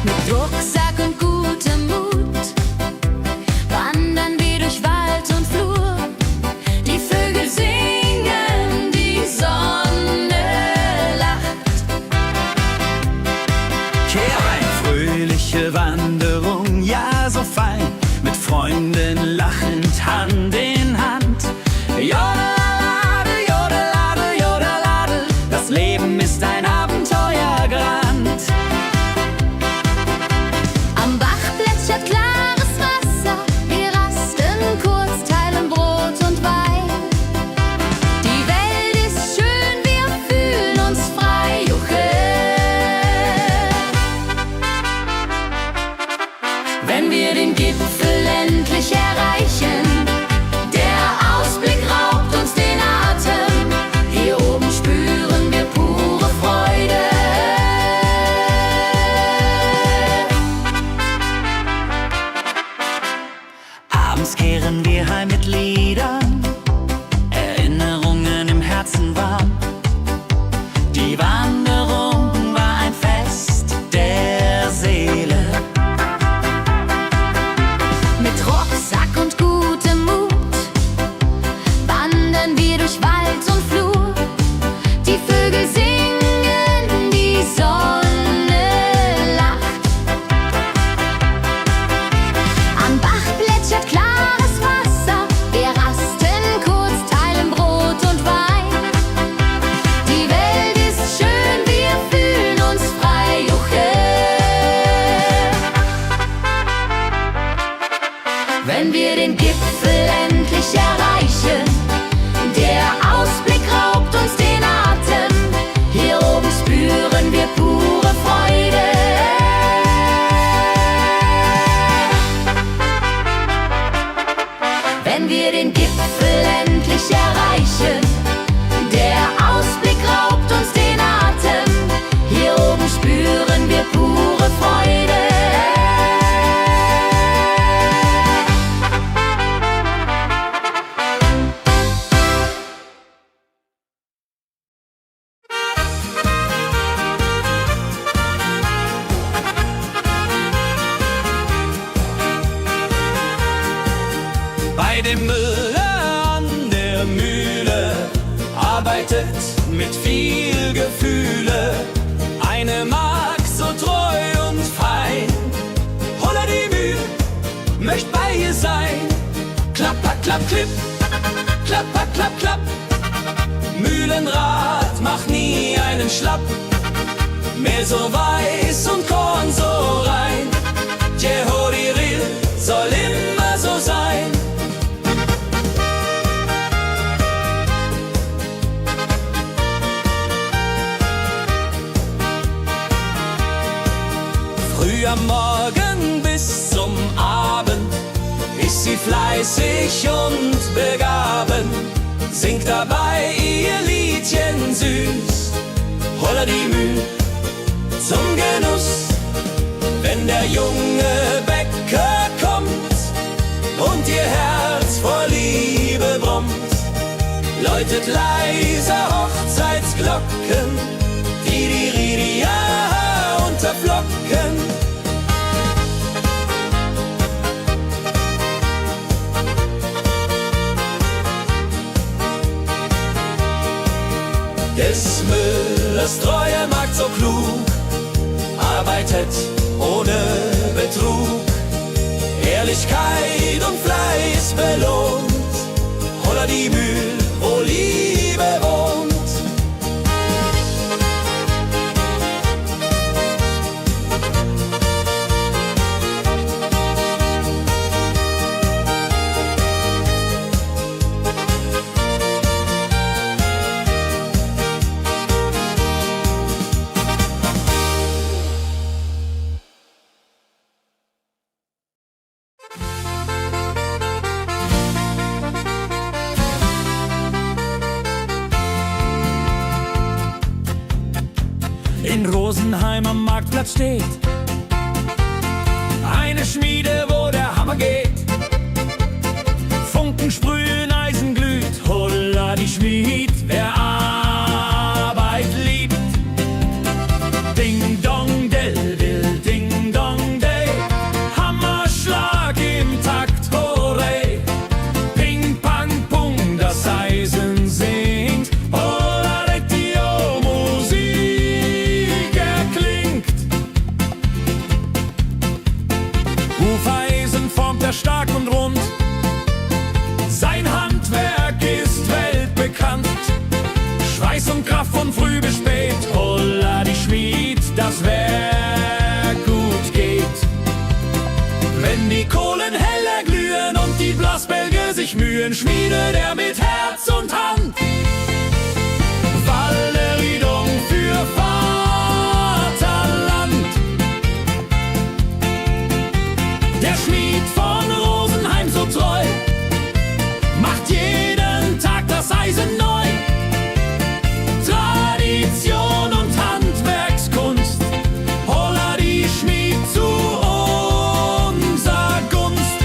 Mit Rucksack und gutem Mut wandern wir durch Wald und Flur. Die Vögel singen, die Sonne lacht.
Kehr ein, fröhliche Wanderung, ja so fein, mit Freunden lachend Hand in Hand. Jodelade, jodelade, jodelade, das Leben ist ein Abenteuergrand.
Am Bach plätschert klares Wasser. Wir rasten kurz, teilen Brot und Wein. Die Welt ist schön, wir fühlen uns frei. Juche. Wenn wir den Gipfel endlich erreichen, der Ausblick raubt uns den Atem. Hier oben spüren wir pure Freude.
Abends kehren wir heim mit Liedern, Erinnerungen im Herzen warm. Die Wanderung war ein Fest der Seele.
Mit Rucksack und gutem Mut wandern wir durch Wald und Flur. Die Vögel singen, die Sonne lacht. Am Bach plätschert klares Wasser. Wir rasten kurz, teilen Brot und Wein. Die Welt ist schön, wir fühlen uns frei. Juche. Wenn wir den Gipfel endlich erreichen, der Ausblick raubt uns den Atem. Hier oben spüren wir pure Freude. Wenn wir den Gipfel endlich erreichen, der Ausblick raubt uns den Atem. Hier oben spüren wir pure Freude.
Bei dem Müller an der Mühle arbeitet mit viel Gefühle eine Magd so treu und fein. Holla die Mühe, möcht bei ihr sein. Klapper, klapp, klipp, klapper, klapp, klapp. Mühlenrad macht nie einen Schlapp. Mehr so weiß und Korn so rein. Jehoridel soll immer so sein. Früh am Morgen bis zum Abend ist sie fleißig und begaben, singt dabei ihr Liedchen süß. Holla die Müh zum Genuss, wenn der junge Bäcker kommt und ihr Herz vor Liebe brummt, läutet leise Hochzeitsglocken, die Ridia unterflocken. Des Müllers treue Magd so klug, arbeitet ohne Betrug, Ehrlichkeit und Fleiß belohnt, holla die Mühl, wo Liebe wohnt.
In Rosenheim am Marktplatz steht eine Schmiede, wo der Hammer geht. Funken sprühen, Eisen glüht, holla die Schmied, wer Arbeit liebt. Ding dong del will, ding dong day, Hammerschlag im Takt, hooray. Ping pang pung, das Eisen singt, holla Retio, Musik erklingt. Hufeisen formt er stark und rund, sein Handwerk ist weltbekannt. Schweiß und Kraft von früh bis spät, holla die Schmied, das Werk gut geht. Wenn die Kohlen heller glühen und die Blasbälge sich mühen, schmiedet er mit Herz und Hand Walleriedung für Vaterland. Der Schmied von Rosenheim so treu macht jeden Tag das Eisen neu. Tradition und Handwerkskunst, holla die Schmied zu unser Gunst.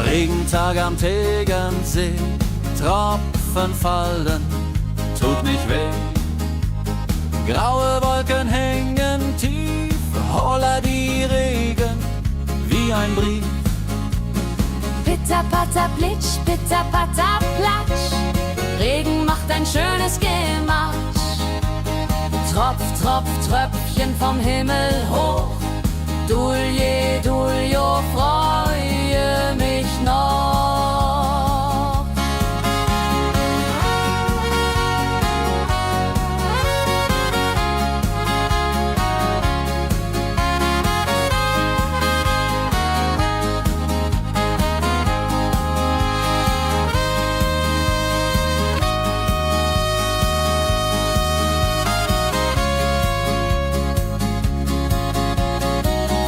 Regentag am Tegernsee, Tropfen fallen, tut nicht weh. Graue Wolken hängen tief, holla die Regen wie ein Brief.
Pitter, patter, plitsch, pitter, patter, platsch. Regen macht ein schönes Gematsch. Tropf, Tropf, Tröpfchen vom Himmel hoch. Dulje, Duljo, freue mich noch.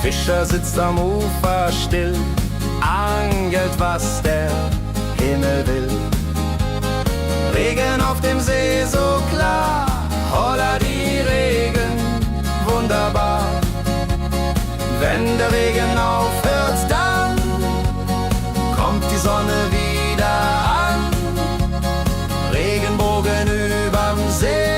Fischer sitzt am Ufer still, angelt, was der Himmel will. Regen auf dem See so klar, holla die Regen, wunderbar. Wenn der Regen aufhört, dann kommt die Sonne wieder an. Regenbogen überm See.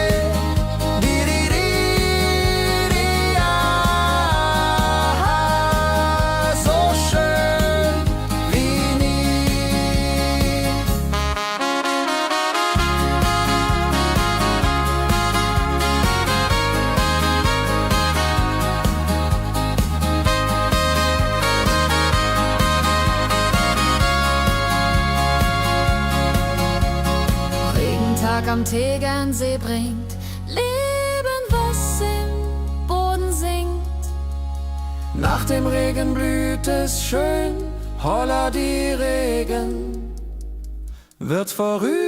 am Tegernsee bringt Leben, was im Boden singt.
Nach dem Regen blüht es schön, holla die Regen wird vorübergehen.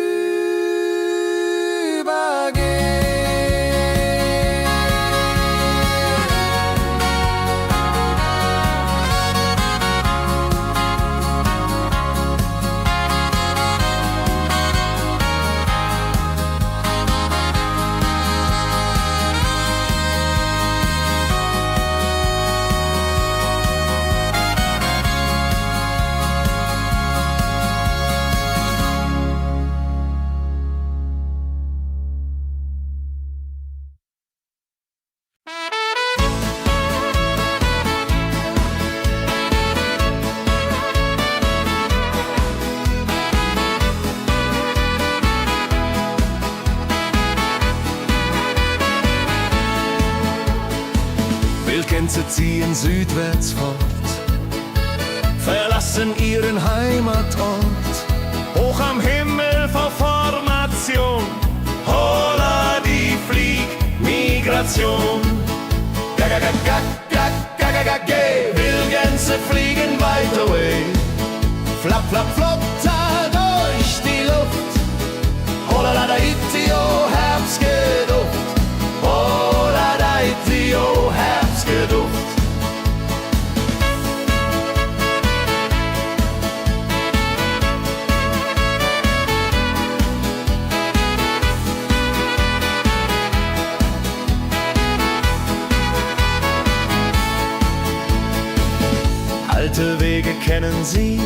Wildgänse ziehen südwärts fort, verlassen ihren Heimatort. Hoch am Himmel vor Formation, holla die Fliegmigration. Wildgänse fliegen weit away, flap, flap, flop, durch die Luft. Holla da itio, Herbstgeduft. Holla da itio, Herbstgeduft. Alte Wege kennen sie,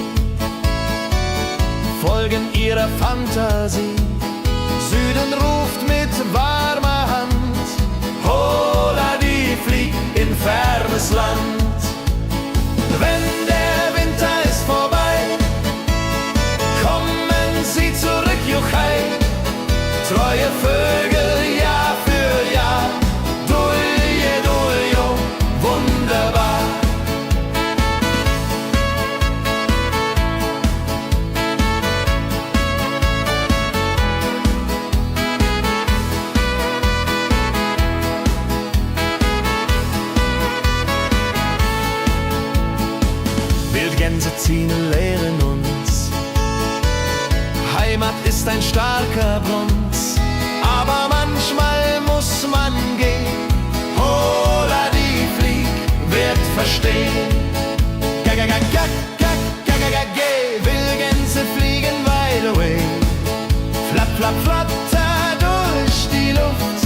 folgen ihrer Fantasie. Süden ruft mit warmer Hand, holla die flieg in fernes Land. Wenn der Winter ist vorbei, kommen sie zurück, Juchai. Treue Vögel Jahr für Jahr, dulje, duljo, wunderbar. Wildgänse ziehen, lehren uns. Heimat ist ein starker Bronz, aber manchmal muss man gehen. Holla die Flieg wird verstehen. Wildgänse fliegen wide away, flap, flap, flatter durch die Luft.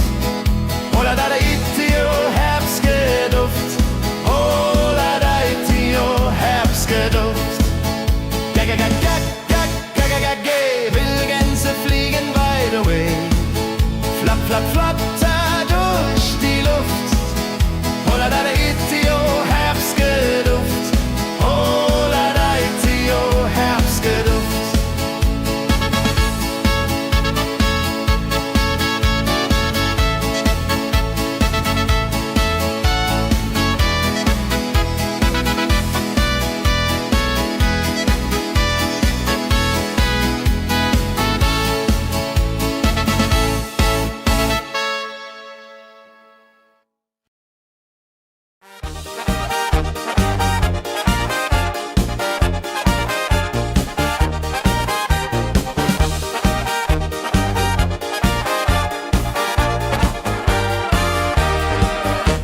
Holla da itio, Herbstgeduft. Holla da itio, Herbstgeduft. Wildgänse fliegen wide away, flap, flap, flatter durch die Luft. Holla da itio, Herbstgeduft. Holla da itio, Herbstgeduft.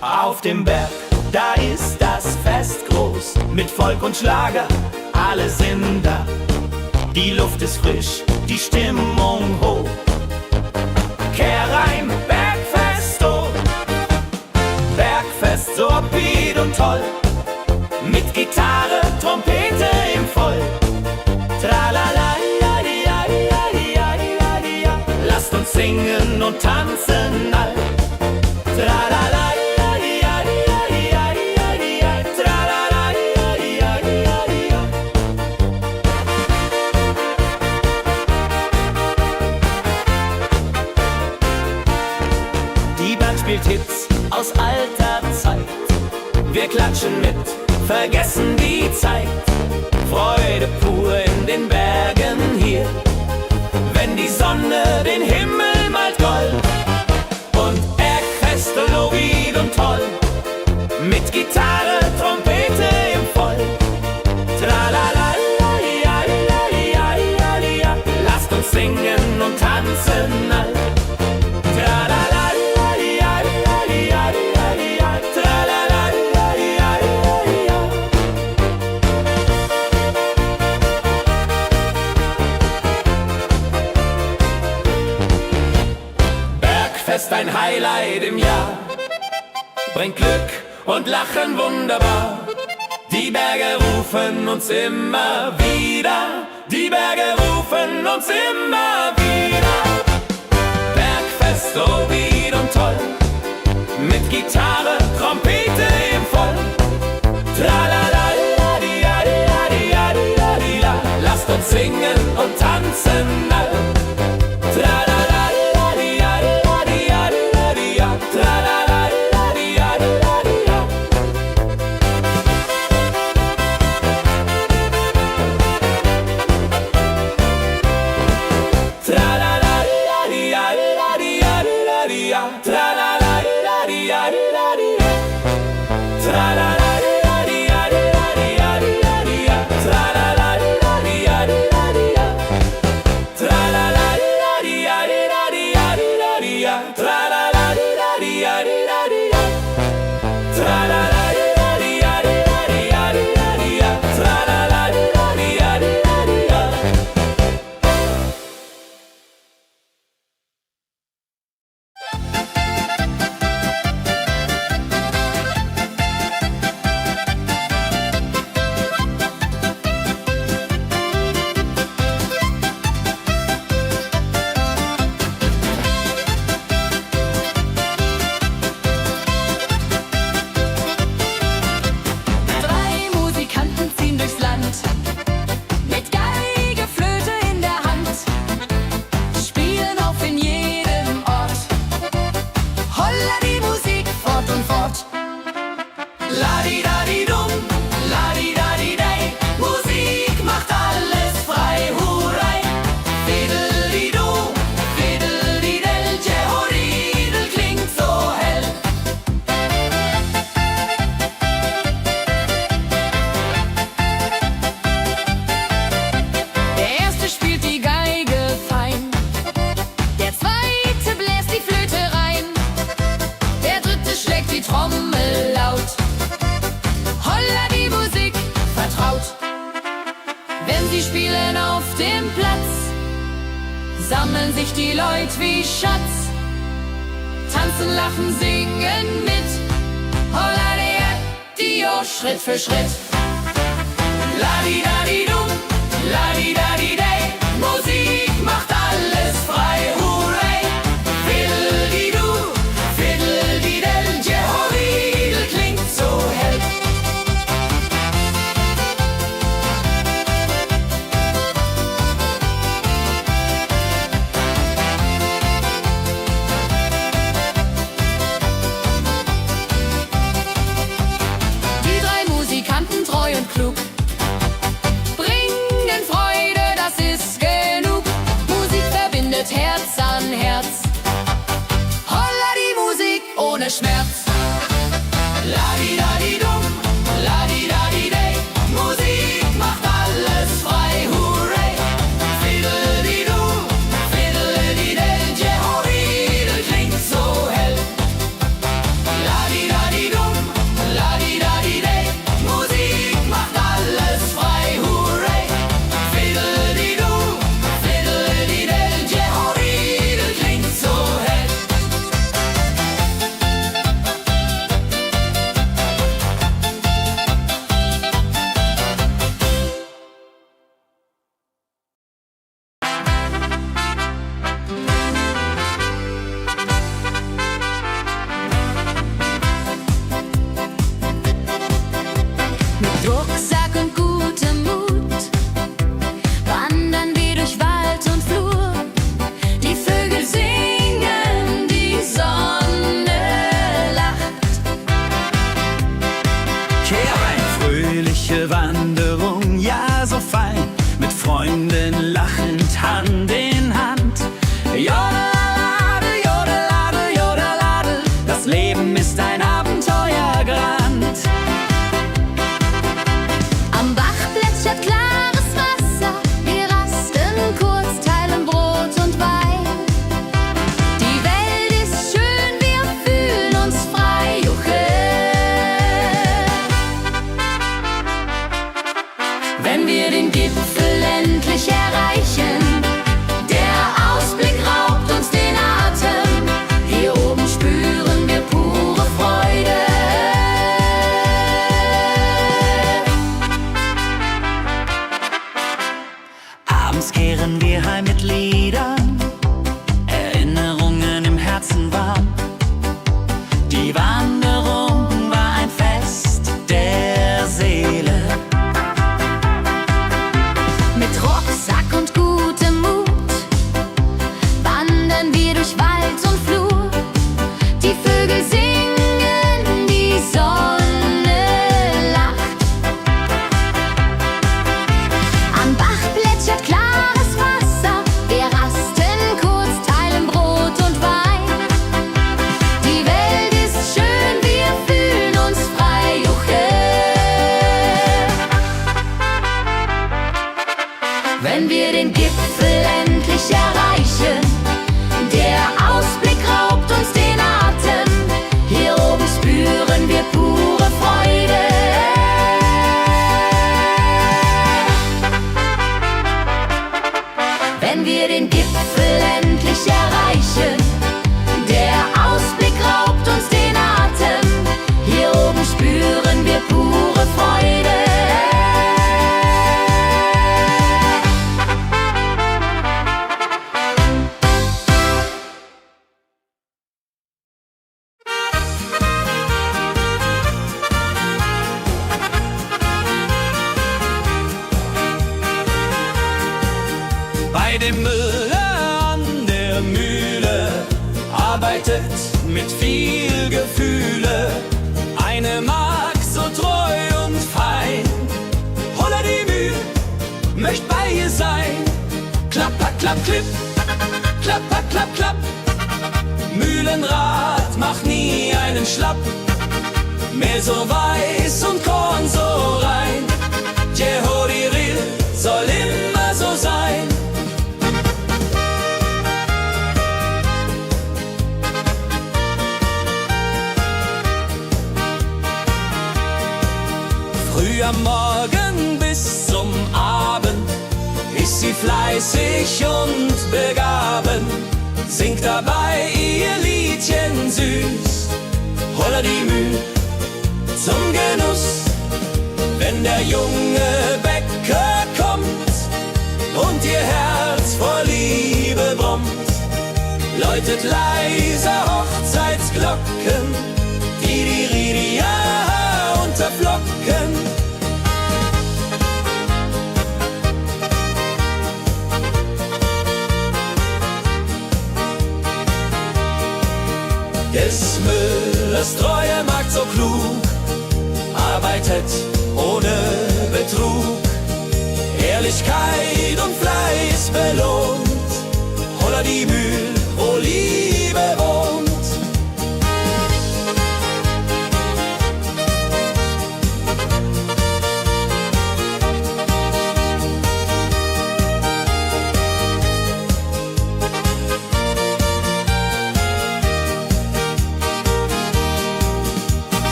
Auf dem Berg, da ist das Fest groß, mit Volk und Schlager, alle sind da. Die Luft ist frisch, die Stimmung hoch. Kehr rein, Bergfest, oh. Bergfest, so upbeat und toll, mit Gitarre, Trompete im Voll. Tralala, ja, ja, ja, ja, ja, ja. Lasst uns singen und tanzen all. Tralala. Spielt Hits aus alter Zeit. Wir klatschen mit, vergessen die Zeit. Freude pur in den Bergen hier, wenn die Sonne den Himmel
Bergfest ein Highlight im Jahr. Bringt Glück und Lachen wunderbar. Die Berge rufen uns immer wieder. Die Berge rufen uns immer wieder. Bergfest, so bied und toll. Mit Gitarre, Trompete im Voll. Tralalaladiadiadiadiadida. Lasst uns singen und tanzen all. Tralalaladiadiadiadiadida. Tralalaladiadiadida. Tralalaladiadiadiadida. Tralalaladiadiadida. Tralalaladiadiadida. Tralalaladiadiadida. Tralalaladiadiadida. Tralalaladiadiadida. Tralalaladiadiadida. Tralalaladiadiadida.
Drei Musikanten ziehen durchs Land, mit Geige, Flöte in der Hand, spielen auf in jedem Ort. Holla die Musik fort und fort.
Ladidadidum, ladidadidei, Musik macht alles frei, hurray. Fiddelidu, fiddelidel, Jehoridel klingt so hell.
Der erste spielt die Geige fein, der zweite bläst die Flöte rein, der dritte schlägt die Trommel laut. Holla die Musik vertraut. Wenn sie spielen auf dem Platz, sammeln sich die Leute wie Schatz, tanzen, lachen, singen mit. Holla der Dio, Schritt für Schritt.
Ladidadidum, ladidadidei, Musik macht alles frei, hurray. Fiddelidu, fiddelidel, Jehoridel klingt so hell.
Die drei Musikanten, treu und klug, bringen Freude, das
dabei mit Liedern, Erinnerungen im Herzen warm. Die Wanderung war ein Fest der Seele.
Mit Rucksack und gutem Mut wandern wir durch Wald und Flur. Die Vögel singen, die Sonne lacht. Am Bach plätschert klares Wasser. Wir rasten kurz, teilen Brot und Wein. Die Welt ist schön, wir fühlen uns frei. Juche. Wenn wir den Gipfel endlich erreichen, der Ausblick raubt uns den Atem. Hier oben spüren wir pure Freude. Wenn wir den Gipfel endlich erreichen, der Ausblick raubt uns den Atem. Hier oben spüren wir pure Freude.
Bei dem Müller an der Mühle arbeitet mit viel Gefühle eine Magd so treu und fein. Holla die Mühe, möcht bei ihr sein. Klapper, klapp, klipp, klapper, klapp, klapp. Mühlenrad macht nie einen Schlapp. Mehr so weiß und Korn so rein. Jehodiril soll immer so sein. Früh am Morgen bis zum Abend ist sie fleißig und begaben, singt dabei ihr Liedchen süß. Holla die Müh zum Genuss, wenn der junge Bäcker kommt und ihr Herz vor Liebe brummt, läutet leise Hochzeitsglocken, die Ridia unterflocken. Des Müllers treue Magd so klug, arbeitet ohne Betrug, Ehrlichkeit und Fleiß belohnt. Holla die Mühl, wo Liebe wohnt.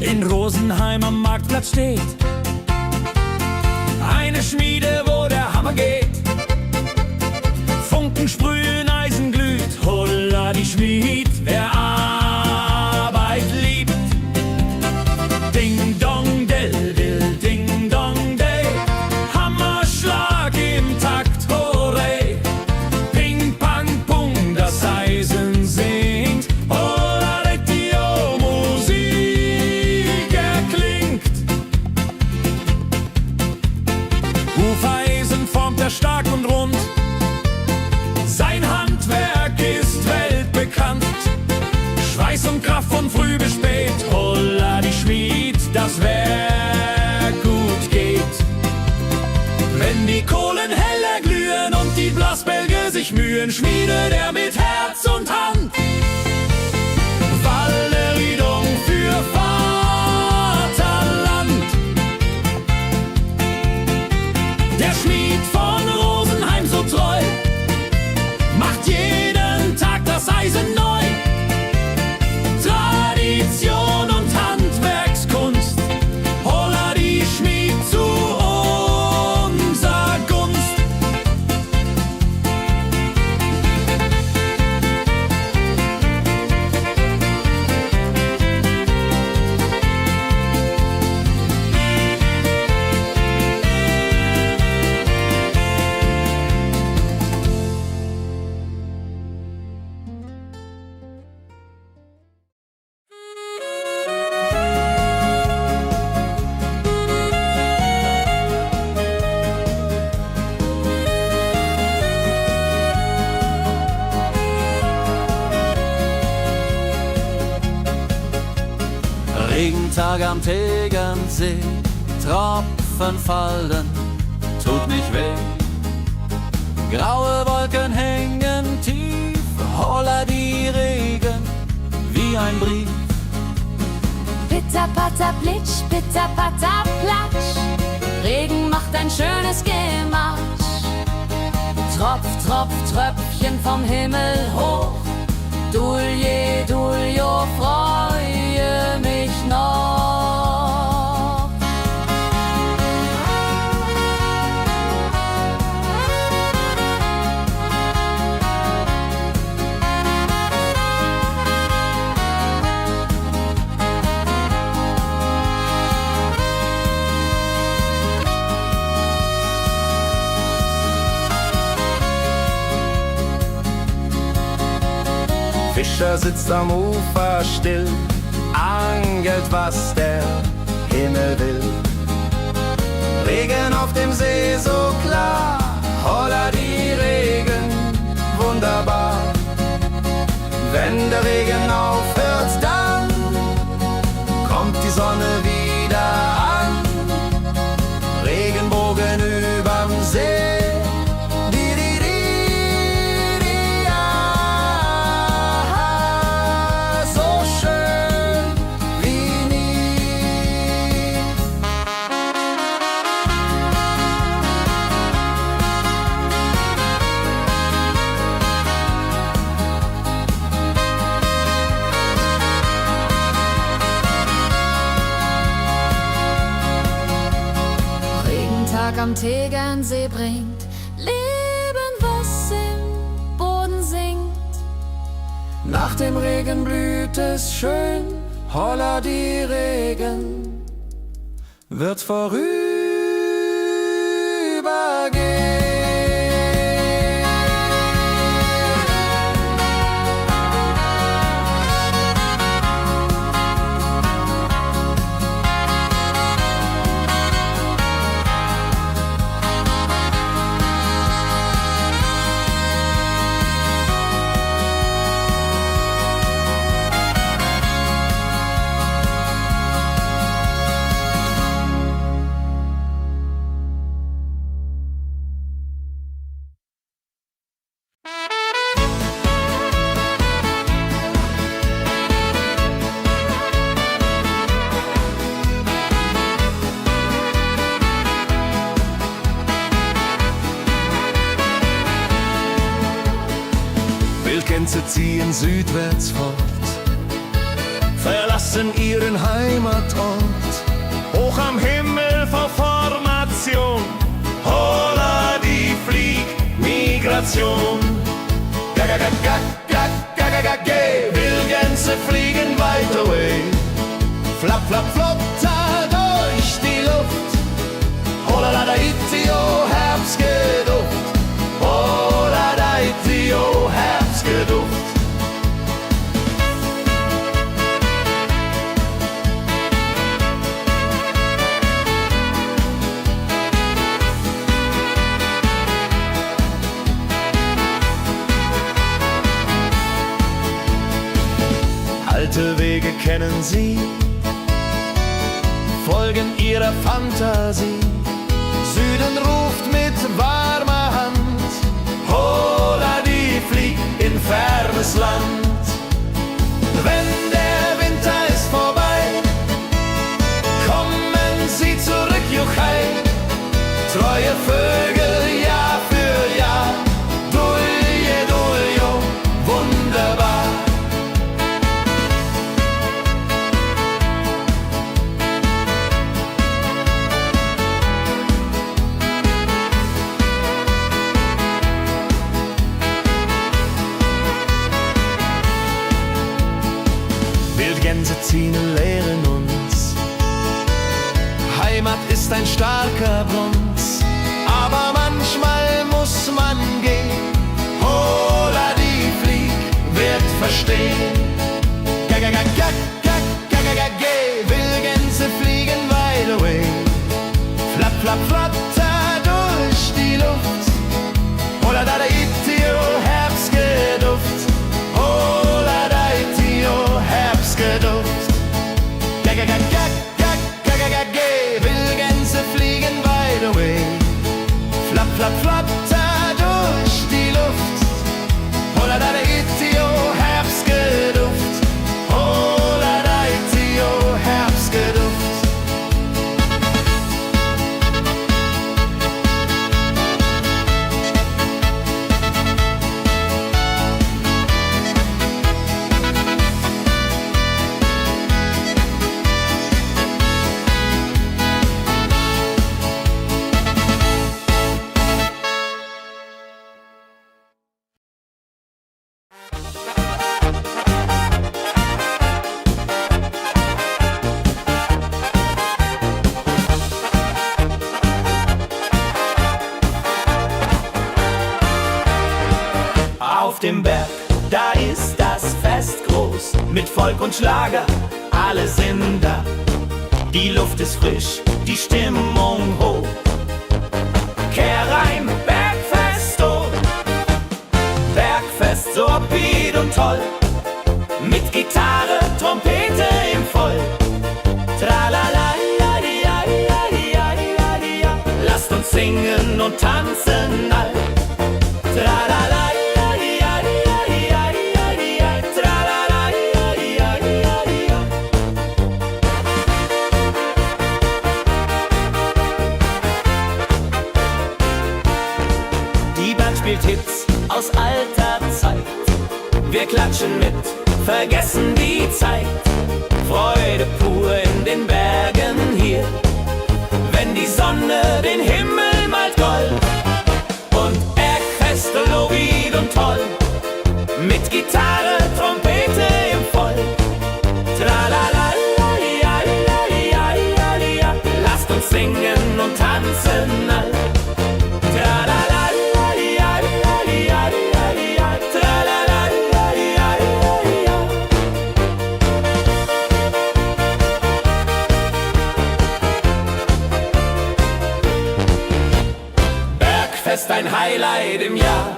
In Rosenheim am Marktplatz steht eine Schmiede, wo der Hammer geht. Funken sprühen, Eisen glüht, holla die Schmied, wer Arbeit liebt. Ding dong del dill, ding dong day, Hammerschlag im Takt, hurray. Ping pang pung, das Eisen singt, holla die Musik erklingt. Hufeisen formt er stark und rund, sein Handwerk ist weltbekannt. Schweiß und Kraft von früh bis spät, holla die Schmied, das Werk gut geht. Wenn die Kohlen heller glühen und die Blasbälge sich mühen, schmiedet er mit Herz und Hand Walleriedung für Vaterland. Der Schmied von Rosenheim so treu macht jeden Tag das Eisen neu. Tradition und Handwerkskunst, holla die Schmied zu unser Gunst.
Tag am Tegernsee, Tropfen fallen, tut nicht weh. Graue Wolken hängen tief, holla die Regen wie ein Brief.
Pitter, patter, plitsch, pitter, patter, platsch. Regen macht ein schönes Gematsch. Tropf, Tropf, Tröpfchen vom Himmel hoch. Dulje, Duljo, freue mich noch.
Fischer sitzt am Ufer still, angelt, was der Himmel will. Regen auf dem See so klar, holla die Regen, wunderbar. Wenn der Regen aufhört, dann kommt die Sonne wieder an. Regenbogen überm See.
Am Tegernsee bringt Leben, was im Boden singt.
Nach dem Regen blüht es schön, holla die Regen wird vorübergehen.
Wildgänse ziehen südwärts fort, verlassen ihren Heimatort. Hoch am Himmel vor Formation, holla die Fliegmigration. Gag, Wildgänse fliegen weit away. Flap, flap, flotter durch die Luft. Holla da itio, Herbstgeduft. Holla da itio, Herbstgeduft. Alte Wege kennen sie, folgen ihrer Fantasie. Süden ruft mit warmer Hand, holla die flieg in fernes Land. Wenn der Winter ist vorbei, kommen sie zurück, Juchai. Treue Vögel Jahr für Jahr, Dulje, Duljo, wunderbar. Wildgänse ziehen, lehren uns. Heimat ist ein starker Bronz, aber manchmal muss man gehen. Holla die Flieg wird verstehen. Wildgänse fliegen wide away. Flap, flap, flatter durch die Luft. Holla da itio, Herbstgeduft. Holla da itio, Herbstgeduft.
auf dem Berg, da ist das Fest groß. Mit Volk und Schlager, alle sind da. Die Luft ist frisch, die Stimmung hoch. Kehr rein, Bergfest, oh. Bergfest, so upbeat und toll. Mit Gitarre, Trompete im Voll. Tralala, lasst uns singen und tanzen all. Tralala, die Band spielt Hits aus alter Zeit. Wir klatschen mit, vergessen die Zeit. Freude pur in den Bergen hier, wenn die Sonne den Himmel malt gold. Und Bergfest, Lovid und toll, mit Gitarre, Trompete im Voll. Tralala, lasst uns singen und tanzen all. Tralala, Bergfest, ein Highlight im Jahr,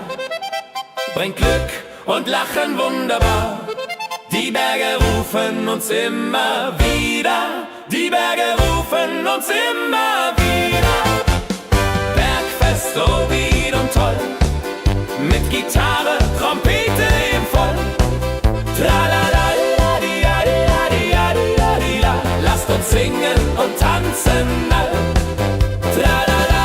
bringt Glück und Lachen wunderbar. Die Berge rufen uns immer wieder, die Berge rufen uns immer wieder. Bergfest, so wied und toll, mit Gitarre, Trompete im Voll. Tralala, lasst uns singen und tanzen all. Tralala,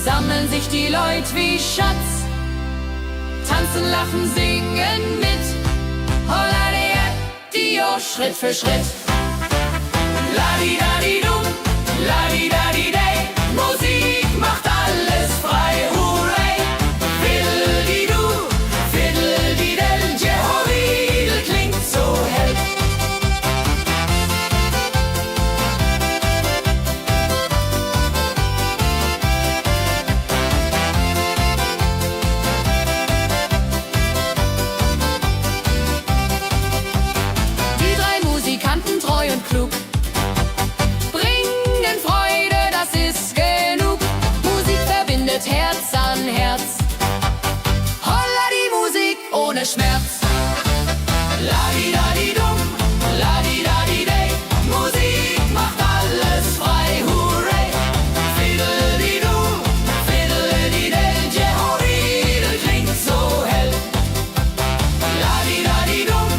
sammeln sich die Leute wie Schatz, tanzen, lachen, singen mit. Holla Dio, Schritt für Schritt. Ladi-dadi-dum, ladi-dadi-day, Musik macht alles frei, hurray. Fiddle-di-du, fiddle-di-del, Jehoridel klingt so hell. Treu und klug, bringen Freude, das ist genug. Musik verbindet Herz an Herz. Holla die Musik ohne Schmerz. Ladi-dadi-dum, ladi-dadi-day, Musik macht alles frei, hurray. Fiddle-di-du, fiddle-di-del, Jehoridel klingt so hell. Ladi-dadi-dum,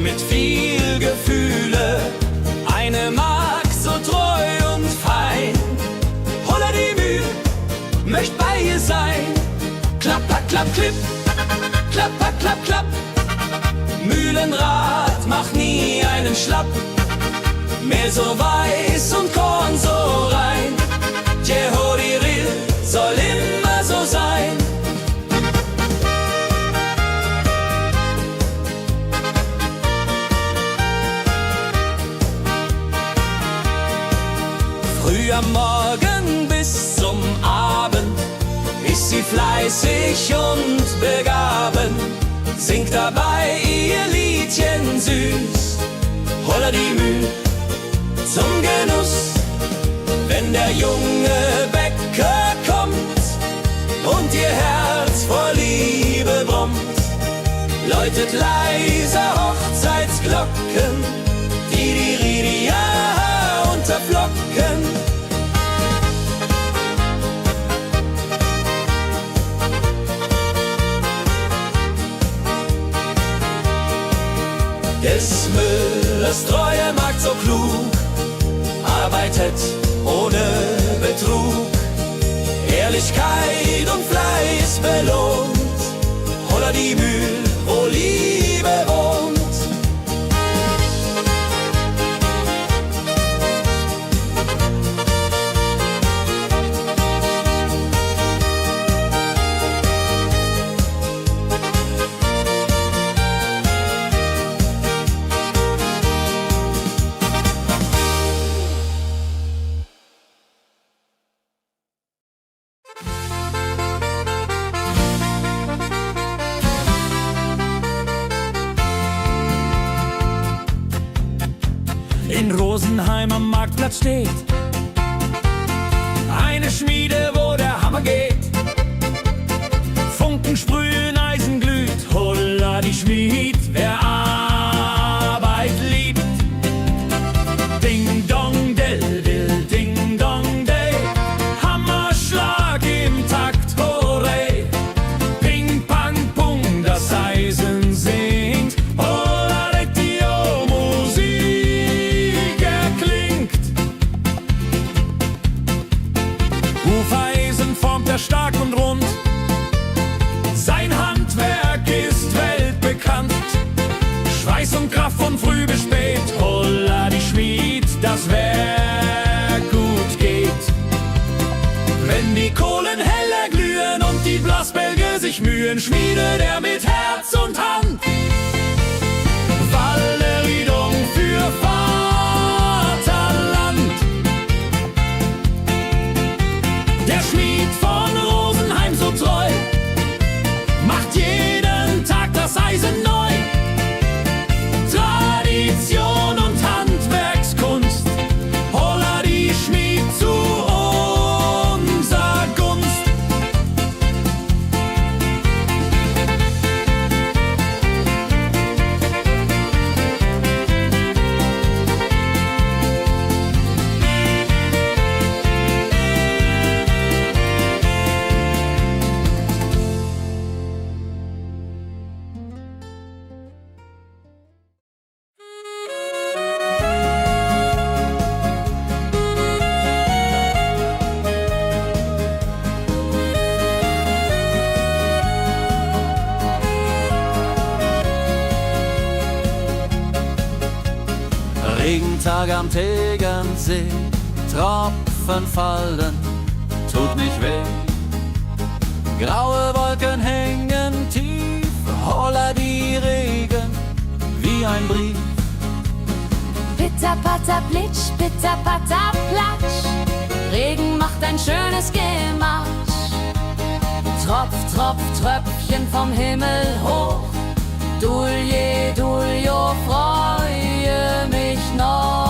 mit viel Gefühle. Eine Magd so treu und fein. Holla die Mühe, möcht bei ihr sein. Klapper, klapp, klipp, klapper, klapp, klapp. Mühlenrad macht nie einen Schlapp. Mehl so weiß und Korn so rein. Jehodiril soll immer so sein. Früh am Morgen bis zum Abend ist sie fleißig und begaben, singt dabei ihr Liedchen süß. Holla die Müh zum Genuss, wenn der junge Bäcker kommt und ihr Herz vor Liebe brummt, läutet leise Hochzeitsglocken, die Ridia unterflocken. Des Müllers treue Magd so klug, arbeitet ohne Betrug, Ehrlichkeit und Fleiß belohnt. Holla die Mühl, wo Liebe wohnt.
In Rosenheim am Marktplatz steht eine Schmiede, wo der Hammer geht. Funken sprühen, Eisen glüht, holla die Schmied, wer Arbeit liebt. Ding dong del dill, ding dong day, Hammerschlag im Takt, hurray. Ping pang pung, das Eisen singt, holla retio, Musik erklingt. Hufeisen formt er stark und rund, sein Handwerk ist weltbekannt. Schweiß und Kraft von früh bis spät, holla die Schmied, das Werk gut geht. Wenn die Kohlen heller glühen und die Blasbälge sich mühen, schmiedet er mit Herz und Hand Walleriedung für Vaterland. Der Schmied von Rosenheim so treu macht jeden Tag das Eisen neu. Tradition und Handwerkskunst, holla die Schmied zu unser Gunst.
Regentag am Tegernsee, Tropfen fallen, tut nicht weh. Graue Wolken hängen tief, holla die Regen wie ein Brief.
Pitter, patter, plitsch, pitter, patter, platsch. Regen macht ein schönes Gematsch. Tropf, tropf, Tröpfchen vom Himmel hoch. Dulje, duljo, freue mich noch.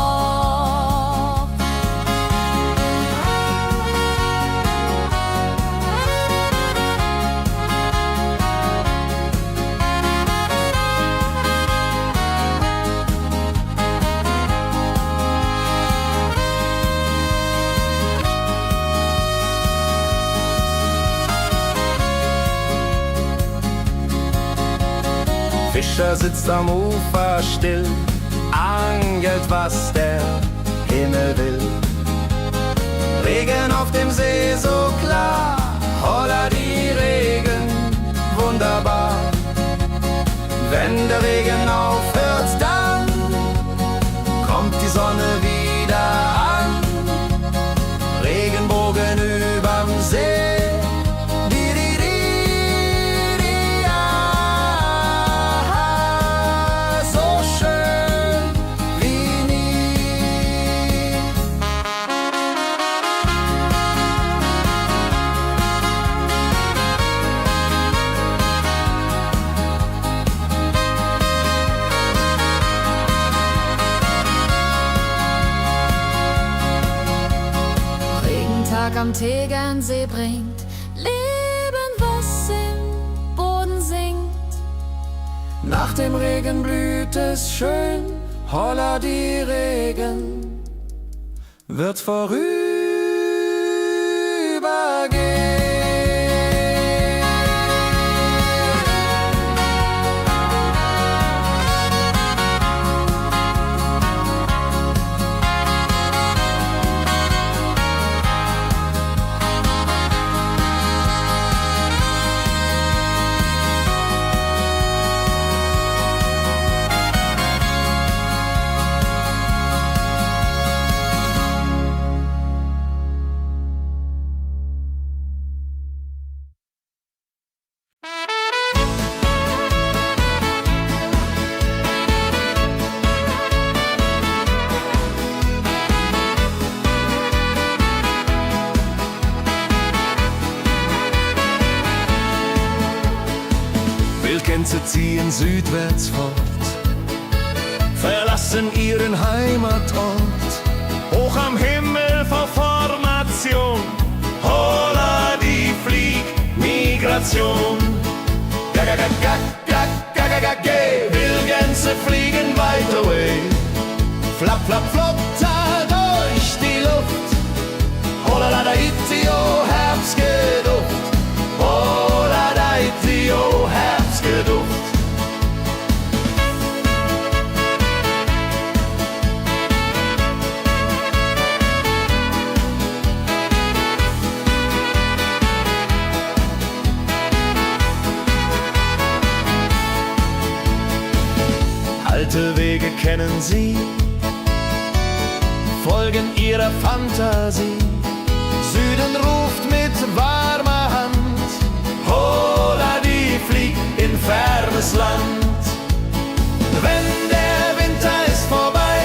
Fischer sitzt am Ufer still, angelt, was der Himmel will. Regen auf dem See so klar, holla die Regen, wunderbar. Wenn der Regen aufhört, dann kommt die Sonne wieder an. Regenbogen überm See.
Am Tegernsee bringt Leben, was im Boden singt.
Nach dem Regen blüht es schön, holla die Regen wird vorübergehen. Wildgänse ziehen südwärts fort, verlassen ihren Heimatort. Hoch am Himmel vor Formation, holla die Fliegmigration. Wildgänse fliegen weit away, flapp, flapp, flop, da durch die Luft. Holla da itio, Herbstgeduft. Holla da itio, Herbstgeduft. Alte Wege kennen sie, folgen ihrer Fantasie. Süden ruft mit warmer Hand, holla die flieg in fernes Land. Wenn der Winter ist vorbei,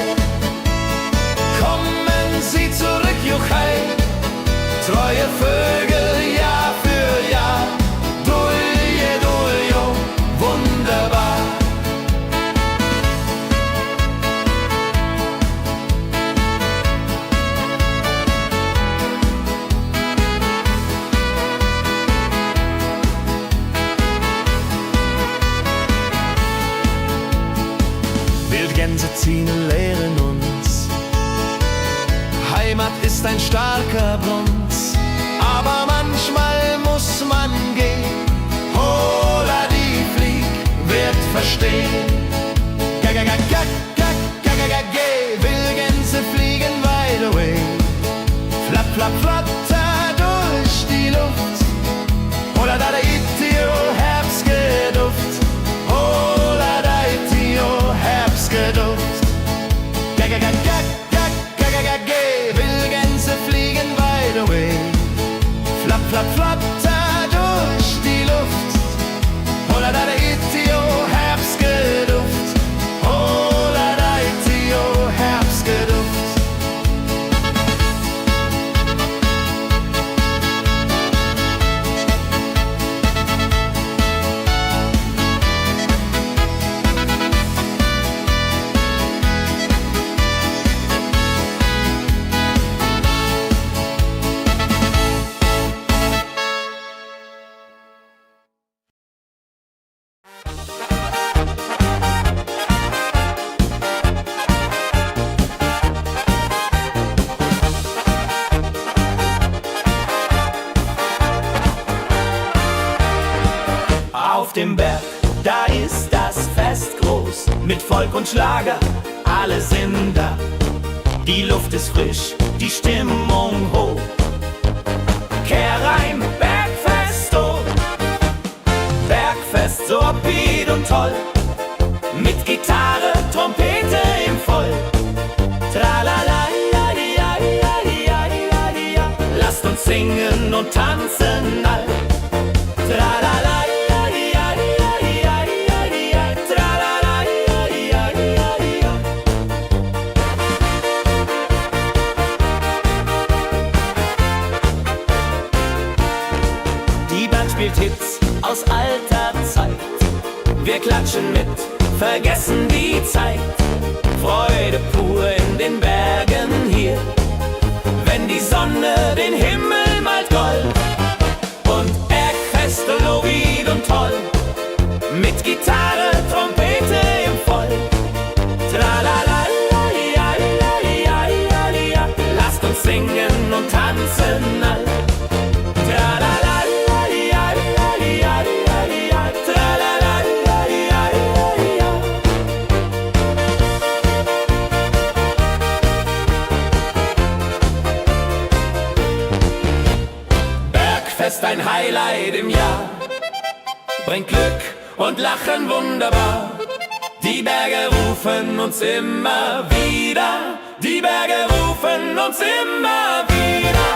kommen sie zurück, juchai. Treue Vögel Jahr für Jahr, dulje, duljo, wunderbar. Wildgänse ziehen, lehren uns, Heimat ist ein starker Bruns, aber manchmal muss man gehen. Holla die Flieg wird verstehen. Wildgänse fliegen wide away, flapp, flapp, flatter durch die Luft. Holla da itio, Herbstgeduft. Holla da itio, Herbstgeduft. Wildgänse fliegen wide away, flapp, flapp, flatter durch die Luft. Holla da itio, Herbstgeduft. Holla da itio, Herbstgeduft.
Auf dem Berg, da ist das Fest. mit Volk und Schlager, alle sind da. Die Luft ist frisch, die Stimmung hoch. Kehr rein, Bergfest, oh. Bergfest, so upbeat und toll. Mit Gitarre, Trompete im Voll. Tralala, ja, ja, ja, ja, ja, ja. Lasst uns singen und tanzen all. Tralala, ja, ja, ja, ja, ja, ja. Tralala, ja, ja, ja, ja. Die Band spielt Hits aus alter Zeit. Wir klatschen mit, vergessen die Zeit. Freude pur in den Bergen hier, wenn die Sonne den Himmel malt gold. Und Bergfest, Lovid und toll, mit Gitarre, Trompete im Voll. Tralala, ja, ja, ja, ja, ja. Lasst uns singen und tanzen all. Tralala, ja, ja, ja, ja, ja. Tralala, ja, ja, ja. Bergfest, ein Highlight im Jahr, bringt Glück und Lachen wunderbar. Die Berge rufen uns immer wieder, die Berge rufen uns immer wieder.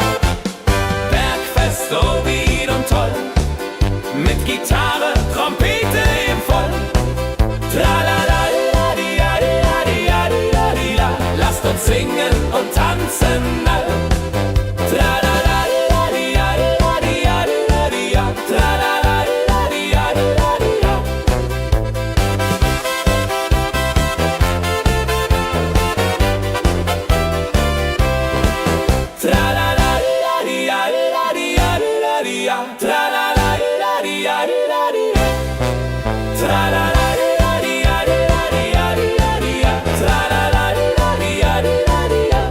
Bergfest, so wieder und toll, mit Gitarre, Trompete im Voll. Tralala, la, di, ja, di, ja, di, ja, di, ja, di, la. Lasst uns singen und tanzen all. Tralala, la, di, ja, di, ja, di, ja, di, ja, di, ja. Tralala, la, di, ja, di, ja, di, ja. Tralala, la, di, ja, di, ja, di, ja, di, ja, di, ja. Tralala, la, di, ja, di, ja, di, ja. Tralala, la, di, ja, di, ja, di, ja, di, ja, di, ja. Tralala, la, di, ja, di, ja, di, ja.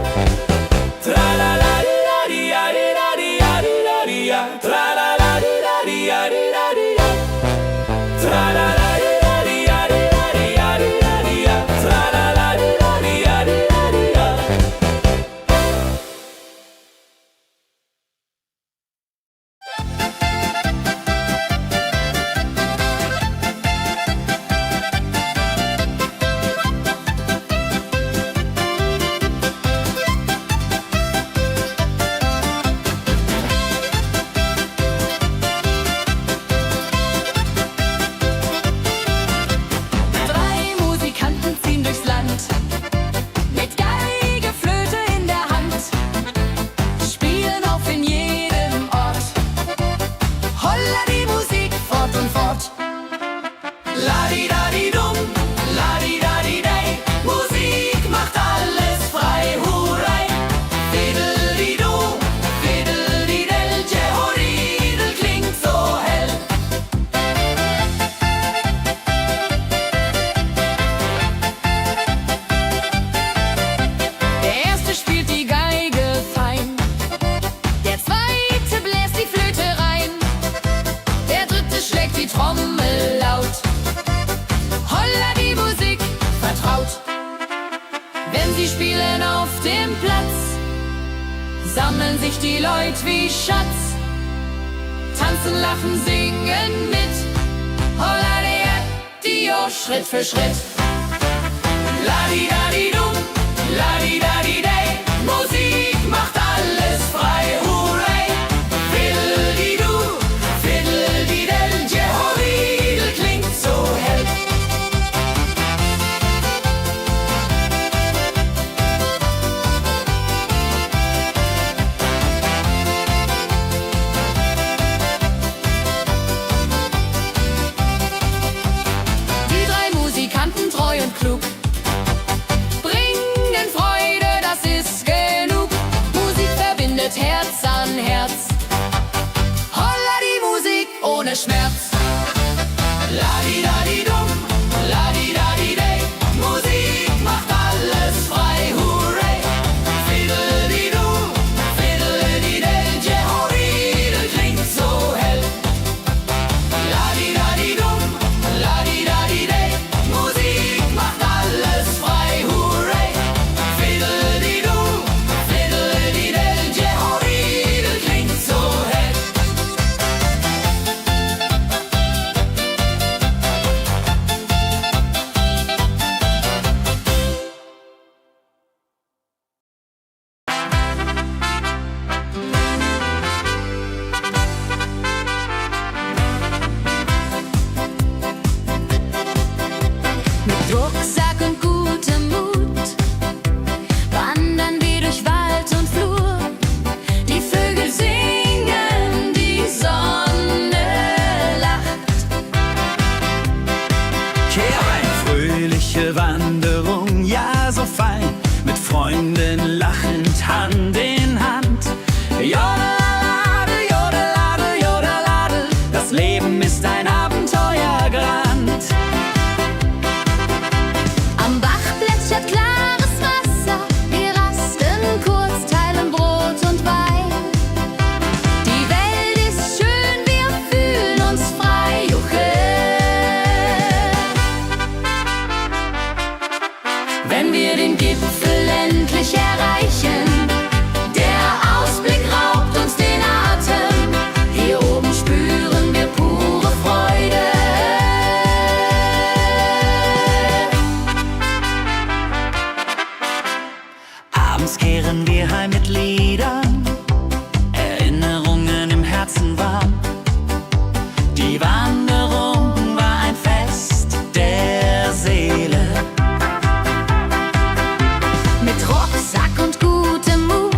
Tralala, la, di, ja, di, ja, di, ja, di, ja, di, ja. Tralala, la, di, ja, di, ja, di, ja. Tralala, la, di, ja, di, ja, di, ja, di, ja, di, ja. Tralala, la, di, ja, di, ja, di, ja.
Drei Musikanten ziehen durchs Land, mit Geige, Flöte in der Hand, spielen auf in jedem Ort. Holla die Musik fort und fort.
Ladi-dadi-dum, ladi-dadi-dei, Musik macht alles frei, hurray. Fiddle-di-du, fiddle-di-del, Jehoridel klingt so hell.
Der erste spielt die Geige fein, der zweite bläst die Flöte rein, der dritte schlägt die Trommel laut. Holla die Musik vertraut. Wenn sie spielen auf dem Platz, sammeln sich die Leute wie Schatz, tanzen, lachen, singen mit. Holla die Schritt für Schritt.
Ladi-dadi-dum, ladi-dadi-dei, Musik macht alles frei, hurray. Fiddle-di-du, fiddle-di-del, Jehoridel klingt so hell.
Die drei Musikanten, treu und klug, bringen Freude, das Mit Rucksack und gutem Mut wandern wir durch Wald und Flur. Die Vögel singen, die Sonne lacht.
Kehr ein, fröhliche Wanderung, ja so fein, mit Freunden lachend Hand in Hand. Jodelade, jodelade, jodelade, das Leben ist ein Abenteuergrand.
Am Bach plätschert klares Wasser, wir rasten kurz, teilen Brot und Wein. Die Welt ist schön, wir fühlen uns frei, juche. Wenn wir den Gipfel endlich erreichen, der Ausblick raubt uns den Atem. Hier oben spüren wir pure Freude.
Abends kehren wir heim mit Liedern, Erinnerungen im Herzen warm. Die Wanderung war ein Fest der Seele.
Mit Rucksack und gutem Mut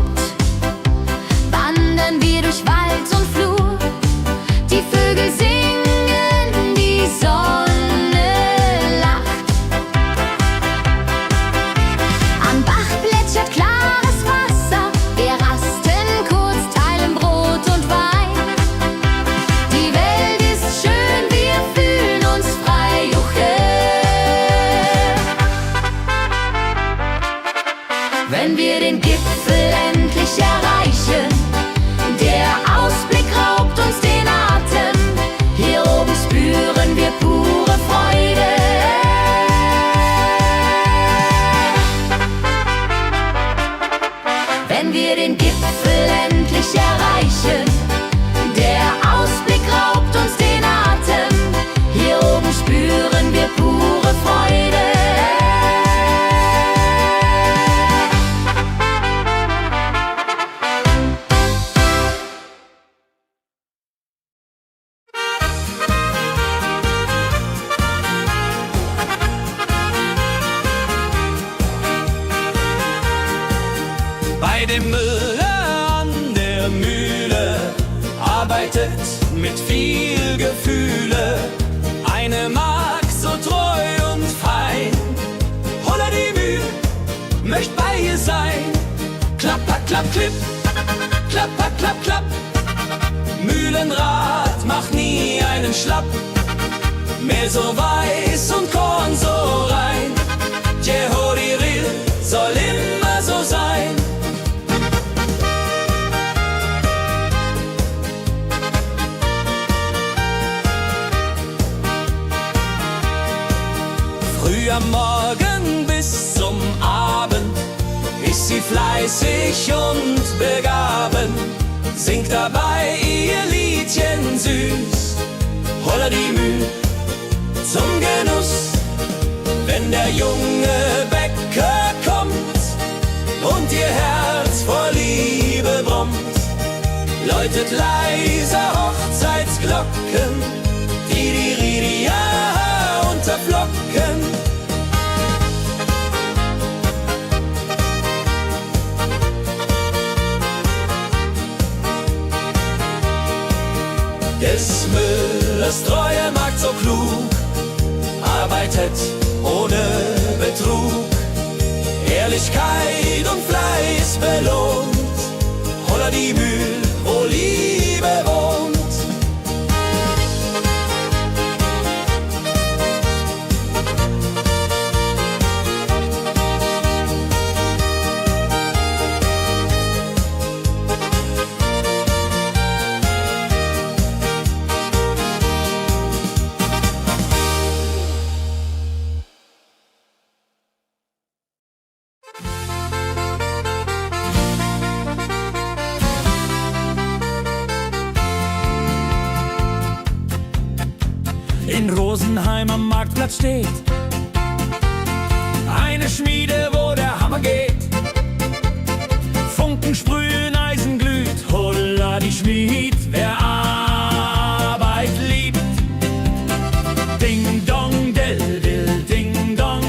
wandern wir durch Wald und Flur. Die Vögel singen, die Sonne lacht. Am Bach plätschert klares Wasser, wir rasten kurz, teilen Brot und Wein. Die Welt ist schön, wir fühlen uns frei, juche. Wenn wir den Gipfel endlich erreichen, der Ausblick raubt uns den Atem. Hier oben spüren wir pure Freude. Wenn wir den Gipfel endlich erreichen, der Ausblick raubt uns den Atem. Hier oben spüren wir pure Freude.
Bei dem Müller an der Mühle arbeitet mit viel Gefühle eine Magd so treu und fein. Holla die Mühe, möcht bei ihr sein. Klapper, klapp, klipp, klapper, klapp, klapp. Mühlenrad macht nie einen Schlapp. Mehl so weiß und Korn so rein. Jehodiril soll immer so sein. Früh am Morgen bis zum Abend ist sie fleißig und begaben, singt dabei ihr Liedchen süß. Holla die Müh zum Genuss, wenn der junge Bäcker kommt und ihr Herz vor Liebe brummt, läutet leiser Hochzeitsglocken, die Ridia unterflocken. Des Müllers treue Magd so klug, arbeitet ohne Betrug, Ehrlichkeit und Fleiß belohnt. Holla die Mühl, wo Liebe wohnt. In Rosenheim am Marktplatz steht eine Schmiede, wo der Hammer geht. Funken sprühen, Eisen glüht, holla die Schmied, wer Arbeit liebt. Ding dong, dill, dill, ding dong,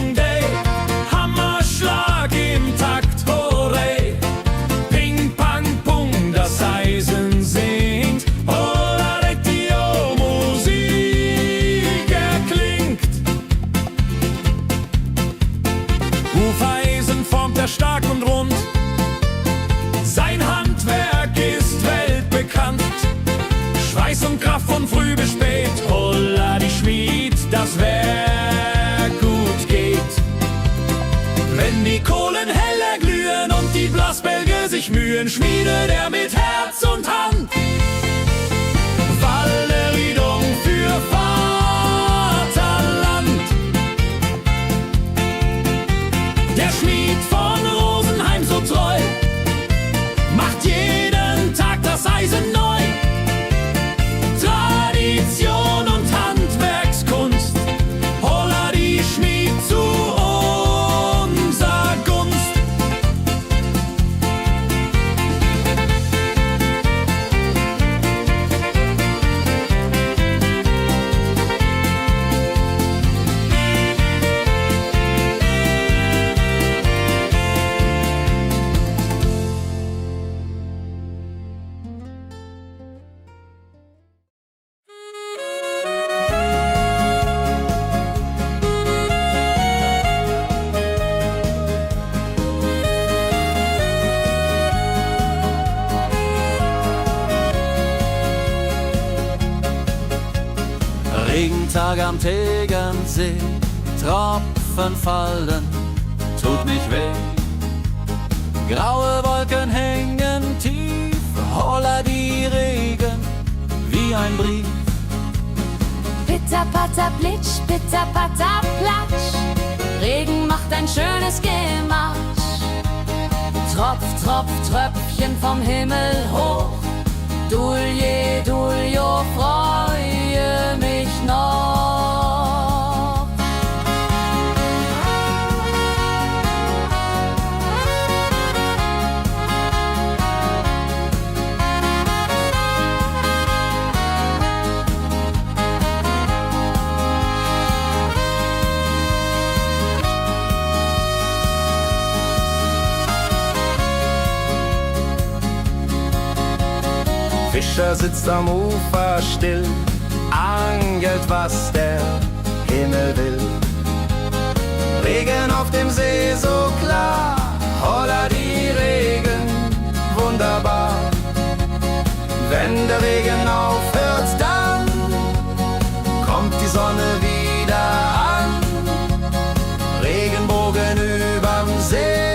stark und rund. Sein Handwerk ist weltbekannt. Schweiß und Kraft von früh bis spät. Holla die Schmied, das Werk gut geht. Wenn die Kohlen heller glühen und die Blasbälge sich mühen, schmiedet er mit Herz und Hand Walleriedung für Vaterland. Der Schmied von Rosenheim so treu macht jeden Tag das Eisen neu. Tradition und Handwerkskunst, holla die Schmied zu unser Gunst.
Regentag am Tegernsee, Tropfen fallen, tut nicht weh. Graue Wolken hängen tief, holla die Regen wie ein Brief.
Pitter, patter, plitsch, pitter, patter, platsch. Regen macht ein schönes Gematsch. Tropf, Tropf, Tröpfchen vom Himmel hoch. Dulje, Duljo, freue mich noch.
Fischer sitzt am Ufer still, angelt, was der Himmel will. Regen auf dem See so klar, holla die Regen, wunderbar. Wenn der Regen aufhört, dann kommt die Sonne wieder an. Regenbogen überm See.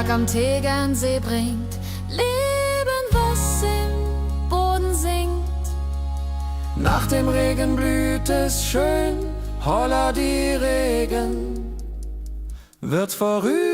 Am Tegernsee bringt Leben, was im Boden singt.
Nach dem Regen blüht es schön, holla die Regen wird vorübergehen.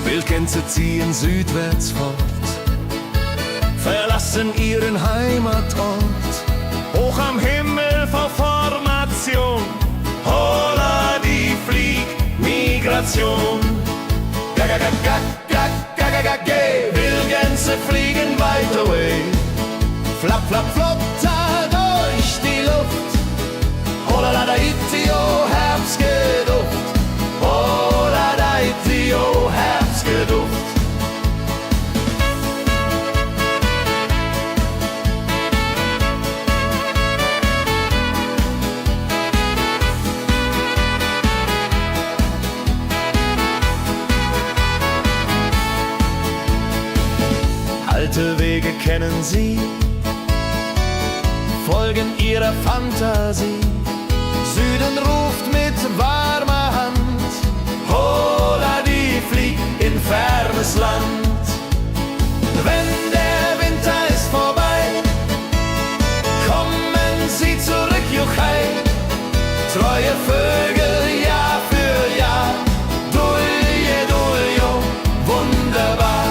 Wildgänse ziehen südwärts fort, verlassen ihren Heimatort. Hoch am Himmel vor Formation, holla die Fliegmigration. Wildgänse fliegen weit away, flapp, flapp, flotter durch die Luft. Holla da itio, Herbstgeduft. Holla da itio, Herbstgeduft.
kennen sie, folgen ihrer Fantasie. Süden ruft mit warmer Hand, hola die flieg in fernes Land. Wenn der Winter ist vorbei, kommen sie zurück, Juchai. Treue Vögel, Jahr für Jahr, Dulje, Duljo, wunderbar.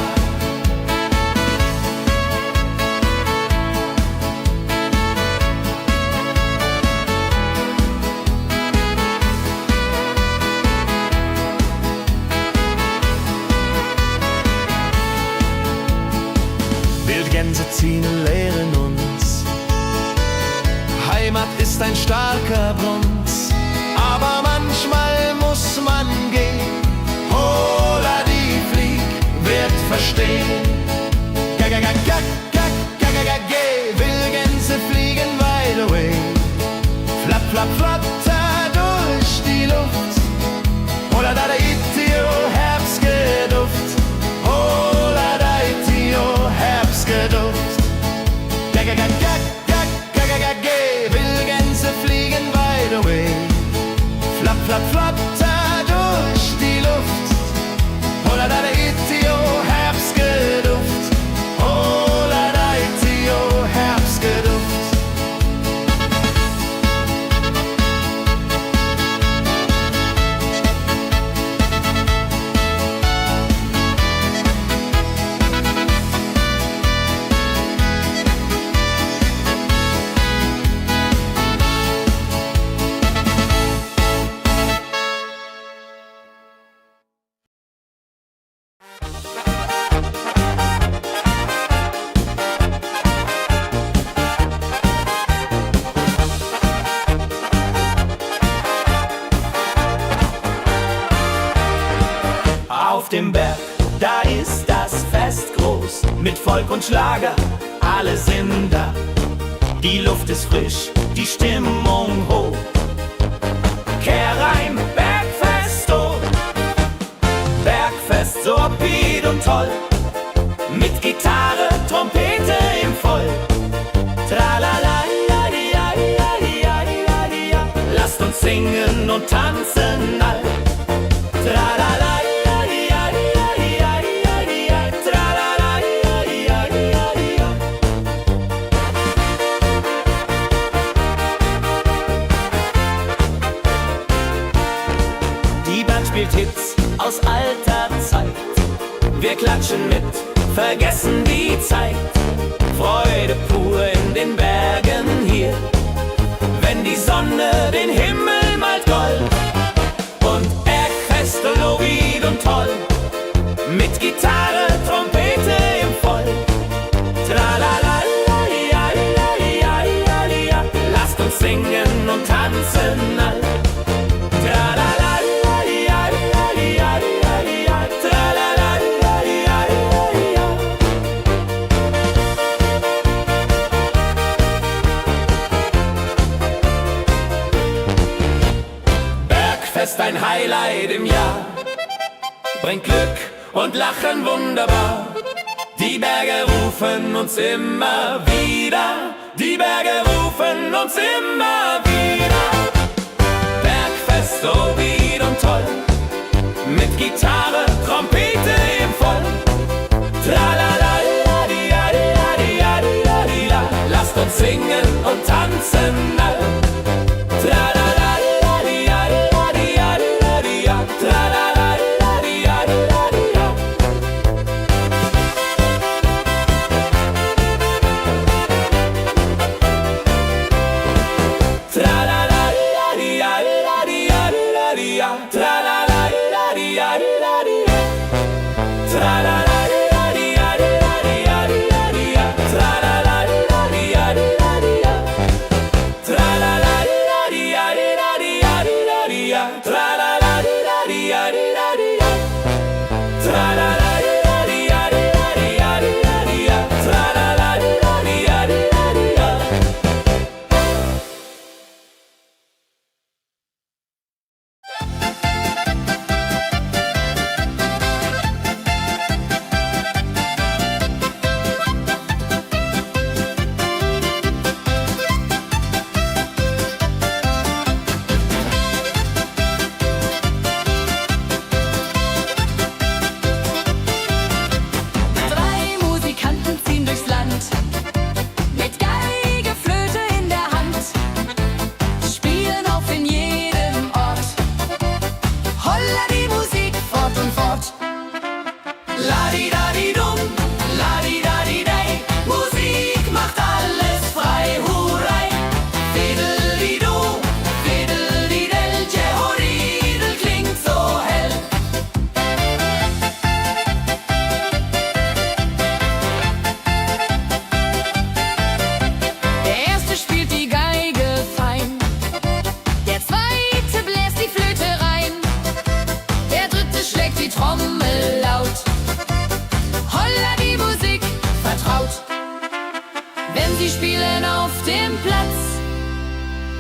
Wildgänse ziehen, lehren uns, Heimat ist ein starker Bruns, aber manchmal muss man gehen. Hola die flieg, wird verstehen. Wildgänse fliegen wide away. Flapp, flapp, flatter durch die Luft. Hola da itio, Herbstgeduft. Hola da itio, Herbstgeduft. Wildgänse fliegen wide away. Flapp, flapp, flatter durch die Luft. Hola da itio, Herbstgeduft. Hola da itio, Herbstgeduft. Auf dem Berg, da ist das Fest groß, mit Volk und Schlager, alle sind da. Die Luft ist frisch, die Stimmung hoch. Kehr rein, Bergfest, oh. Bergfest, so upbeat und toll. Mit Gitarre, Trompete im Voll. Tralala, lasst uns singen und tanzen all. Tralala. Spielt Hits aus alter Zeit. Wir klatschen mit, vergessen die Zeit. Freude pur in den Bergen hier, wenn die Sonne den Himmel malt gold. Und Bergfest, Lovid und toll, mit Gitarre, Trompete im Voll. Tralala, lasst uns singen und tanzen all. Bergfest, ein Highlight im Jahr, bringt Glück und Lachen wunderbar. Die Berge rufen uns immer wieder, die Berge rufen uns immer wieder. Bergfest, so wied und toll, mit Gitarre, Trompete im Voll. Tralala, lasst uns singen und tanzen all.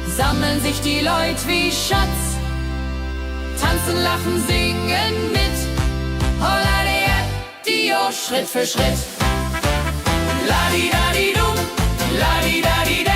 sammeln sich die Leute wie Schatz, tanzen, lachen, singen mit. Holla Dio, Schritt für Schritt. La-di-da-di-dum, la-di-da-di-da.